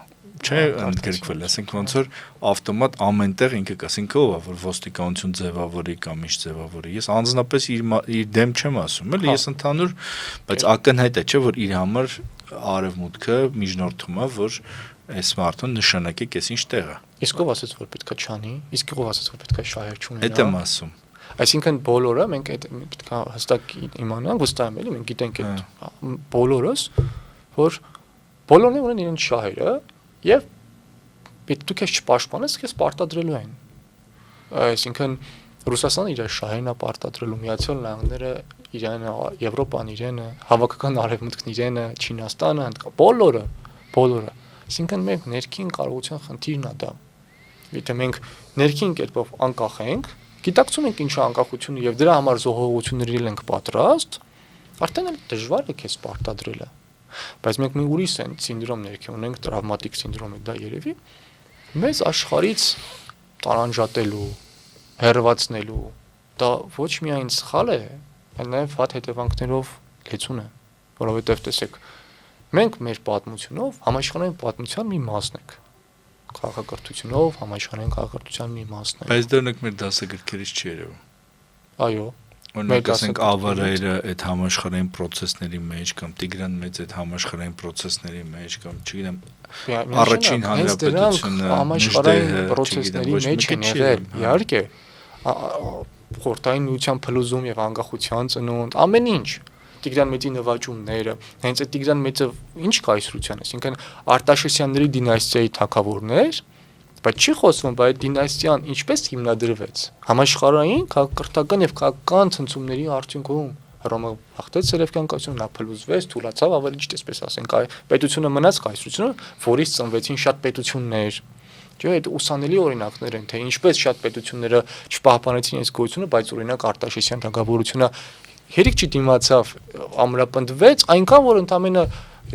չէ ընդգրկվել ասենք ոնց որ ավտոմատ ամենտեղ ինքը կասենք ով է որ ոստիկանություն ձևավորի կամ ինչ ձևավորի ես անձնապես իր դեմ չեմ ասում էլի ես ընդհանուր բայց ակնհայտ է չէ որ իր համար արևմուտքը միջնորդում է որ այս մարդուն նշանակի կես ինչ տեղ է Իսկ ով ասաց որ պետքա չանի իսկ ով ասաց որ պետքա շահեր չունենա Այդ եմ ասում Այսինքն բոլորը մենք այդ պետքա հստակ իմանանք, վստահ եմ էլի, մենք գիտենք այդ բոլորս, որ բոլորն ունեն իրենց շահերը եւ պետք դու քեզ չպաշտպանես, քեզ պարտադրելու են։ Այսինքն Ռուսաստանը իր շահերն է պարտադրելու, Միացյալ Նահանգները իրեն, Եվրոպան իրեն, հավաքական արևմուտքն իրեն, Չինաստանը, բոլորը։ Այսինքն մենք ներքին կարողության խնդիրն է դա։ Եթե մենք ներքին կերպով անկախ ենք Գիտակցում ենք ինչ է անկախությունը եւ դրա համար զոհողությունների ենք պատրաստ, արդեն էլ դժվար է քեզ պարտադրելը։ Բայց մենք մի ուրիշ սինդրոմ ներքին ունենք, տրավմատիկ սինդրոմ է դա երևի, մեզ աշխարհից տարանջատելու, հեռացնելու, դա ոչ միայն սխալ է, այլ նաեւ վատ հետևանքներով լեցուն է, որովհետեւ տեսեք, մենք մեր պատմությունով համաշխարհային պատմության մի մասն ենք։ Քաղաքակրթությունով համաշխարհային քաղաքակրթության մի մասն է։ Բայց դա օրինակ մեր դասագրքերից չի երևում։ Այո։ Օրինակ ասենք Ավարայրը այդ համաշխարհային process-ների մեջ կամ Տիգրան Մեծ այդ համաշխարհային process-ների մեջ կամ չգիտեմ առաջին հանրապետությունը համաշխարհային process-ների մեջ են եղել։ Իհարկե խորհրդային միության փլուզում եւ անկախության ծնունդ, ամեն ինչ Տիգրան Մեծի նվաճումները, հենց այդ Տիգրան Մեծը ինչ կայսրության, այսինքն Արտաշեսյանների դինաստիայի թագավորներ, բայց չի խոսվում, բայց դինաստիան ինչպես հիմնադրվեց։ Համաշխարհային քաղաքակրթական եւ քաղաքական ցնցումների արդյունքում Հռոմը հաղթեց Սելևկյան կայսրությունը, նա փլուզվեց, թուլացավ, ավելի ճիշտ էսպես ասենք, պետությունը մնաց կայսրությունը, որից ծնվեցին շատ պետություններ։ Չէ՞, այդ ուսանելի օրինակներ են, թե ինչպես շատ պետությունները չպահպանեցին այս գոյությունը, բայց օրինակ Արտաշեսյան թագավորությունը հերիք չի դիմացավ ամրապնդվեց այնքան որ ընդամենը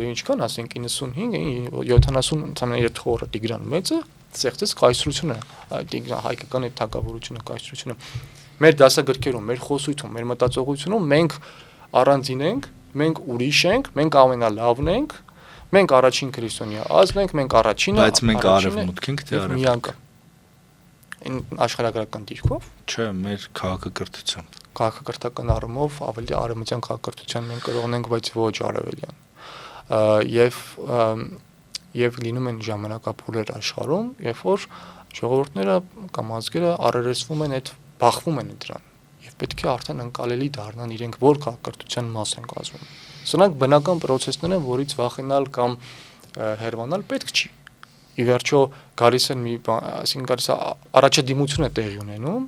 ինչքան ասենք 95 70 ընդամենը 7 խորը Տիգրան Մեծը ստեղծեց կայսրությունը Տիգրան հայկական այդ թագավորությունը կայսրությունը մեր դասագրքերում մեր խոսույթում մեր մտածողությունում մենք առանձին ենք մենք ուրիշ ենք մենք ամենալավն ենք մենք առաջին քրիստոնյա ազգ ենք մենք առաջինը բայց մենք արևմուտք ենք թե արևմուտք աշխարհագրական դիրքով, չէ, մեր քաղաքակրթությամբ։ քաղաքակրթական առումով ավելի արևմտյան քաղաքակրթության մենք կրող ենք, բայց ոչ արևելյան։ Եվ լինում են ժամանակափուլեր աշխարհում, երբ որ ժողովուրդները կամ ազգերը առերեսվում են այդ բախվում են դրան եւ պետք է արդեն ընկալելի դառնան իրենք որ քաղաքակրթության մաս են կազմում։ Սրանք բնական process-ներ են, որից վախենալ կամ հերվանալ պետք չի։ Ի վերջո գալիս են մի բան, այսինքն գալիս է առաջադիմություն է տեղի ունենում,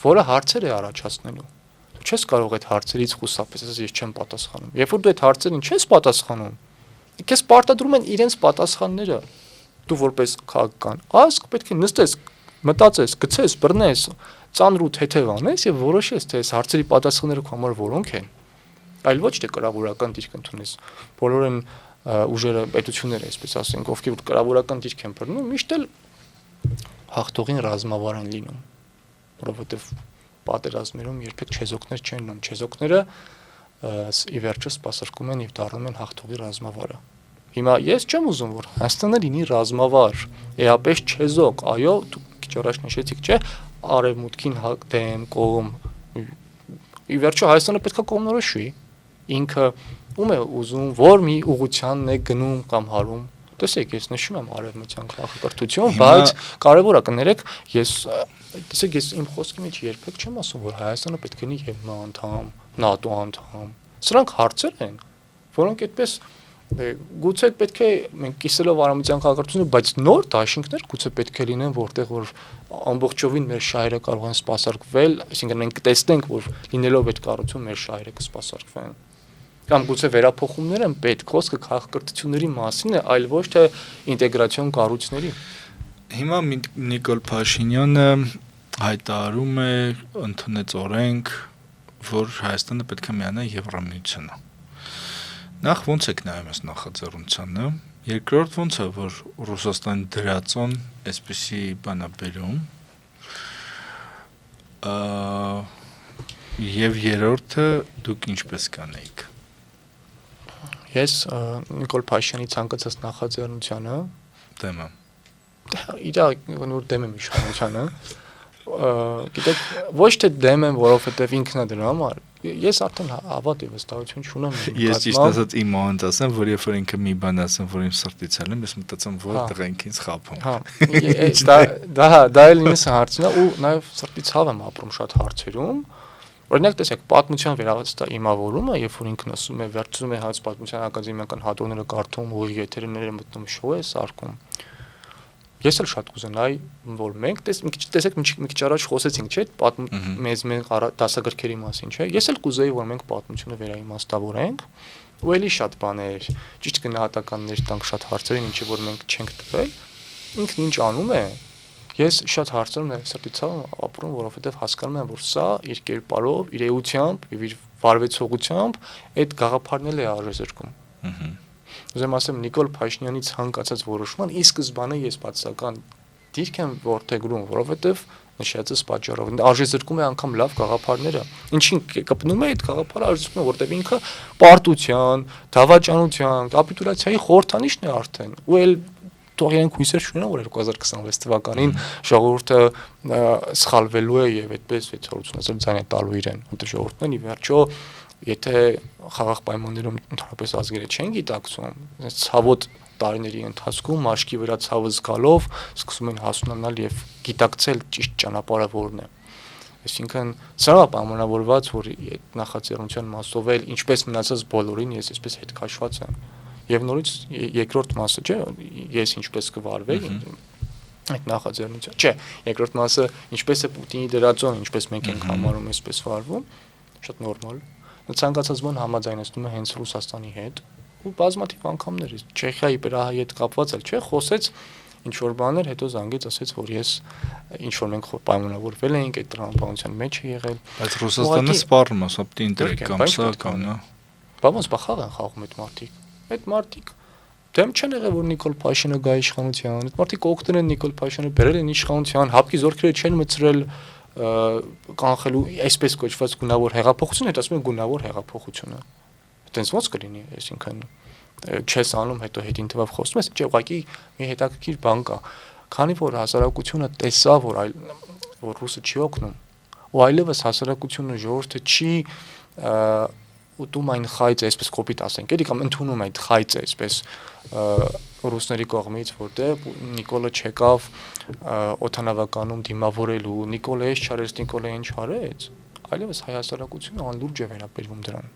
որը հարցեր է առաջացնելու։ Դու չես կարող այդ հարցերից խուսափել, ասես ես չեմ պատասխանում։ Երբ որ դու այդ հարցերին չես պատասխանում, քեզ պարտադրում են իրենց պատասխանները։ Դու որպես քաղաքական ազգ պետք է նստես, մտածես, գցես, բռնես, ծանր ու թեթև անես եւ որոշես, թե այս հարցերի պատասխանները քո համար որոնք են։ Այլ ոչ թե կրավորական դիրք ընդունես։ Բոլորն ուժերը պետությունները, այսպես ասենք, ովքեր կրավորական դիրք են բռնում, միշտ էլ հաղթողին ռազմավար են լինում, որովհետեւ պատերազմներում երբեք չեզոքներ չեն լինում, չեզոքները ի վերջո սպասարկում են եւ դառնում են հաղթողի ռազմավարը։ Հիմա ես չեմ ուզում, որ Հայաստանը լինի ռազմավար, էապես չեզոք, այո, դու քիչ առաջ նշեցիք, չէ, արևմուտքին դեմ կողմ։ Ի վերջո Հայաստանը պետք է կողմնորոշվի։ Ինքը ում է ուզում, որ մի ուղղությանն է գնում կամ հարում։ Տեսեք, ես նշում եմ արևմտյան քաղաքակրթություն, բայց կարևոր է կներեք, տեսեք, ես իմ խոսքի մեջ երբեք չեմ ասում, որ Հայաստանը պետք է լինի ԵՄ անդամ, ՆԱՏՕ անդամ։ Սրանք հարցեր են, որոնք այդպես գուցե պետք է մենք կիսելով արևմտյան քաղաքակրթությունը, բայց նոր դաշինքներ գուցե պետք է լինեն, որտեղ որ ամբողջովին մեր շահերը կարող են սպասարկվել, այսինքն մենք տեսնենք, որ լինելով այդ կառույցում մեր շահերը կսպասարկվեն։ Կամ գուցե վերափոխումներ են պետք, խոսքը քաղաքակրթությունների մասին է, այլ ոչ թե ինտեգրացիոն կառույցների։ Հիմա Նիկոլ Փաշինյանը հայտարարում է, ընդունեց օրենք, որ Հայաստանը պետք է միանա Եվրամիությանը։ Նախ ոնց եք նայում այս նախաձեռնությանը, երկրորդ ոնց է, որ Ռուսաստանի դրածոն այսպիսի բան է բերում, եւ երրորդը դուք ինչպես կանեիք։ Ես Նիկոլ Փաշինյանի ցանկացած նախաձեռնությանը դեմ եմ։ Որ դեմ եմ իշխանությանը, գիտեք, ոչ թե դեմ եմ, որովհետև ինքն է դրա համար։ Ես արդեն հավատ եւ վստահություն չունեմ։ Ես ճիշտ ասած իմ moment ասեմ, որ երբ որ ինքը մի բան ասեմ, որ իմ սրտից ելնում, ես մտածում, որ տղենք ինձ խափում։ Հա, դա էլ ինձ հարցն է ու նաեւ սրտից ցավ եմ ապրում շատ հարցերում։ Օրինակ տեսեք, պատմության վերահսկա իմավորումը, երբ որ ինքն ասում է, վերցնում է հայց պատմության ակադեմիական հատորները կարդում, ուղիղ եթերները մտնում շոու է սարքում։ Ես էլ շատ կուզենայի, որ մենք տեսեք մի քիչ առաջ խոսեցինք, չէ՞, մեզ դասագրքերի մասին, չէ՞։ Ես էլ կուզեի, որ մենք պատմությունը վերաիմաստավորենք, ու էլի շատ բաներ, ճիշտ գնահատականներ տանք շատ հարցերին, ինչի որ մենք չենք տվել։ Ինքն ինչ անում է։ Ես շատ հարցերում եմ սրտից ապրում, որովհետև հասկանում եմ, որ սա իր կերպարով, իր էությամբ, իր վարվեցողությամբ այդ գաղափարն է արժեզրկում։ Ուզեմ ասեմ Նիկոլ Փաշինյանի ցանկացած որոշման ի սկզբանե ես պատասական դիրք եմ որդեգրում, որովհետև նշածս պատճառով արժեզրկում է անգամ լավ գաղափարները։ Ինչին կպնում է այդ գաղափարը արժեզրկում է, որովհետև ինքը պարտության, դավաճանության, կապիտուլյացիայի խորհրդանիշն է արդեն։ Ու էլ թող իրենք հույսեր չունենան, որ 2026 թվականին ժողովուրդը սխալվելու է եւ այդպես 680 ձայն է տալու իրեն։ Որտեղ ժողովուրդն ի վերջո եթե խաղաղ պայմաններում ընդհանրապես ազգերը չեն գիտակցում, ցավոտ տարիների ընթացքում մաշկի վրա ցավը զգալով սկսում են հասունանալ եւ գիտակցել ճիշտ ճանապարհը որն է։ Այսինքն սա պայմանավորված, որ այդ նախաձեռնության մասով էլ ինչպես մնացած բոլորին ես այսպես հետ քաշված եմ։ Եվ նորից երկրորդ մասը, չէ, ես ինչպես կվարվեի այդ նախաձեռնության։ Չէ, երկրորդ մասը ինչպես է Պուտինի դրածոն, ինչպես մենք ենք համարում, այսպես վարվում, շատ նորմալ։ Ցանկացած բան համաձայնեցնում է հենց Ռուսաստանի հետ ու բազմաթիվ անգամներ Չեխիայի պրահայի հետ կապված էլ չէ, խոսեց ինչ որ բաներ, հետո զանգեց ասեց, որ ես ինչ որ մենք պայմանավորվել էինք այդ տրամաբանության մեջ է եղել։ Բայց Ռուսաստանը սպառնում է, սա պիտի ինտերեկ կամ սա կամ նա։ Բավոց բախաղ են խաղում այդ մարդիկ։ Այդ մարդիկ դեմ չեն եղել, որ Նիկոլ Փաշինյանը գա իշխանության։ Այդ մարդիկ օգտել են Նիկոլ Փաշինյանը, բերել են իշխանության, հապկի զորքերը չեն մցրել կանխելու այսպես կոչված գունավոր հեղափոխություն, հետ ասում են գունավոր հեղափոխությունը։ Այդտենց ո՞նց կլինի, այսինքն չես անում, հետո հետին թվով խոսում ես, չէ, ուղղակի մի հետաքրքիր բան կա։ Քանի որ հասարակությունը տեսավ, որ որ ռուսը չի օգնում, ու այլևս հասարակությունը ժողովուրդը չի ուտում այն խայծը, այսպես կոպիտ ասենք, էլի կամ ընդունում այդ խայծը, այսպես ռուսների կողմից, որտեղ Նիկոլը չեկավ օդանավականում դիմավորելու, Նիկոլը էս չարեց, Նիկոլը ինչ արեց, այլևս հայ հասարակությունը անլուրջ է վերաբերվում դրան։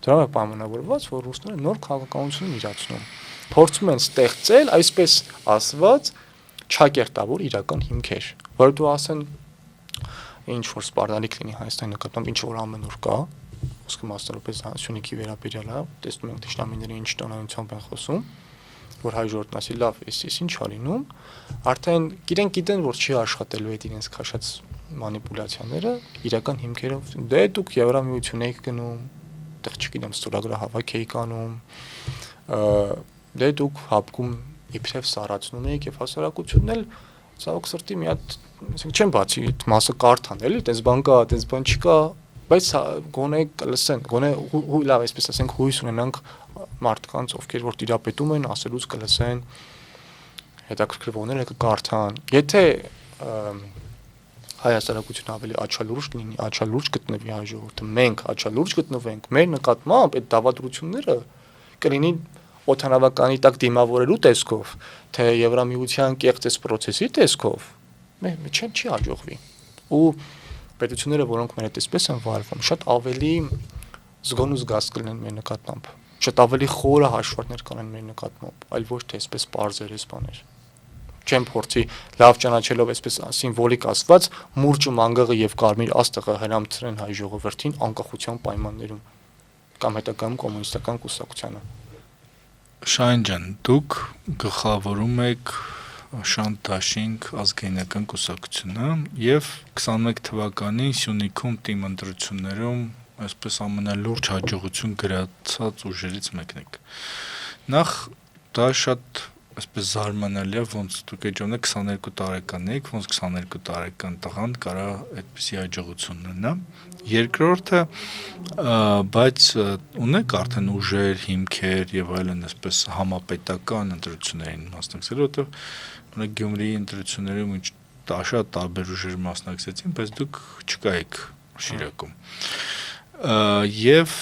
Դրա է պայմանավորված, որ ռուսները նոր քաղաքականություն են իրացնում, փորձում են ստեղծել, այսպես ասված, չակերտավոր իրական հիմքեր, որ դու ասեն ինչ որ սպառնալիք լինի Հայաստանի նկատմամբ, ինչ որ ամեն օր կա, ոսկե մասնավորապես Սյունիքի վերաբերյալ է, տեսնում ենք դաշնամիները ինչ տոնայությամբ են խոսում, որ հայ ժողովուրդն ասի լավ, էս ինչ ա լինում, արդեն իրենք գիտեն, որ չի աշխատելու այդ իրենց քաշած մանիպուլյացիաները, իրական հիմքերով, դե դուք Եվրամիություն եք գնում, այդտեղ չգիտեմ, ստորագրահավաք եք անում, դե դուք հապկում իբրև սառացնում եք եւ հասարակությունն էլ ցավոք սրտի մի հատ, ասենք չեմ բացի այդ մասը կարթան, էլի, այդպես բան կա, այդպես բան չկա, բայց գոնե կլսեն, գոնե լավ, այսպես ասենք հույս ունենանք մարդկանց, ովքեր որ տիրապետում են, ասելուց կլսեն, հետաքրքրվողները կկարդան։ Եթե հայ հասարակությունը ավելի աչալուրջ լինի, աչալուրջ գտնվի հայ ժողովուրդը, մենք աչալուրջ գտնվենք, մեր նկատմամբ այդ դավադրությունները կլինի օդանավականի տակ դիմավորելու տեսքով, թե Եվրամիության կեղծ այս process-ի տեսքով, չի հաջողվի։ Ու պետությունները, որոնք մեր հետ այսպես են վարվում, շատ ավելի զգոն ու զգաց կլինեն մեր նկատմամբ, շատ ավելի խորը հաշվարկներ կանեն մեր նկատմամբ, այլ ոչ թե այսպես պարզերես բաներ։ Չեմ փորձի լավ ճանաչելով այսպես սիմվոլիկ ասված մուրճը մանգաղը եւ կարմիր աստղը հրամցրեն հայ ժողովրդին անկախության պայմաններում կամ հետագայում կոմունիստական կուսակցությանը։ Շահին ջան, դուք գլխավորում եք Շանտաշինք ազգայնական կուսակցությունը եւ 21 թվականին Սյունիքում թիմ ընտրություններում այսպես ամենալուրջ հաջողություն գրացած ուժերից մեկն եք։ Նախ դա շատ այսպես զարմանալի է, ոնց դուք էջոնը 22 տարեկան եք, ոնց 22 տարեկան տղան կարա այդպիսի հաջողություն ունենա։ Երկրորդը, բայց ունեք արդեն ուժեր, հիմքեր եւ այլն, այսպես համապետական ընտրություններին մասնակցելու, որտեղ Գյումրիի ընտրություններում շատ տարբեր ուժեր մասնակցեցին, բայց դուք չկայիք Շիրակում։ Եվ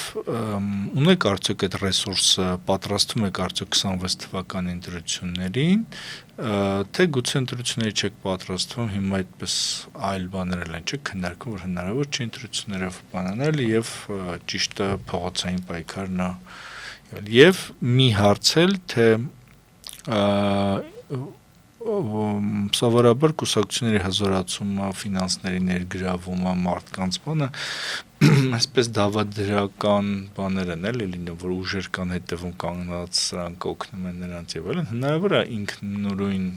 ունեք արդյոք այդ ռեսուրսը, պատրաստում եք արդյոք 26 թվականի ընտրություններին, թե գուցե ընտրությունների չեք պատրաստվում, հիմա այդպես այլ բաներ են չեք քննարկում, որ հնարավոր չի ընտրություններով բանանել եւ ճիշտը փողոցային պայքարն է։ Եվ մի հարցել, թե սովորաբար կուսակցությունների հզորացումը, ֆինանսների ներգրավումը, մարդկանց բանը այսպես դավադրական բաներ են էլի լինում, որ ուժեր կան հետևում կանգնած, սրանք օգնում են նրանց եւ այլն, հնարավոր է ինքնուրույն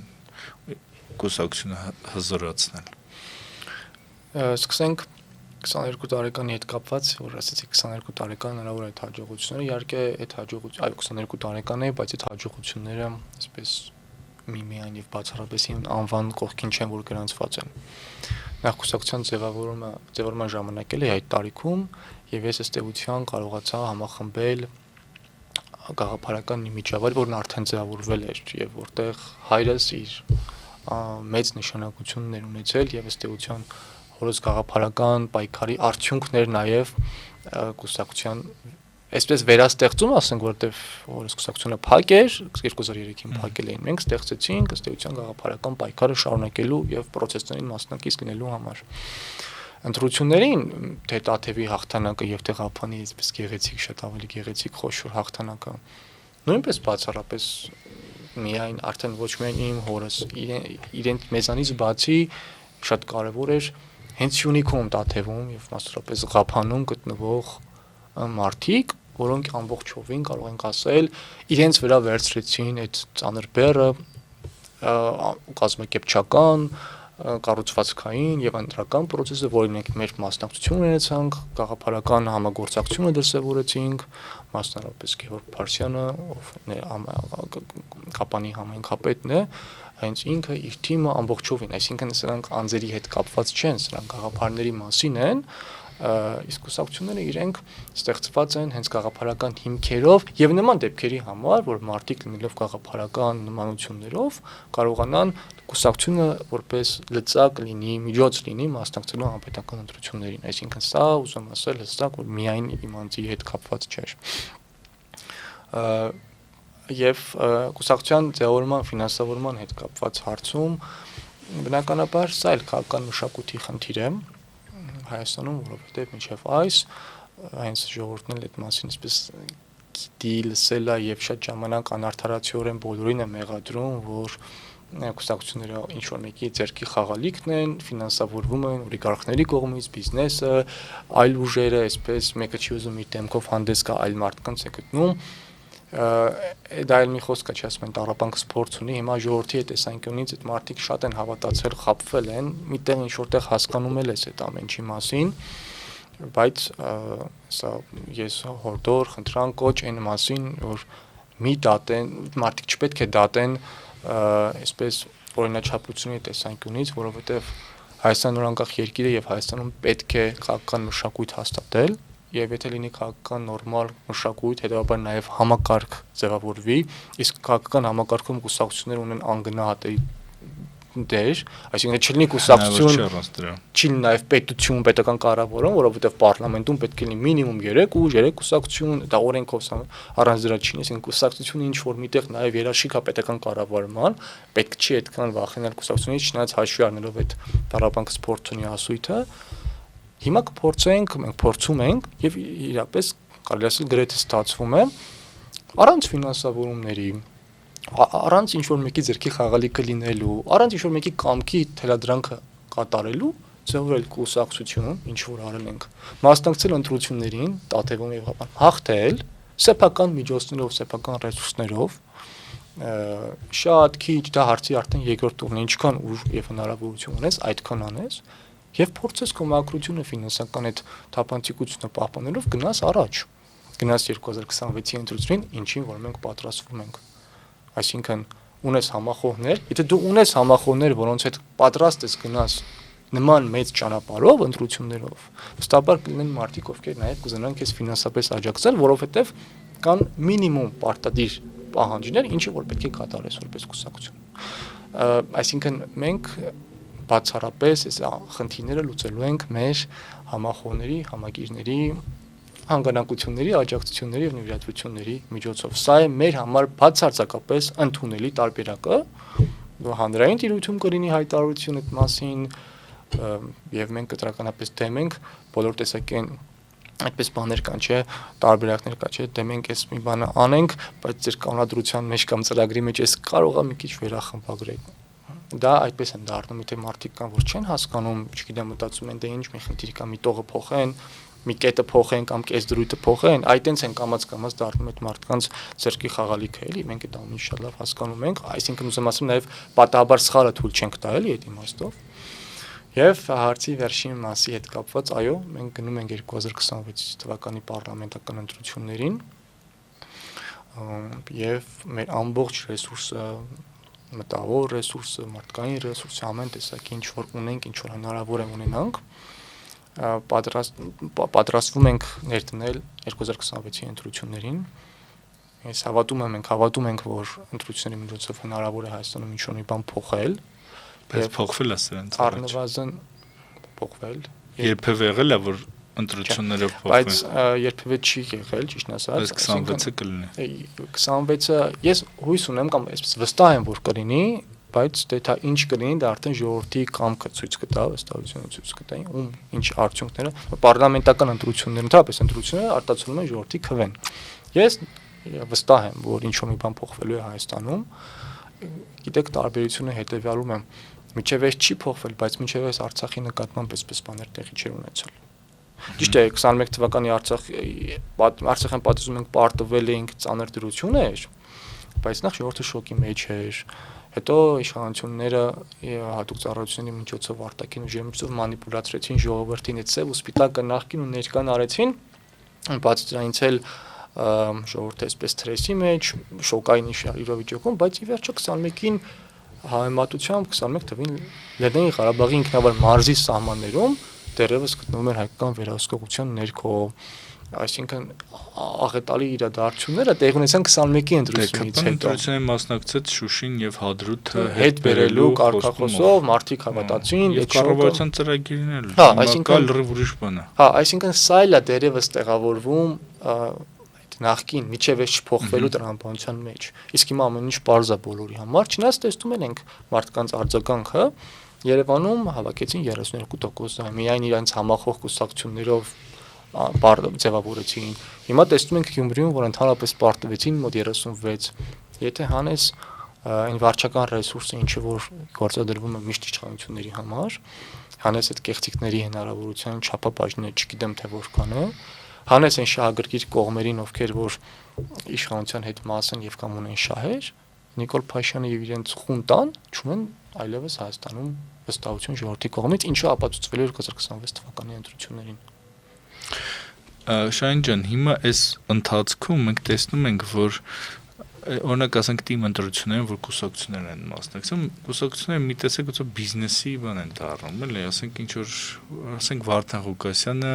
կուսակցությունը հզորացնել։ Սկսենք 22 տարեկանի հետ կապված, որ ասեցիք 22 տարեկան հնարավոր է այդ հաջողությունները, իհարկե այդ հաջողություն, այո 22 տարեկան է, բայց այդ հաջողությունները այսպես միայն եւ բացառապես անվան կողքին չեն, որ գրանցված են։ Նախ կուսակցության ձևավորման ժամանակ էլ այդ տարիքում եւ ես ըստ էության կարողացա համախմբել գաղափարական միջավայր, որն արդեն ձևավորվել էր եւ որտեղ հայրս իր մեծ նշանակություններ ունեցել եւ ըստ էության հորս գաղափարական պայքարի արդյունքներ նաեւ կուսակցության այսպես վերաստեղծում, ասենք, որտեվ հորս կուսակցությունը փակ էր, 2003-ին փակել էին, մենք ստեղծեցինք ըստ էության գաղափարական պայքարը շարունակելու եւ process-ներին մասնակից լինելու համար։ Ընտրություններին թե Տաթևի հաղթանակը եւ թե Ղափանի այսպես գեղեցիկ, շատ ավելի գեղեցիկ խոշոր հաղթանակը նույնպես բացառապես միայն արդեն ոչ միայն իմ հորս իրեն մեզանից բացի շատ կարեւոր էր հենց Սյունիքում Տաթևում եւ մասնավորապես Ղափանում գտնվող մարդիկ, որոնք ամբողջովին կարող ենք ասել, իրենց վրա վերցրեցին այդ ծանր բեռը կազմակերպչական, կառուցվածքային եւ ընտրական process-ը, որին մենք մեր մասնակցություն ունեցանք, գաղափարական համագործակցությունը դրսևորեցինք, մասնավորապես Գևորգ Փարսյանը, ով Կապանի համայնքապետն է, հենց ինքը իր թիմը ամբողջովին, այսինքն սրանք անձերի հետ կապված չեն, սրանք գաղափարների մասին են, իսկ կուսակցությունները իրենք ստեղծված են հենց գաղափարական հիմքերով եւ նման դեպքերի համար, որ մարդիկ լինելով գաղափարական նմանություններով կարողանան կուսակցությունը որպես լծակ լինի, միջոց լինի մասնակցելու անպետական ընտրություններին, այսինքն սա ուզում ասել հստակ որ միայն իմանցի հետ կապված չէ։ Եվ կուսակցության ձևավորման, ֆինանսավորման հետ կապված հարցում բնականաբար սա էլ քաղաքական մշակույթի խնդիր է Հայաստանում, որովհետև մինչև այս հենց ժողովուրդն էլ այդ մասին այսպես գիտի, լսել է եւ շատ ժամանակ անարդարացիորեն բոլորին է մեղադրում, որ կուսակցությունները ինչ որ մեկի ձեռքի խաղալիքն են, ֆինանսավորվում են օլիգարխների կողմից, բիզնեսը, այլ ուժերը, այսպես մեկը չի ուզում իր դեմքով հանդես գա, այլ մարդկանց է գտնում դա էլ մի խոսք է, չի ասում են տառապանք սփորձ ունի, հիմա ժողովրդի այդ տեսանկյունից այդ մարդիկ շատ են հավատացել, խաբվել են, միտեղ ինչ որտեղ հասկանում էլ ես այդ ամենի մասին, բայց սա ես հորդոր, խնդրան կոչ այն մասին, որ մի դատեն, մարդիկ չպետք է դատեն այսպես օրինաչափությունների տեսանկյունից, որովհետև Հայաստանն անկախ երկիր է եւ Հայաստանում պետք է քաղաքական մշակույթ հաստատել եւ եթե լինի քաղաքական նորմալ մշակույթ, հետեւաբար նաեւ համակարգ ձևավորվի, իսկ քաղաքական համակարգում կուսակցություններ ունեն անգնահատ դեր, այսինքն չլինի կուսակցություն, չի նաեւ պետություն, պետական կառավարում, որովհետեւ պարլամենտում պետք է լինի մինիմում 3 ուժ, 3 կուսակցություն, դա օրենքով առանց դրա չի, այսինքն կուսակցությունը ինչ որ միտեղ նաեւ երաշխիք է պետական կառավարման, պետք չի այդքան վախենալ կուսակցությունից, չնայած հաշվի առնելով այդ տառապանք սփորձունի ասույթը Հիմա կփորձենք, մենք փորձում ենք եւ իրապես կարելի ասել գրեթե ստացվում է առանց ֆինանսավորումների, առանց ինչ որ մեկի ձեռքի խաղալիքը լինելու, առանց ինչ որ մեկի կամքի թելադրանքը կատարելու, ձևավորել կուսակցություն, ինչ որ արել ենք, մասնակցել ընտրություններին, տաթևում եւ հաղթել, սեփական միջոցներով, սեփական ռեսուրսներով, շատ քիչ դա հարցի արդեն երկրորդ տուրն ինչքան ուժ եւ հնարավորություն ունես, այդքան անես Եվ փորձես քո մակրությունը ֆինանսական այդ թափանցիկությունը պահպանելով գնաս առաջ։ Գնաս 2026-ի ընտրություններին, ինչին որ մենք պատրաստվում ենք։ Այսինքն ունես համախոհներ, եթե դու ունես համախոհներ, որոնց հետ պատրաստ ես գնաս նման մեծ ճանապարհով ընտրություններով, վստահաբար կլինեն մարդիկ, ովքեր նաև կուզենան քեզ ֆինանսապես աջակցել, որովհետև կան մինիմում պարտադիր պահանջներ, ինչը որ պետք է կատարես որպես կուսակցություն։ Այսինքն մենք բացառապես այս խնդիրները լուծելու ենք մեր համախոհների, համագիրների, հանգանակությունների, աջակցությունների եւ նվիրատվությունների միջոցով։ Սա է մեր համար բացարձակապես ընդունելի տարբերակը, հանրային տիրույթում կլինի հայտարարություն այդ մասին եւ մենք կտրականապես դեմ ենք բոլոր տեսակեն այդպես բաներ կան, չէ, տարբերակներ կա, չէ, դե մենք այս մի բանը անենք, բայց ձեր կանոնադրության մեջ կամ ծրագրի մեջ էս կարող է մի քիչ վերախմբագրել։ Դա այդպես են դառնում, եթե մարդիկ կան, որ չեն հասկանում, չգիտեմ, մտածում են, դե ինչ մի խնդիր կա, մի տողը փոխեն, մի կետը փոխեն կամ կես դրույթը փոխեն, այտենց են կամած դառնում այդ մարդկանց ձեռքի խաղալիքը, էլի, մենք այդ ամենը շատ լավ հասկանում ենք, այսինքն ուզում ասեմ նաև պատահաբար սխալը թույլ չենք տա, էլի, այդ իմաստով։ Եվ հարցի վերջին մասի հետ կապված, այո, մենք գնում ենք 2026 թվականի պարլամենտական ընտրություններին եւ մեր ամբողջ ռեսուրսը մտավոր ռեսուրսը, մարդկային ռեսուրսը, ամեն տեսակի ինչ որ ունենք, ինչ որ հնարավոր է ունենանք, պատրաստվում ենք ներդնել 2026-ի ընտրություններին։ Ես հավատում ենք, որ ընտրությունների միջոցով հնարավոր է Հայաստանում ինչ որ մի բան փոխել։ Բայց փոխվել է սրանց առնվազն փոխվել։ Երբևէ եղել է, որ ընտրությունները փոխվեն։ Բայց երբևէ չի եղել, ճիշտ ասած։ Բայց 26-ը կլինի։ 26-ը ես հույս ունեմ կամ այսպես վստահ եմ, որ կլինի, բայց դե դա ինչ կլինի, դա արդեն ժողովրդի կամքը ցույց կտա, վստահությունը ցույց կտա, ում ինչ արդյունքները, պարլամենտական ընտրությունները, ընդհանրապես ընտրությունները արտացոլում են ժողովրդի քվեն։ Ես վստահ եմ, որ ինչ որ մի բան փոխվելու է Հայաստանում։ Գիտեք, տարբերությունը հետեւյալում է, միջև այս չի փոխվել, բայց միջև այս Արցախի նկատմամբ այսպես բաներ տեղի չէր ունեցել։ Ճիշտ է, 21 թվականի Արցախյան պատերազմում ենք պարտվել էինք ծանր դրություն էր, բայց նախ ժողովրդը շոկի մեջ էր։ Հետո իշխանությունները հատուկ ծառայությունների միջոցով արտաքին ուժերի միջոցով մանիպուլացրեցին ժողովրդին, այդ սև ու սպիտակը նախքին ու ներկան արեցին, բաց դրանից էլ ժողովուրդը այսպես սթրեսի մեջ, շոկային իրավիճակում, բայց ի վերջո 21-ին համեմատությամբ 21 թվին Լեռնային Ղարաբաղի ինքնավար մարզի սահմաններում դերևս գտնվում էր հայկական վերահսկողության ներքո, այսինքն աղետալի իրադարձությունները տեղի ունեցան 21-ի ընտրությունից հետո։ Ընտրությունների մասնակցեց Շուշին եւ Հադրութը հետ բերելու կարգախոսով մարդիկ հավատացին, եւ կառավարության ծրագիրն էլ։ Հա, այսինքն լրիվ ուրիշ բան է։ Հա, այսինքն սա էլ է դերևս տեղավորվում այդ նախկին միջև էս չփոխվելու տրամաբանության մեջ։ Իսկ հիմա ամեն ինչ բարձ է բոլորի համար, չնայած տեսնում ենք մարդկանց արձագանքը Երևանում հավաքեցին 32%, միայն իրենց համախոհ կուսակցություններով ձևավորեցին։ Հիմա տեսնում ենք Գյումրիում, որ ընդհանրապես պարտվեցին մոտ 36։ Եթե հանես այն վարչական ռեսուրսը, ինչը որ գործադրվում է միշտ իշխանությունների համար, հանես այդ կեղծիքների հնարավորության չափաբաժինը, չգիտեմ թե որքան է, հանես այն շահագրգիռ կողմերին, ովքեր որ իշխանության հետ մաս են եւ կամ ունեն շահեր, Նիկոլ Փաշինյանը եւ իրենց խունտան չունեն այլևս Հայաստանում վստահություն ժողովրդի կողմից, ինչը ապացուցվել էր 2026 թվականի ընտրություններին։ Շահին ջան, հիմա այս ընթացքում մենք տեսնում ենք, որ օրինակ ասենք թիմ ընտրություններին, որ կուսակցություններ են մասնակցում, կուսակցությունները մի տեսակ ուցո բիզնեսի բան են դառնում, էլի, ասենք ինչ որ ասենք Վարդան Ղուկասյանը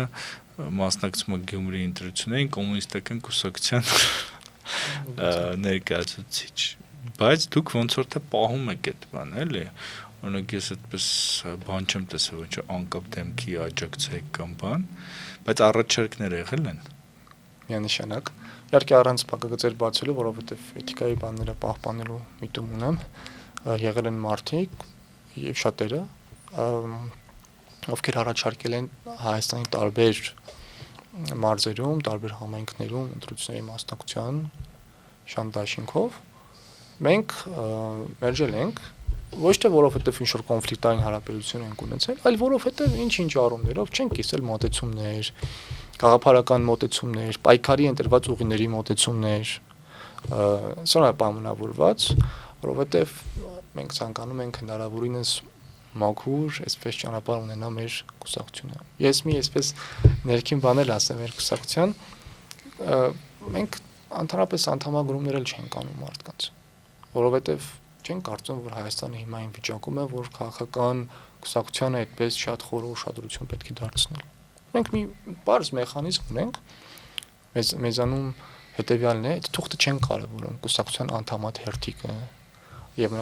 մասնակցում է Գյումրի ընտրություններին, կոմունիստական կուսակցության ներկայացուցիչ, բայց դուք ոնց որ թե պահում եք այդ բանը, էլի, օրինակ ես այդպես բան չեմ տեսել, ոչ անկապ դեմքի աջակցեք կամ բան, բայց առաջարկներ եղել են։ Միանշանակ։ Իհարկե առանց փակագծեր բացելու, որովհետև էթիկայի բաները պահպանելու միտում ունեմ, եղել են մարդիկ եւ շատերը, ովքեր առաջարկել են Հայաստանի տարբեր մարզերում, տարբեր համայնքներում ընտրությունների մասնակցության շանտաժինքով։ Մենք մերժել ենք ոչ թե որովհետև ինչ-որ կոնֆլիկտային հարաբերություն ենք ունեցել, այլ որովհետև ինչ-ինչ առումներով չենք կիսել մոտեցումներ, գաղափարական մոտեցումներ, պայքարի ընտրված ուղիների մոտեցումներ, սա է պայմանավորված, որովհետև մենք ցանկանում ենք հնարավորինս մաքուր, այսպես ճանապարհ ունենա մեր կուսակցությունը։ Ես մի այսպես ներքին բաներ ասեմ մեր կուսակցության, մենք ընդհանրապես անդամագրումներ էլ չենք անում մարդկանց, որովհետև չենք կարծում, որ Հայաստանը հիմա այն վիճակում է, որ քաղաքական կուսակցությանը այդպես շատ խորը ուշադրություն պետք է դարձնել։ Մենք մի բարձ մեխանիզմ ունենք, մեզանում հետևյալն է, այդ թուղթը չեն կարևորում կուսակցության անդամատ հերթիկը եւ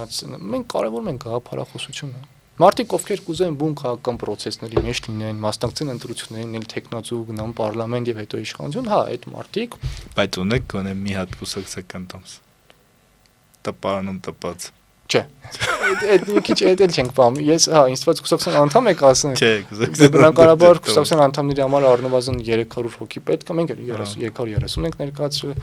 մենք կարևորում ենք գաղափարախոսությունը։ Մարդիկ, ովքեր կուզեն բուն քաղաքական process-ների մեջ լինեն, մասնակցեն ընտրություններին, ել տեխնոզու գնան պարլամենտ եւ հետո իշխանություն, հա, այդ մարդիկ, բայց ունեք գոնե մի հատ կուսակցական տոմս։ Տպարանում տպած։ Չէ։ Այդ մի քիչ էլ չենք բանում։ Ես, հա, ինձ թվաց կուսակցության անդամ եք ասում։ Չէ, կուսակցության բնականաբար կուսակցության անդամների համար առնվազն 300 հոգի պետք է, մենք էլ 330 ենք ներկայացրել։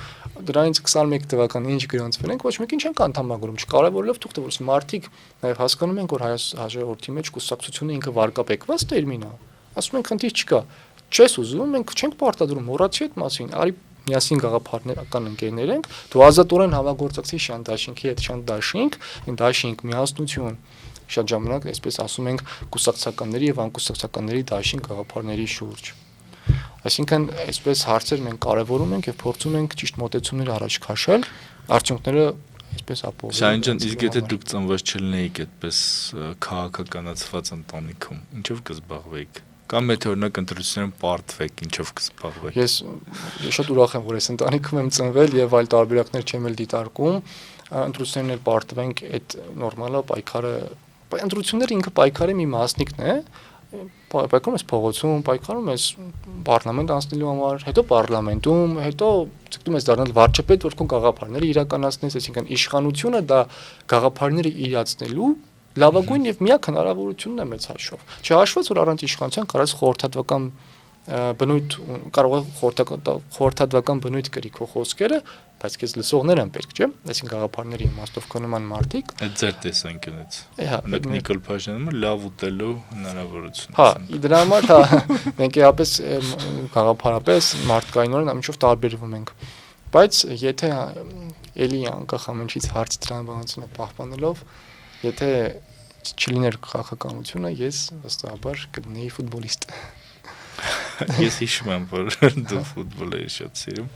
Դրանից 21 թվականին ինչ գրանցվել ենք, ոչ մեկին չենք անդամագրում, չկարևորելով թուղթը, որ մարդիկ նաև հասկանում են, որ հաջորդի մեջ կուսակցությունը ինքը վարկապեկված տերմին է։ Ասում են, խնդիր չկա։ Չես ուզում, մենք չենք պարտադրում, մոռացի այդ մասին։ Արի միասին գաղափարներական ընկերներ ենք, դու ազատորեն համագործակցի շանտաժինքի հետ շանտաժինք, դաշինք միասնություն, շատ ժամանակ այսպես ասում ենք կուսակցականների եւ անկուսակցականների դաշինք գաղափարների շուրջ։ Այսինքն այսպես հարցեր մենք կարևորում ենք եւ փորձում ենք ճիշտ մոտեցումներ առաջ քաշել, արդյունքները այսպես ապահովել։ Շահին ջան, իսկ եթե դուք ծնված չլինեիք այդպես քաղաքականացված ընտանիքում, ինչով կզբաղվեիք։ Կամ եթե օրինակ ընտրություններում պարտվեք, ինչով կզբաղվեք։ Ես շատ ուրախ եմ, որ այս ընտանիքում եմ ծնվել եւ այլ տարբերակներ չեմ էլ դիտարկում։ Ընտրություններն էլ պարտվենք, այդ նորմալը պայքարը, ընտրությունները ինքը պայքարի մի մասնիկն է։ Պայքարում ես փողոցում, պայքարում ես պարլամենտ անցնելու համար, հետո պարլամենտում, հետո ցկտում ես դառնալ վարչապետ, որ քո գաղափարները իրականացնես, այսինքն իշխանությունը դա գաղափարները իրացնելու լավագույն եւ միակ հնարավորությունն է մեծ հաշվով։ Չհաշված որ առանց իշխանության կարած խորհրդատվական բնույթ կարող է խորհրդատվական բնույթ կրի քո խոսքերը, բայց քեզ լսողներ են պետք, չէ՞։ Այսինքն գաղափարների իմաստով կնման մարդիկ։ Այդ ձեր տեսանկյունից։ Հա, Նիկոլ Փաշինյանը լավ ուտելու հնարավորություն։ Հա, դրա համար հա մենք իհապես գաղափարապես մարդկայինորեն ամենով տարբերվում ենք։ Բայց եթե էլի անկախ ամենից հարց տրամաբանությունը պահպանելով, եթե չլիներ քաղաքականությունը, ես վստահաբար կլինեի ֆուտբոլիստ։ Ես հիշում եմ, որ դու ֆուտբոլ ես շատ սիրում։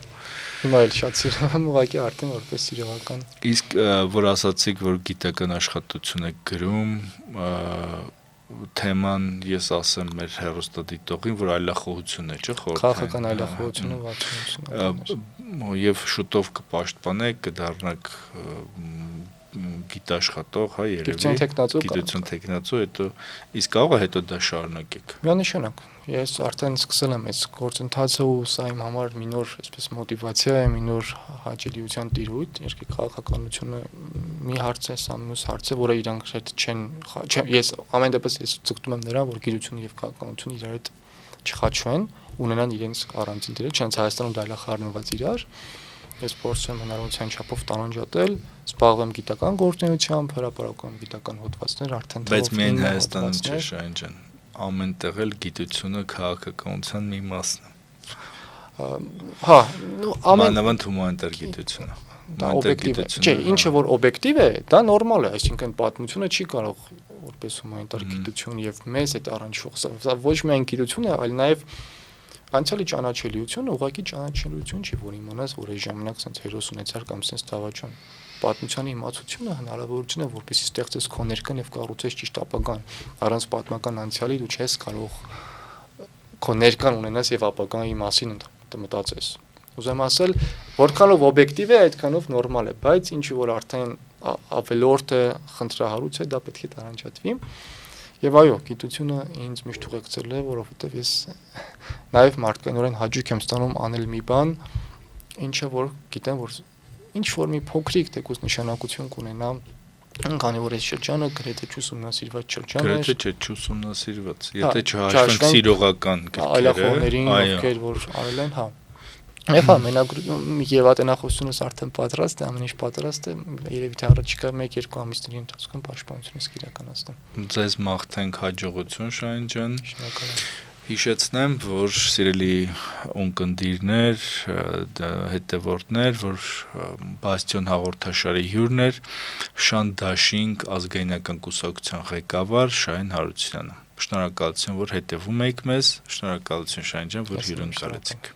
Հիմա էլ շատ սիրում եմ, ուղղակի արդեն որպես սիրողական։ Իսկ որ ասացիք, որ գիտական աշխատություն եք գրում, թեման ես ասեմ մեր հերոստատիտողին, որ այլախոհություն է, չէ՞, Քաղաքական այլախոհությունը 60-ականներ։ Եվ շուտով կպաշտպանեք, կդառնաք գիտաշխատող, հա, երևի գիտություն տեխնացու, հետո իսկ կարող է հետո դա շարունակեք։ Միանշանակ։ Ես արդեն սկսել եմ այս գործընթացը ու սա իմ համար մի նոր, այսպես մոտիվացիա է, մի նոր հաճելիության տիրույթ, երկրի քաղաքականությունը մի հարց է, սա մյուս հարց է, որը իրանք հետ չեն, ես ամեն դեպս ես ձգտում եմ նրան, որ գիտությունը եւ քաղաքականությունը իրար հետ չխաչվեն, ունենան իրենց առանձին դեր, չնայած Հայաստանում դա լախառնված իրար։ Ես փորձում եմ հնարավորության չափով տանջատել, զբաղվեմ գիտական գործունեությամբ, հրապարակում գիտական հոդվածներ, արդեն բայց միայն Հայաստանում չէ, Շահեն ջան, ամենտեղ էլ գիտությունը քաղաքականության մի մասն է։ Հա, մանավանդ հումանիտար գիտությունը։ Դա օբյեկտիվ է։ Չէ, ինչը որ օբյեկտիվ է, դա նորմալ է, այսինքն պատմությունը չի կարող որպես հումանիտար գիտություն եւ մեզ այդ առնչվող, սա ոչ միայն գիտություն է, այլ նաեւ անցյալի ճանաչելիությունը, ուղղակի ճանաչելիություն չի, որ իմանաս, որ այս ժամանակ sense հերոս ունեցար կամ sense դավաճան։ Պատմության իմացությունը հնարավորություն է, որպեսզի ստեղծես քո ներկան եւ կառուցես ճիշտ ապագան։ Առանց պատմական անցյալի դու չես կարող քո ներկան ունենաս եւ ապագայի մասին մտածես։ Ուզեմ ասել, որքանով օբյեկտիվ է, այդքանով նորմալ է, բայց ինչի որ արդեն ավելորդ է, խնդրահարույց է, դա պետք է տարանջատվի։ Եվ այո, գիտությունը ինձ միշտ ուղեկցել է, որովհետև ես նաև մարդկայնորեն հաճույք եմ ստանում անել մի բան, ինչը որ գիտեմ, որ ինչ որ մի փոքրիկ թեկուզ նշանակություն կունենա, քանի որ այս շրջանը գրեթե չուսումնասիրված շրջան է։ Գրեթե չէ չուսումնասիրված, եթե չհաշվենք սիրողական գրքերը, այլախոհներին, ովքեր որ արել են, հա։ Եվ հա, եւ ատենախոսությունս արդեն պատրաստ է, ամեն ինչ պատրաստ է, երևի թե առաջիկա 1-2 ամիսների ընթացքում պաշտպանությունս կիրականացնեմ։ Ձեզ մաղթենք հաջողություն, Շահեն ջան։ Շնորհակալ եմ։ Հիշեցնեմ, որ սիրելի ունկնդիրներ, հետևորդներ, որ Բաստիոն հաղորդաշարի հյուրն էր Շան Դաշինք ազգայնական կուսակցության ղեկավար Շահեն Հարությունյանը։ Շնորհակալություն, որ հետևում եք մեզ, շնորհակալություն Շահեն ջան, որ հյուրընկալեցիք։